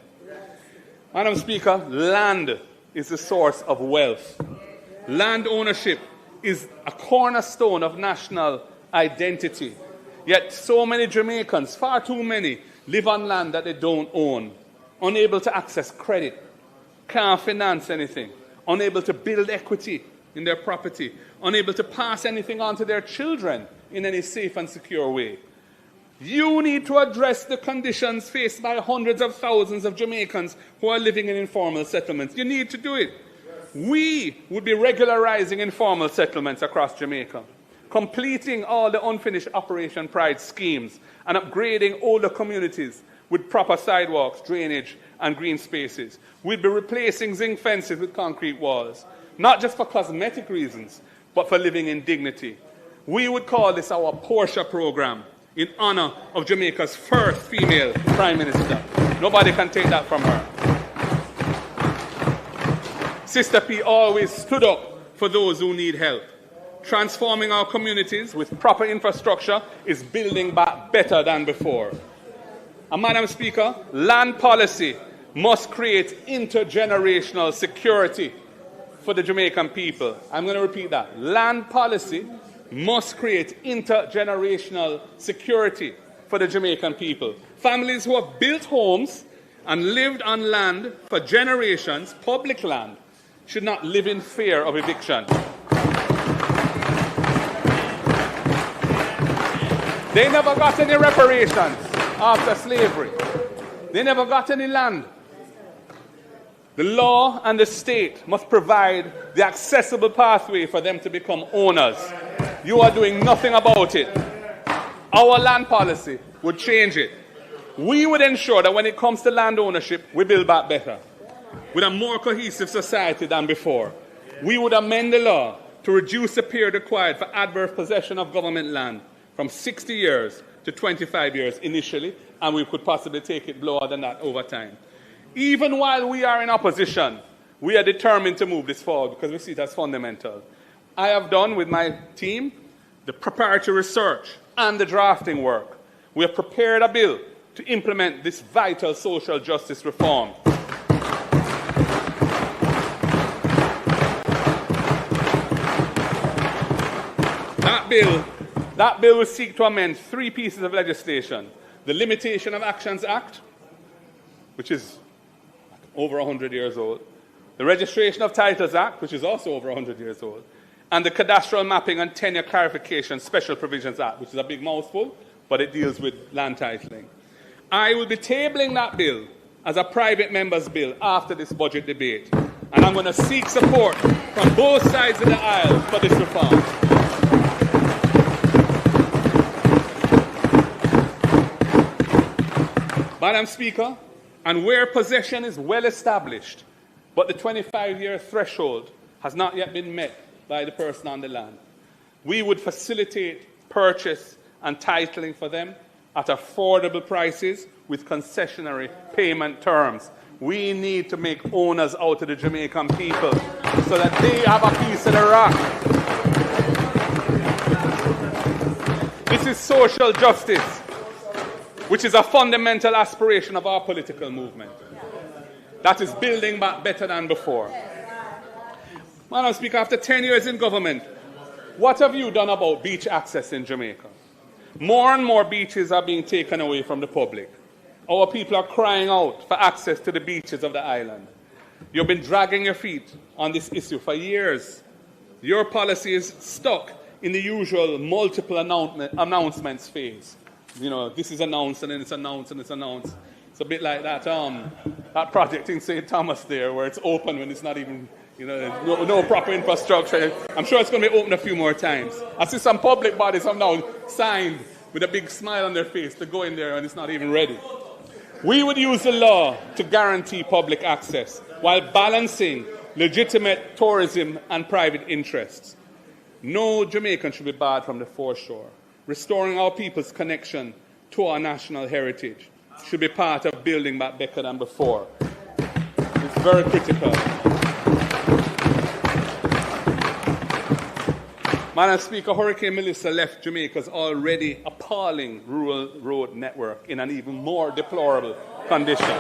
Madam Speaker, land is the source of wealth. Land ownership is a cornerstone of national identity. Yet so many Jamaicans, far too many, live on land that they don't own, unable to access credit, can't finance anything, unable to build equity in their property, unable to pass anything on to their children in any safe and secure way. You need to address the conditions faced by hundreds of thousands of Jamaicans who are living in informal settlements. You need to do it. We would be regularizing informal settlements across Jamaica, completing all the unfinished Operation Pride schemes, and upgrading older communities with proper sidewalks, drainage, and green spaces. We'd be replacing zinc fences with concrete walls, not just for cosmetic reasons, but for living in dignity. We would call this our Portia program, in honor of Jamaica's first female Prime Minister. Nobody can take that from her. Sister P always stood up for those who need help. Transforming our communities with proper infrastructure is building back better than before. And Madam Speaker, land policy must create intergenerational security for the Jamaican people. I'm going to repeat that. Land policy must create intergenerational security for the Jamaican people. Families who have built homes and lived on land for generations, public land, should not live in fear of eviction. They never got any reparations after slavery. They never got any land. The law and the state must provide the accessible pathway for them to become owners. You are doing nothing about it. Our land policy would change it. We would ensure that when it comes to land ownership, we build back better, with a more cohesive society than before. We would amend the law to reduce the period required for adverse possession of government land from 60 years to 25 years initially, and we could possibly take it lower than that over time. Even while we are in opposition, we are determined to move this forward because we see it as fundamental. I have done with my team the preparatory research and the drafting work. We have prepared a bill to implement this vital social justice reform. That bill will seek to amend 3 pieces of legislation. The Limitation of Actions Act, which is over 100 years old. The Registration of Titles Act, which is also over 100 years old. And the Cadastral Mapping and Tenure Clarification Special Provisions Act, which is a big mouthful, but it deals with land titling. I will be tabling that bill as a private member's bill after this budget debate. And I'm going to seek support from both sides of the aisle for this reform. Madam Speaker, and where possession is well established, but the 25-year threshold has not yet been met by the person on the land, we would facilitate purchase and titling for them at affordable prices with concessionary payment terms. We need to make owners out of the Jamaican people so that they have a piece of the rock. This is social justice, which is a fundamental aspiration of our political movement. That is building back better than before. Madam Speaker, after 10 years in government, what have you done about beach access in Jamaica? More and more beaches are being taken away from the public. Our people are crying out for access to the beaches of the island. You've been dragging your feet on this issue for years. Your policy is stuck in the usual multiple announcements phase. You know, this is announced and then it's announced and it's announced. It's a bit like that project in St. Thomas there where it's open when it's not even, no proper infrastructure. I'm sure it's going to be open a few more times. I see some public bodies have now signed with a big smile on their face to go in there and it's not even ready. We would use the law to guarantee public access while balancing legitimate tourism and private interests. No Jamaican should be barred from the foreshore. Restoring our people's connection to our national heritage should be part of building back better than before. It's very critical. Madam Speaker, Hurricane Melissa left Jamaica's already appalling rural road network in an even more deplorable condition.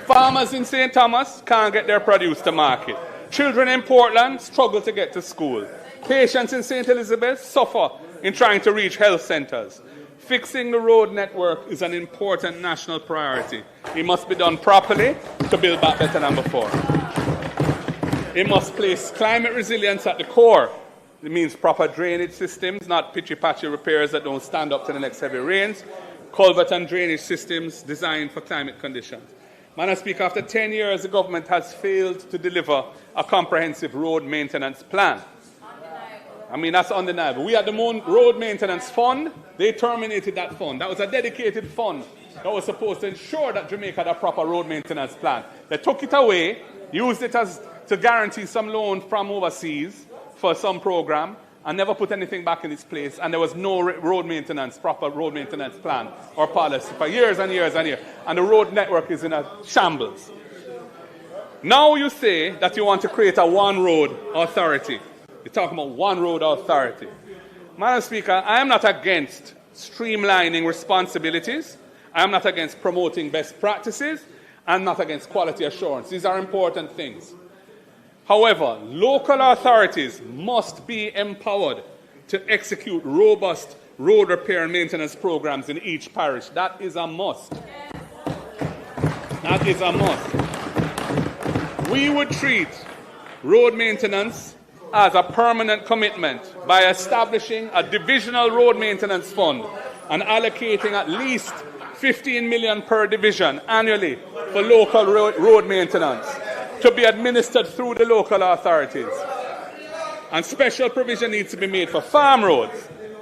Farmers in St. Thomas can't get their produce to market. Children in Portland struggle to get to school. Patients in St. Elizabeth suffer in trying to reach health centers. Fixing the road network is an important national priority. It must be done properly to build back better than before. It must place climate resilience at the core. It means proper drainage systems, not pitchy-patchy repairs that don't stand up to the next heavy rains. Culvert and drainage systems designed for climate conditions. Madam Speaker, after 10 years, the government has failed to deliver a comprehensive road maintenance plan. I mean, that's undeniable. We had the road maintenance fund. They terminated that fund. That was a dedicated fund that was supposed to ensure that Jamaica had a proper road maintenance plan. They took it away, used it to guarantee some loan from overseas for some program, and never put anything back in its place. And there was no proper road maintenance plan or policy for years and years and years. And the road network is in a shambles. Now you say that you want to create a one-road authority. You're talking about one-road authority. Madam Speaker, I am not against streamlining responsibilities. I am not against promoting best practices. I'm not against quality assurance. These are important things. However, local authorities must be empowered to execute robust road repair and maintenance programs in each parish. That is a must. That is a must. We would treat road maintenance as a permanent commitment by establishing a divisional road maintenance fund and allocating at least 15 million per division annually for local road maintenance to be administered through the local authorities. And special provision needs to be made for farm roads.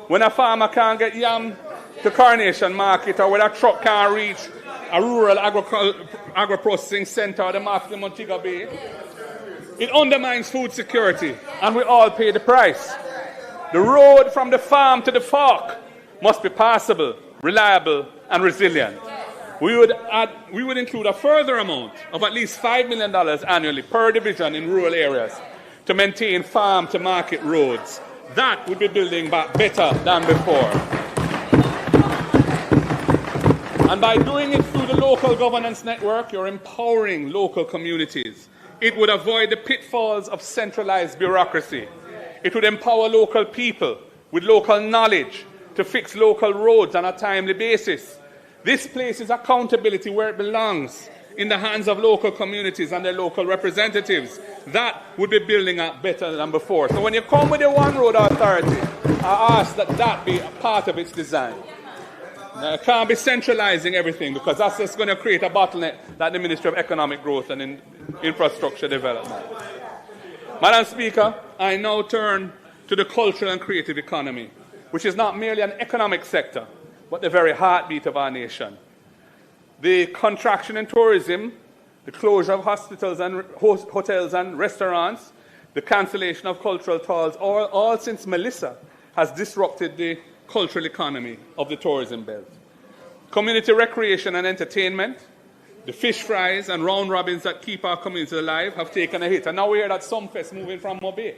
When a farmer can't get yam to Coronation Market, or when a truck can't reach a rural agro-processing center or the market in Montego Bay, it undermines food security, and we all pay the price. The road from the farm to the fork must be passable, reliable, and resilient. We would include a further amount of at least $5 million annually per division in rural areas to maintain farm-to-market roads. That would be building back better than before. And by doing it through the local governance network, you're empowering local communities. It would avoid the pitfalls of centralized bureaucracy. It would empower local people with local knowledge to fix local roads on a timely basis. This places accountability where it belongs, in the hands of local communities and their local representatives. That would be building up better than before. So when you come with a one-road authority, I ask that that be a part of its design. Now, it can't be centralizing everything, because that's just going to create a bottleneck like the Ministry of Economic Growth and Infrastructure Development. Madam Speaker, I now turn to the cultural and creative economy, which is not merely an economic sector, but the very heartbeat of our nation. The contraction in tourism, the closure of hospitals and hotels and restaurants, the cancellation of cultural tours, all since Melissa, has disrupted the cultural economy of the tourism belt. Community recreation and entertainment, the fish fries and round robins that keep our community alive have taken a hit. And now we hear that Sumfest moving from Mobe,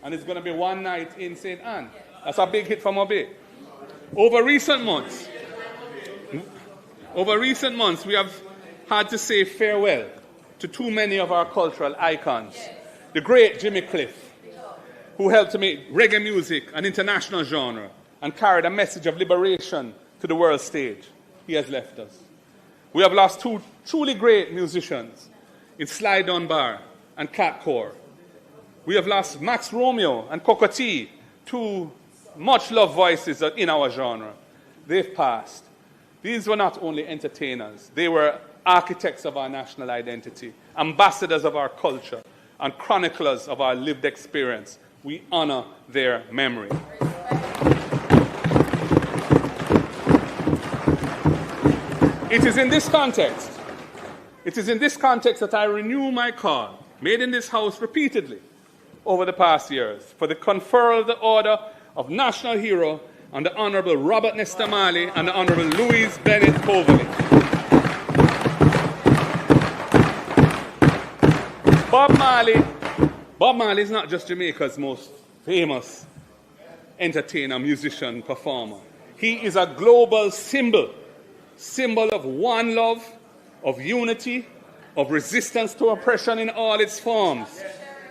and it's going to be one night in St. Anne. That's a big hit for Mobe. Over recent months, we have had to say farewell to too many of our cultural icons. The great Jimmy Cliff, who helped to make reggae music an international genre and carried a message of liberation to the world stage. He has left us. We have lost two truly great musicians in Sly Dunbar and Cat Core. We have lost Max Romeo and Cocotte, two much-loved voices in our genre. They've passed. These were not only entertainers, they were architects of our national identity, ambassadors of our culture, and chroniclers of our lived experience. We honor their memory. It is in this context that I renew my call, made in this House repeatedly over the past years, for the conferral of the Order of National Hero on the Honourable Robert Nesta Marley and the Honourable Louise Bennett Coverley. Bob Marley is not just Jamaica's most famous entertainer, musician, performer. He is a global symbol of one love, of unity, of resistance to oppression in all its forms.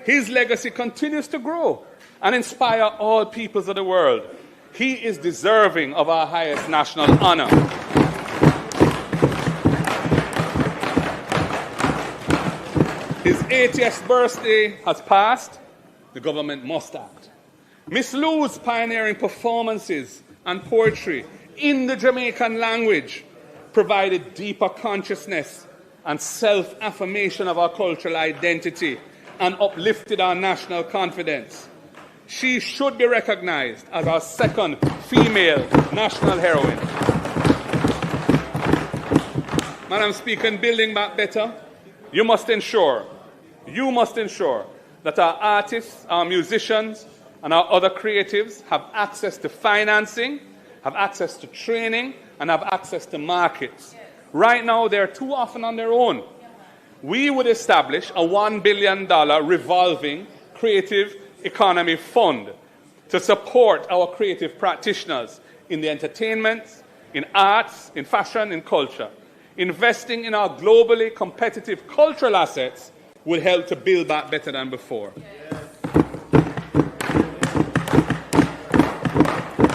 His legacy continues to grow and inspire all peoples of the world. He is deserving of our highest national honor. His 80th birthday has passed. The government must act. Miss Lou's pioneering performances and poetry in the Jamaican language provided deeper consciousness and self-affirmation of our cultural identity and uplifted our national confidence. She should be recognized as our second female national heroine. Madam Speaker, in building back better, you must ensure that our artists, our musicians, and our other creatives have access to financing, have access to training, and have access to markets. Right now, they're too often on their own. We would establish a $1 billion revolving creative economy fund to support our creative practitioners in the entertainment, in arts, in fashion, in culture. Investing in our globally competitive cultural assets will help to build back better than before.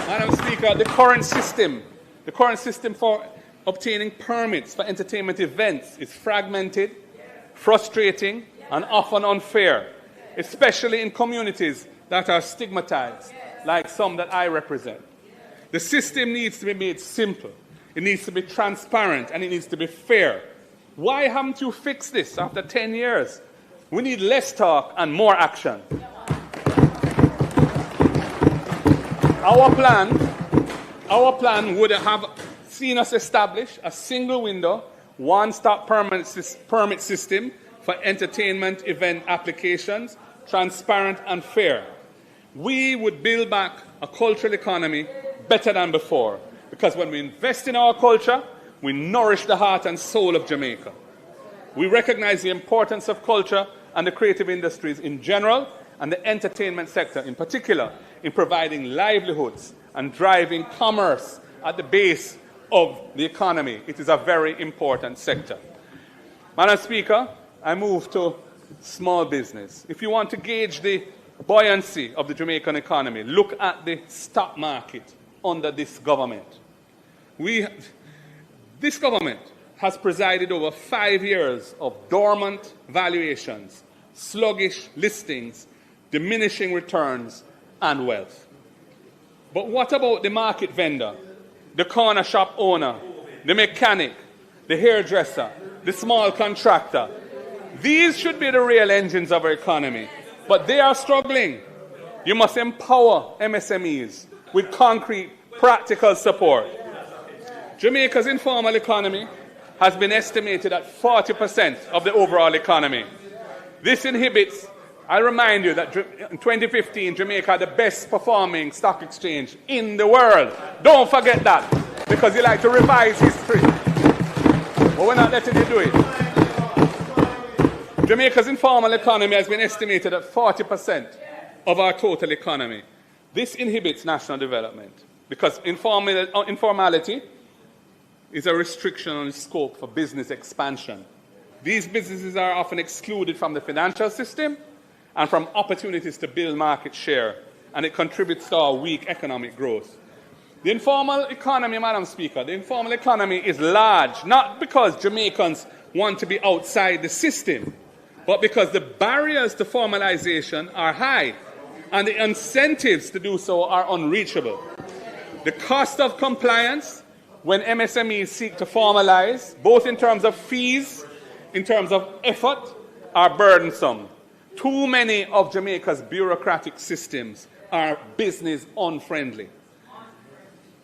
Madam Speaker, the current system for obtaining permits for entertainment events is fragmented, frustrating, and often unfair, especially in communities that are stigmatized, like some that I represent. The system needs to be made simple, it needs to be transparent, and it needs to be fair. Why haven't you fixed this after 10 years? We need less talk and more action. Our plan would have seen us establish a single window, one-stop permit system for entertainment event applications, transparent and fair. We would build back a cultural economy better than before, because when we invest in our culture, we nourish the heart and soul of Jamaica. We recognize the importance of culture and the creative industries in general, and the entertainment sector in particular, in providing livelihoods and driving commerce at the base of the economy. It is a very important sector. Madam Speaker, I move to small business. If you want to gauge the buoyancy of the Jamaican economy, look at the stock market under this government. This government has presided over 5 years of dormant valuations, sluggish listings, diminishing returns, and wealth. But what about the market vendor, the corner shop owner, the mechanic, the hairdresser, the small contractor? These should be the real engines of our economy, but they are struggling. You must empower MSMEs with concrete, practical support. Jamaica's informal economy has been estimated at 40% of the overall economy. This inhibits, I remind you that in 2015, Jamaica had the best performing stock exchange in the world. Don't forget that, because you like to revise history. But we're not letting you do it. Jamaica's informal economy has been estimated at 40% of our total economy. This inhibits national development, because informality is a restriction on the scope for business expansion. These businesses are often excluded from the financial system and from opportunities to build market share, and it contributes to our weak economic growth. The informal economy, Madam Speaker, the informal economy is large, not because Jamaicans want to be outside the system, but because the barriers to formalization are high, and the incentives to do so are unreachable. The cost of compliance when MSMEs seek to formalize, both in terms of fees, in terms of effort, are burdensome. Too many of Jamaica's bureaucratic systems are business unfriendly.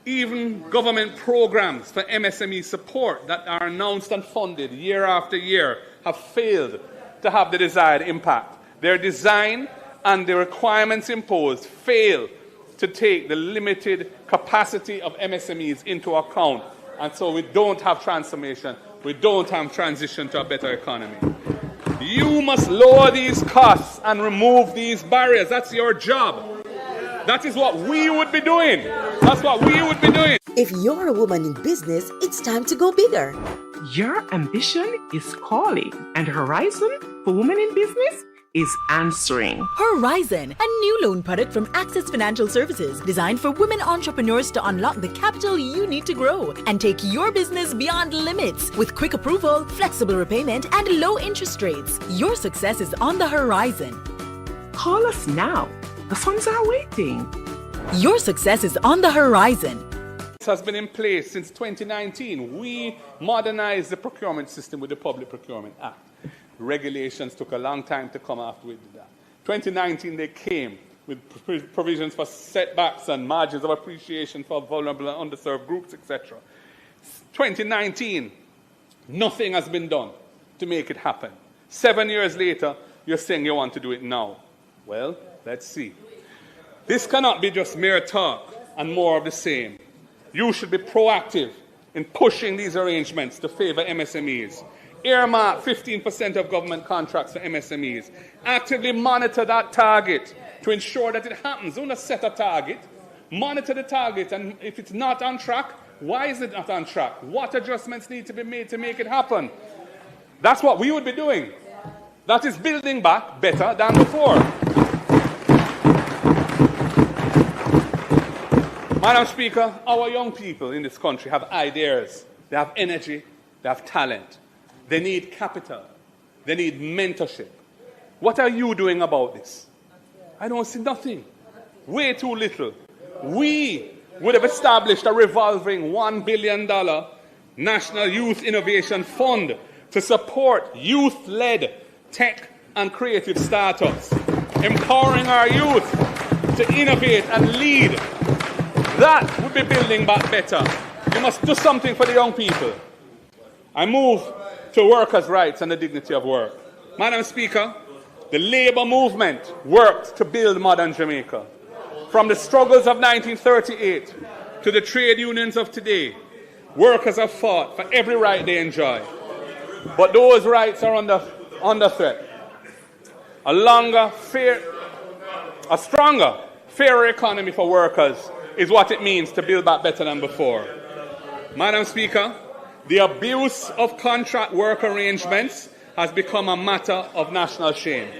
Even government programs for MSME support that are announced and funded year after year have failed to have the desired impact. Their design and the requirements imposed fail to take the limited capacity of MSMEs into account. And so we don't have transformation, we don't have transition to a better economy. You must lower these costs and remove these barriers. That's your job. That is what we would be doing. That's what we would be doing. If you're a woman in business, it's time to go bigger. Your ambition is calling, and Horizon for Women in Business is answering. Horizon, a new loan product from Access Financial Services designed for women entrepreneurs to unlock the capital you need to grow and take your business beyond limits. With quick approval, flexible repayment, and low interest rates, your success is on the horizon. Call us now. The funds are waiting. Your success is on the horizon. This has been in place since 2019. We modernized the procurement system with the Public Procurement Act. Regulations took a long time to come after we did that. 2019, they came with provisions for setbacks and margins of appreciation for vulnerable and underserved groups, etc. 2019, nothing has been done to make it happen. 7 years later, you're saying you want to do it now. Well, let's see. This cannot be just mere talk and more of the same. You should be proactive in pushing these arrangements to favor MSMEs. Earmark 15% of government contracts for MSMEs. Actively monitor that target to ensure that it happens. Don't just set a target. Monitor the target, and if it's not on track, why is it not on track? What adjustments need to be made to make it happen? That's what we would be doing. That is building back better than before. Madam Speaker, our young people in this country have ideas, they have energy, they have talent. They need capital. They need mentorship. What are you doing about this? I don't see nothing. Way too little. We would have established a revolving $1 billion National Youth Innovation Fund to support youth-led tech and creative startups, empowering our youth to innovate and lead. That would be building back better. You must do something for the young people. I move to workers' rights and the dignity of work. Madam Speaker, the labour movement worked to build modern Jamaica. From the struggles of 1938 to the trade unions of today, workers have fought for every right they enjoy. But those rights are under threat. A stronger, fairer economy for workers is what it means to build back better than before. Madam Speaker, the abuse of contract work arrangements has become a matter of national shame.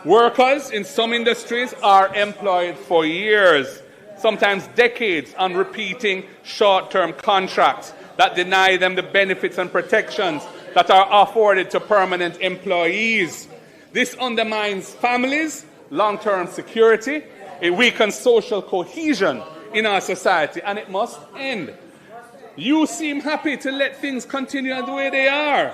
Workers in some industries are employed for years, sometimes decades, on repeating short-term contracts that deny them the benefits and protections that are afforded to permanent employees. This undermines families' long-term security, it weakens social cohesion in our society, and it must end. You seem happy to let things continue the way they are.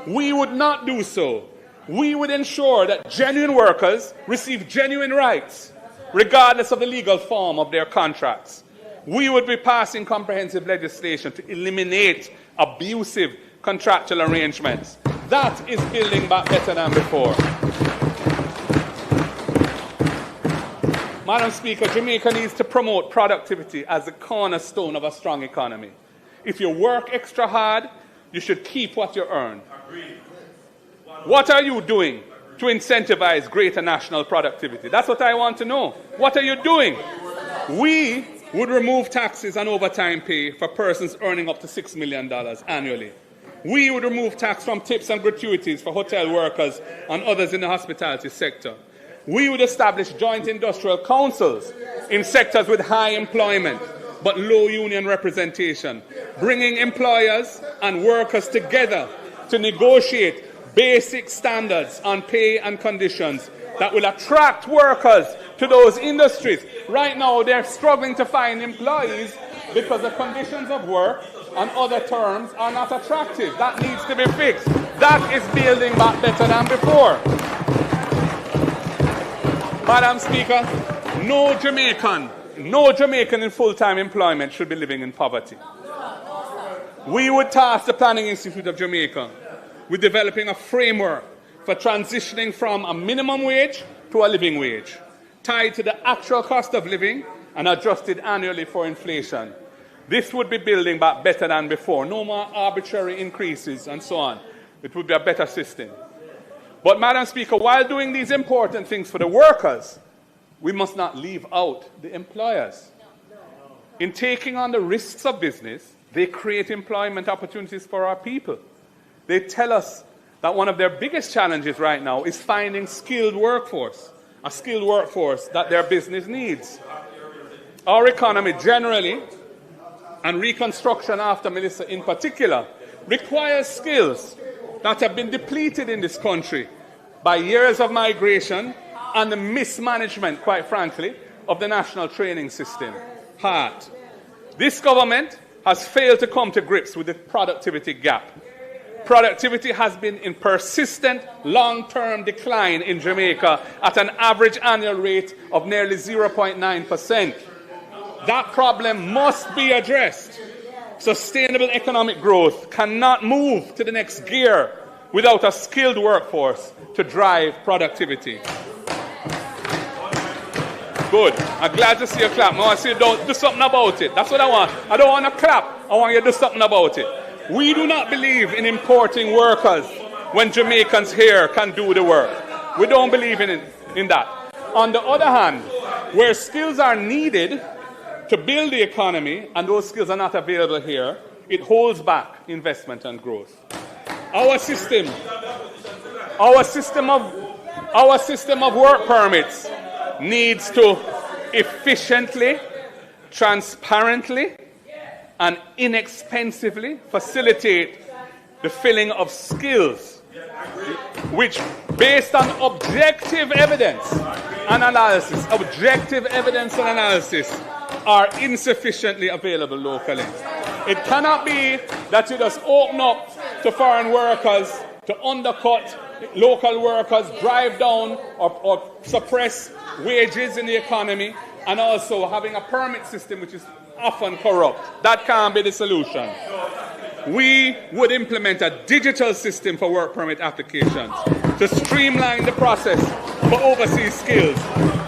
We would not do so. We would ensure that genuine workers receive genuine rights, regardless of the legal form of their contracts. We would be passing comprehensive legislation to eliminate abusive contractual arrangements. That is building back better than before. Madam Speaker, Jamaica needs to promote productivity as the cornerstone of a strong economy. If you work extra hard, you should keep what you earn. What are you doing to incentivize greater national productivity? That's what I want to know. What are you doing? We would remove taxes on overtime pay for persons earning up to $6 million annually. We would remove tax from tips and gratuities for hotel workers and others in the hospitality sector. We would establish joint industrial councils in sectors with high employment but low union representation, bringing employers and workers together to negotiate basic standards on pay and conditions that will attract workers to those industries. Right now, they're struggling to find employees because the conditions of work and other terms are not attractive. That needs to be fixed. That is building back better than before. Madam Speaker, no Jamaican in full-time employment should be living in poverty. We would task the Planning Institute of Jamaica with developing a framework for transitioning from a minimum wage to a living wage, tied to the actual cost of living and adjusted annually for inflation. This would be building back better than before. No more arbitrary increases and so on. It would be a better system. But, Madam Speaker, while doing these important things for the workers, we must not leave out the employers. In taking on the risks of business, they create employment opportunities for our people. They tell us that one of their biggest challenges right now is finding skilled workforce, a skilled workforce that their business needs. Our economy generally, and reconstruction after Melissa in particular, requires skills that have been depleted in this country by years of migration and the mismanagement, quite frankly, of the national training system, HART. This government has failed to come to grips with the productivity gap. Productivity has been in persistent long-term decline in Jamaica at an average annual rate of nearly 0.9%. That problem must be addressed. Sustainable economic growth cannot move to the next gear without a skilled workforce to drive productivity. Good. I'm glad to see you clap. I want to see you do something about it. That's what I want. I don't want to clap. I want you to do something about it. We do not believe in importing workers when Jamaicans here can do the work. We don't believe in that. On the other hand, where skills are needed to build the economy and those skills are not available here, it holds back investment and growth. Our system of work permits needs to efficiently, transparently, and inexpensively facilitate the filling of skills which, based on objective evidence and analysis, are insufficiently available locally. It cannot be that you just open up to foreign workers to undercut local workers, drive down or suppress wages in the economy, and also having a permit system which is often corrupt. That can't be the solution. We would implement a digital system for work permit applications to streamline the process for overseas skills,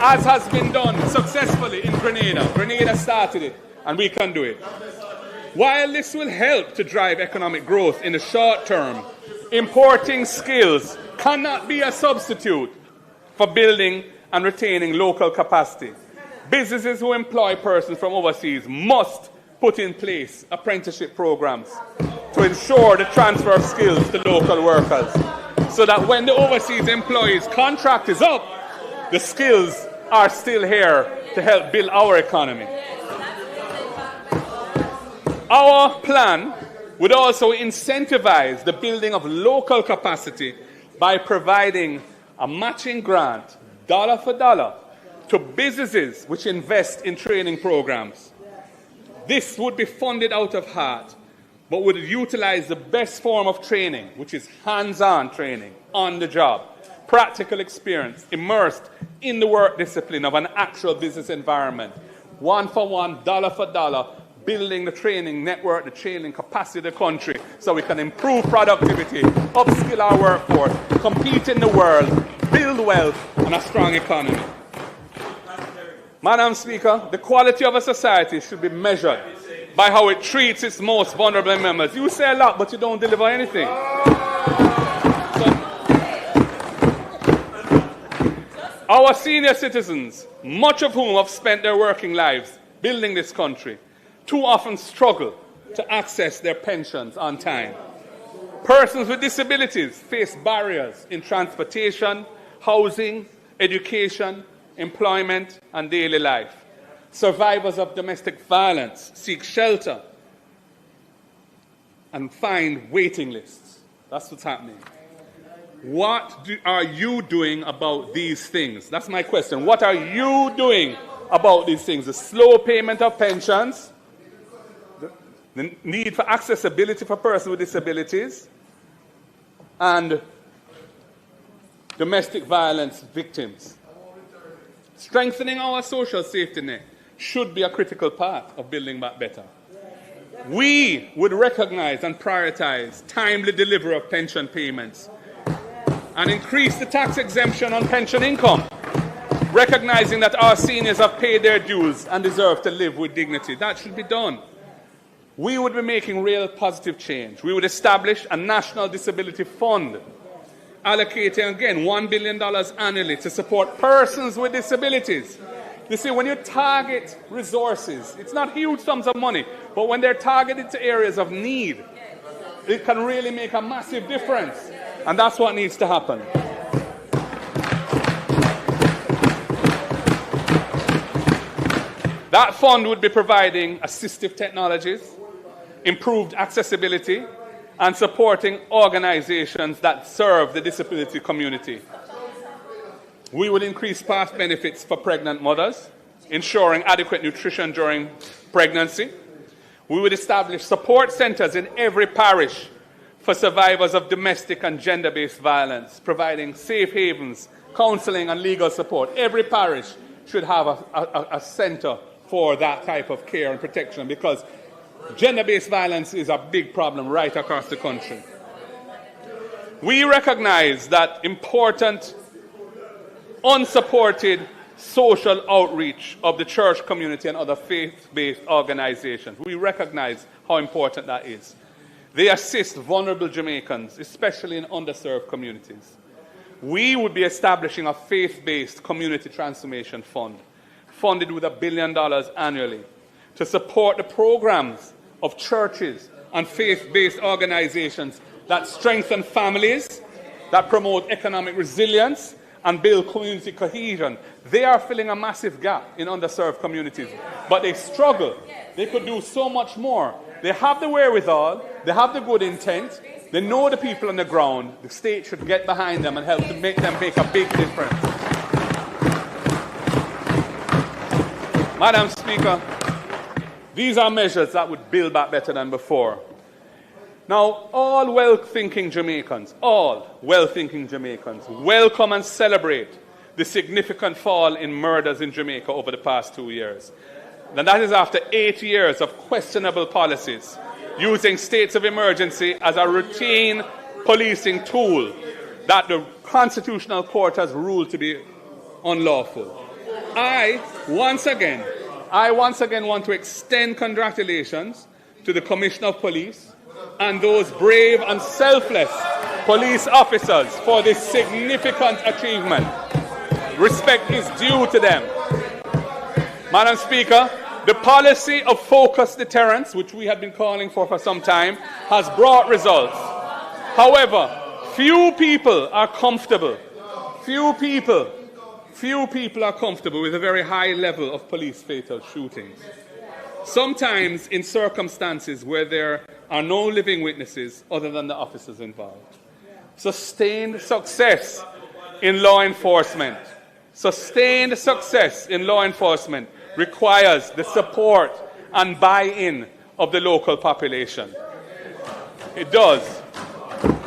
as has been done successfully in Grenada. Grenada started it, and we can do it. While this will help to drive economic growth in the short term, importing skills cannot be a substitute for building and retaining local capacity. Businesses who employ persons from overseas must put in place apprenticeship programs to ensure the transfer of skills to local workers, so that when the overseas employees' contract is up, the skills are still here to help build our economy. Our plan would also incentivize the building of local capacity by providing a matching grant, dollar for dollar, to businesses which invest in training programs. This would be funded out of HART, but would utilize the best form of training, which is hands-on training, on the job, practical experience, immersed in the work discipline of an actual business environment, one for one, dollar for dollar, building the training network, the training capacity of the country, so we can improve productivity, upskill our workforce, compete in the world, build wealth, and a strong economy. Madam Speaker, the quality of a society should be measured by how it treats its most vulnerable members. You say a lot, but you don't deliver anything. Our senior citizens, much of whom have spent their working lives building this country, too often struggle to access their pensions on time. Persons with disabilities face barriers in transportation, housing, education, employment, and daily life. Survivors of domestic violence seek shelter and find waiting lists. That's what's happening. What are you doing about these things? That's my question. What are you doing about these things? The slow payment of pensions, the need for accessibility for persons with disabilities, and domestic violence victims. Strengthening our social safety net should be a critical part of building back better. We would recognize and prioritize timely delivery of pension payments and increase the tax exemption on pension income, recognizing that our seniors have paid their dues and deserve to live with dignity. That should be done. We would be making real positive change. We would establish a national disability fund, allocating again $1 billion annually to support persons with disabilities. You see, when you target resources, it's not huge sums of money, but when they're targeted to areas of need, it can really make a massive difference. And that's what needs to happen. That fund would be providing assistive technologies, improved accessibility, and supporting organizations that serve the disability community. We would increase past benefits for pregnant mothers, ensuring adequate nutrition during pregnancy. We would establish support centers in every parish for survivors of domestic and gender-based violence, providing safe havens, counseling, and legal support. Every parish should have a center for that type of care and protection, because gender-based violence is a big problem right across the country. We recognize that important, unsupported social outreach of the church community and other faith-based organizations. We recognize how important that is. They assist vulnerable Jamaicans, especially in underserved communities. We would be establishing a faith-based community transformation fund, funded with $1 billion annually, to support the programs of churches and faith-based organizations that strengthen families, that promote economic resilience, and build community cohesion. They are filling a massive gap in underserved communities, but they struggle. They could do so much more. They have the wherewithal, they have the good intent, they know the people on the ground. The state should get behind them and help to make them make a big difference. Madam Speaker, these are measures that would build back better than before. Now, all well-thinking Jamaicans, welcome and celebrate the significant fall in murders in Jamaica over the past 2 years. And that is after 8 years of questionable policies, using states of emergency as a routine policing tool that the Constitutional Court has ruled to be unlawful. I once again want to extend congratulations to the Commissioner of Police and those brave and selfless police officers for this significant achievement. Respect is due to them. Madam Speaker, the policy of focused deterrence, which we have been calling for some time, has brought results. However, few people are comfortable with a very high level of police fatal shootings. Sometimes in circumstances where there are no living witnesses other than the officers involved. Sustained success in law enforcement requires the support and buy-in of the local population. It does.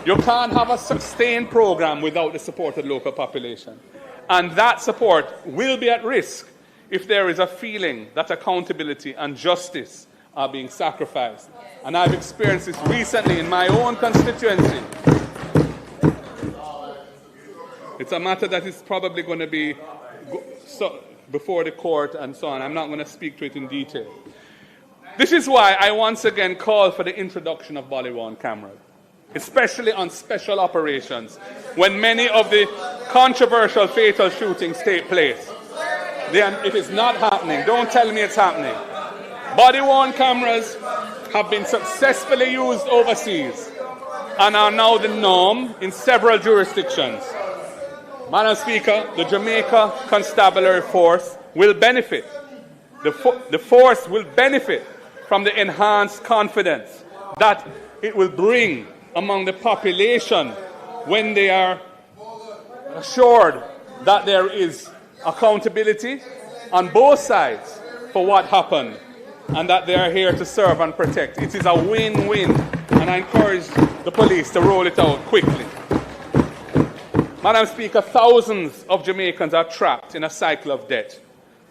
You can't have a sustained program without the support of the local population. And that support will be at risk if there is a feeling that accountability and justice are being sacrificed. And I've experienced this recently in my own constituency. It's a matter that is probably going to be before the court and so on. I'm not going to speak to it in detail. This is why I once again call for the introduction of body-worn cameras, especially on special operations, when many of the controversial fatal shootings take place. It is not happening. Don't tell me it's happening. Body-worn cameras have been successfully used overseas and are now the norm in several jurisdictions. Madam Speaker, the Jamaica Constabulary Force will benefit. The force will benefit from the enhanced confidence that it will bring among the population when they are assured that there is accountability on both sides for what happened and that they are here to serve and protect. It is a win-win, and I encourage the police to roll it out quickly. Madam Speaker, thousands of Jamaicans are trapped in a cycle of debt,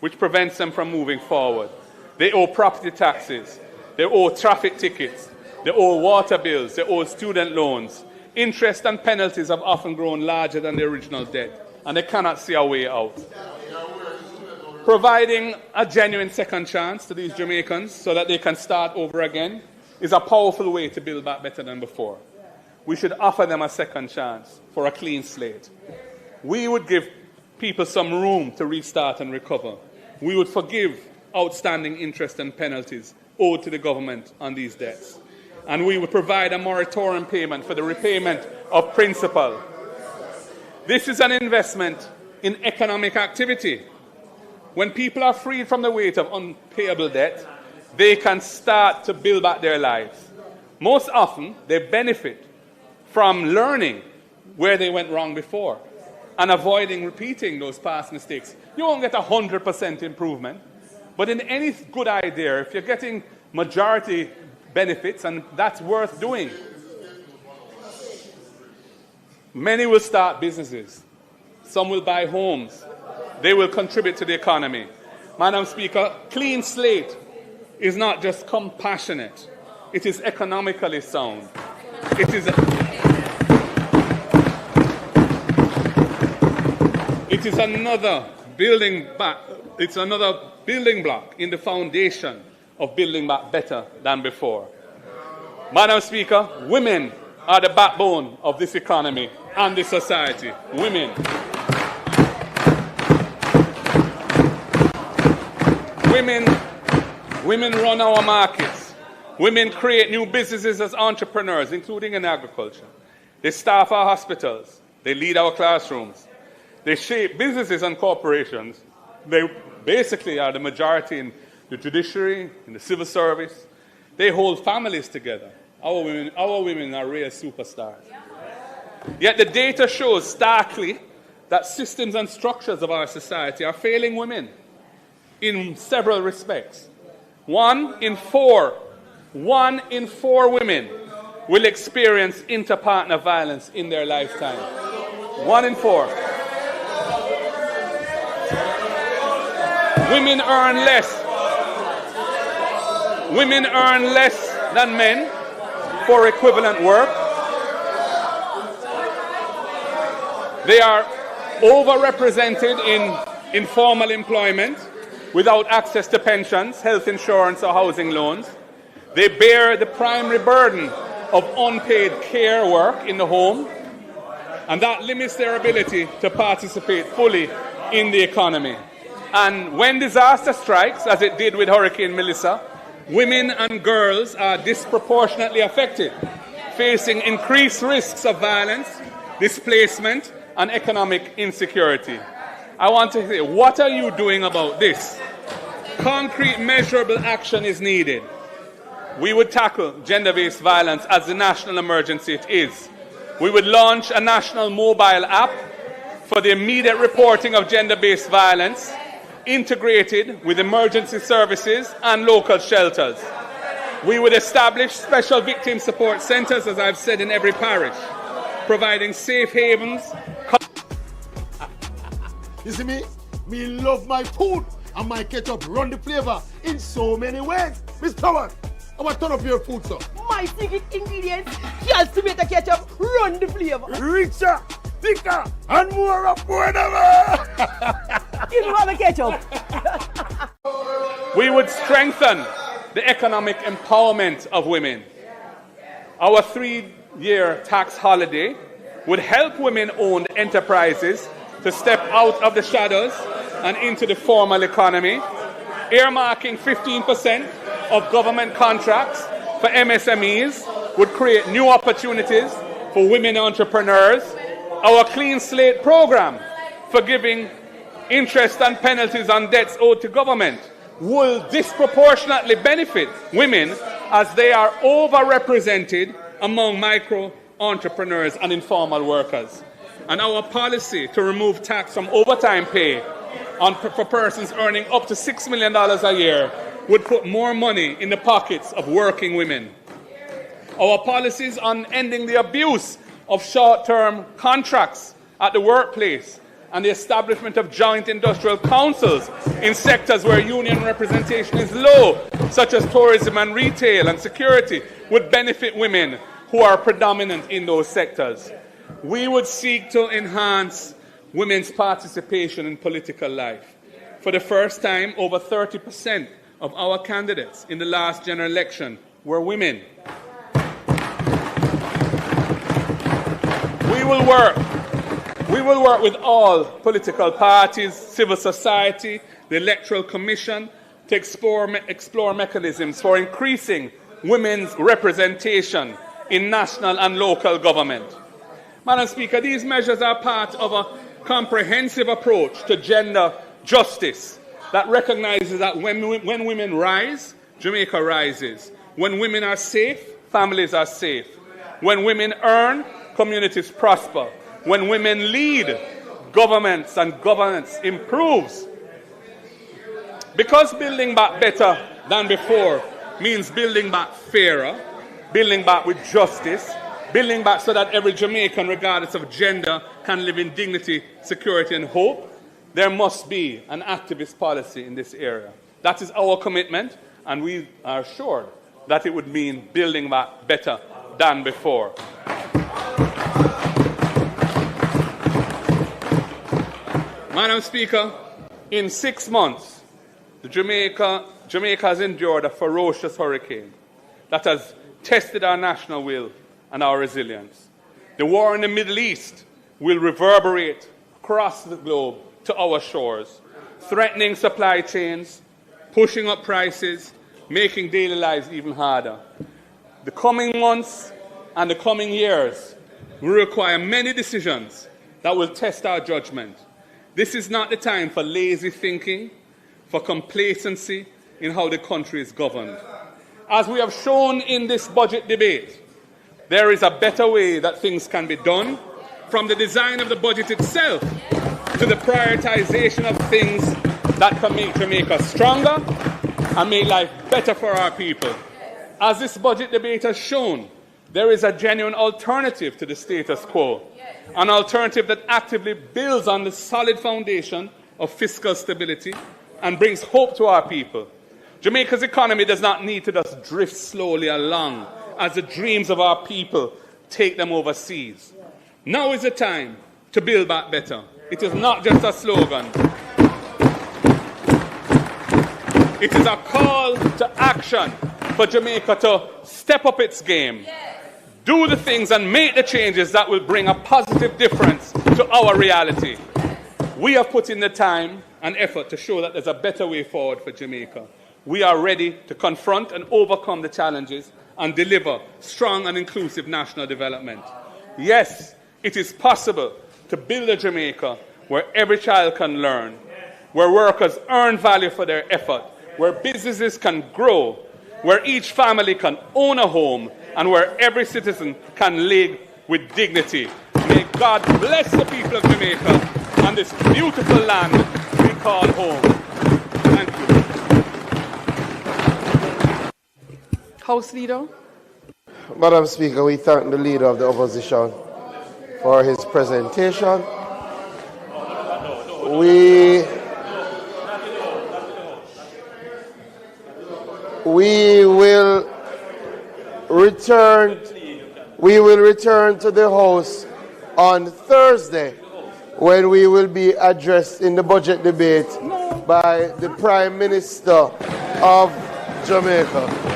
which prevents them from moving forward. They owe property taxes, they owe traffic tickets, they owe water bills, they owe student loans. Interest and penalties have often grown larger than the original debt, and they cannot see a way out. Providing a genuine second chance to these Jamaicans so that they can start over again is a powerful way to build back better than before. We should offer them a second chance for a clean slate. We would give people some room to restart and recover. We would forgive outstanding interest and penalties owed to the government on these debts. And we would provide a moratorium payment for the repayment of principal. This is an investment in economic activity. When people are freed from the weight of unpayable debt, they can start to build back their lives. Most often, they benefit from learning where they went wrong before and avoiding repeating those past mistakes. You won't get 100% improvement, but in any good idea, if you're getting majority benefits, and that's worth doing, many will start businesses. Some will buy homes. They will contribute to the economy. Madam Speaker, clean slate is not just compassionate. It is economically sound. It is another building block in the foundation of building back better than before. Madam Speaker, women are the backbone of this economy and this society. Women. Women run our markets. Women create new businesses as entrepreneurs, including in agriculture. They staff our hospitals. They lead our classrooms. They shape businesses and corporations. They basically are the majority in the judiciary, in the civil service. They hold families together. Our women are real superstars. Yet the data shows starkly that systems and structures of our society are failing women in several respects. One in four women will experience interpartner violence in their lifetime. 1 in 4. Women earn less than men for equivalent work. They are overrepresented in informal employment without access to pensions, health insurance, or housing loans. They bear the primary burden of unpaid care work in the home, and that limits their ability to participate fully in the economy. And when disaster strikes, as it did with Hurricane Melissa, women and girls are disproportionately affected, facing increased risks of violence, displacement, and economic insecurity. I want to say, what are you doing about this? Concrete, measurable action is needed. We would tackle gender-based violence as the national emergency it is. We would launch a national mobile app for the immediate reporting of gender-based violence, integrated with emergency services and local shelters. We would establish special victim support centres, as I've said, in every parish, providing safe havens. You see me? Me love my food, and my ketchup run the flavor in so many ways. Miss Howard, I want to turn up your food, sir. My secret ingredients, just tomato ketchup, run the flavor. Richer, thicker, and more affordable. You don't have a ketchup. We would strengthen the economic empowerment of women. Our 3-year tax holiday would help women-owned enterprises to step out of the shadows and into the formal economy, earmarking 15% of government contracts for MSMEs would create new opportunities for women entrepreneurs. Our Clean Slate program forgiving interest and penalties on debts owed to government will disproportionately benefit women as they are overrepresented among micro entrepreneurs and informal workers. And our policy to remove tax from overtime pay for persons earning up to $6 million a year would put more money in the pockets of working women. Our policies on ending the abuse of short-term contracts at the workplace and the establishment of joint industrial councils in sectors where union representation is low, such as tourism and retail and security, would benefit women who are predominant in those sectors. We would seek to enhance women's participation in political life. For the first time, over 30% of our candidates in the last general election were women. We will work with all political parties, civil society, the Electoral Commission to explore mechanisms for increasing women's representation in national and local government. Madam Speaker, these measures are part of a comprehensive approach to gender justice that recognizes that when women rise, Jamaica rises. When women are safe, families are safe. When women earn, communities prosper. When women lead, governments and governance improves. Because building back better than before means building back fairer, building back with justice, building back so that every Jamaican, regardless of gender, can live in dignity, security and hope, there must be an activist policy in this area. That is our commitment, and we are assured that it would mean building back better than before. Madam Speaker, in 6 months, Jamaica has endured a ferocious hurricane that has tested our national will and our resilience. The war in the Middle East will reverberate across the globe to our shores, threatening supply chains, pushing up prices, making daily lives even harder. The coming months and the coming years will require many decisions that will test our judgment. This is not the time for lazy thinking, for complacency in how the country is governed. As we have shown in this budget debate, there is a better way that things can be done, from the design of the budget itself to the prioritization of things that can make Jamaica stronger and make life better for our people. As this budget debate has shown, there is a genuine alternative to the status quo, an alternative that actively builds on the solid foundation of fiscal stability and brings hope to our people. Jamaica's economy does not need to just drift slowly along as the dreams of our people take them overseas. Now is the time to build back better. It is not just a slogan. It is a call to action for Jamaica to step up its game, do the things and make the changes that will bring a positive difference to our reality. We have put in the time and effort to show that there's a better way forward for Jamaica. We are ready to confront and overcome the challenges and deliver strong and inclusive national development. Yes, it is possible to build a Jamaica where every child can learn, where workers earn value for their effort, where businesses can grow, where each family can own a home, and where every citizen can live with dignity. May God bless the people of Jamaica and this beautiful land we call home. Thank you. House Leader. Madam Speaker, we thank the Leader of the Opposition for his presentation. We will return to the House on Thursday, when we will be addressed in the budget debate by the Prime Minister of Jamaica.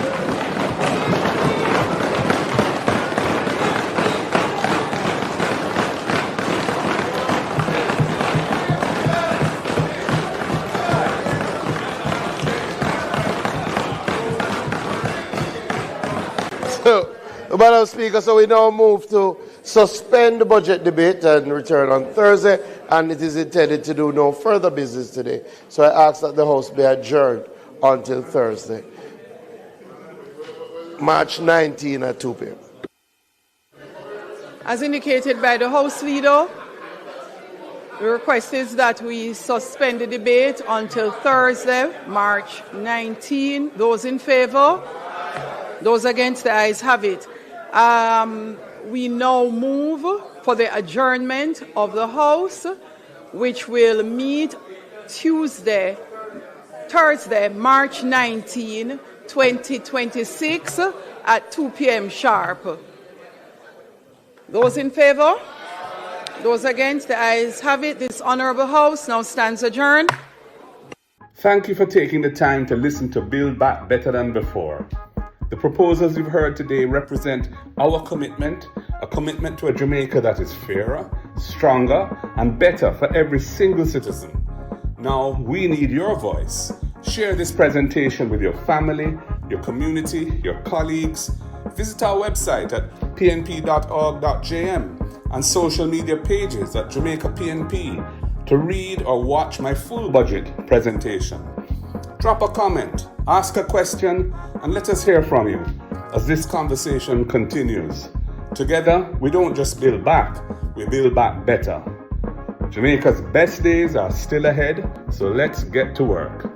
Madam Speaker, so we now move to suspend the budget debate and return on Thursday, and it is intended to do no further business today. So I ask that the House be adjourned until Thursday, March 19 at 2 p.m. As indicated by the House Leader, the request is that we suspend the debate until Thursday, March 19. Those in favor? Those against? The ayes have it. We now move for the adjournment of the House, which will meet Thursday, March 19, 2026 at 2 p.m. sharp. Those in favor? Those against? The ayes have it. This honorable House now stands adjourned. Thank you for taking the time to listen to Build Back Better Than Before. The proposals you've heard today represent our commitment, a commitment to a Jamaica that is fairer, stronger, and better for every single citizen. Now, we need your voice. Share this presentation with your family, your community, your colleagues. Visit our website at pnp.org.jm and social media pages at Jamaica PNP to read or watch my full budget presentation. Drop a comment, ask a question, and let us hear from you as this conversation continues. Together, we don't just build back, we build back better. Jamaica's best days are still ahead, so let's get to work.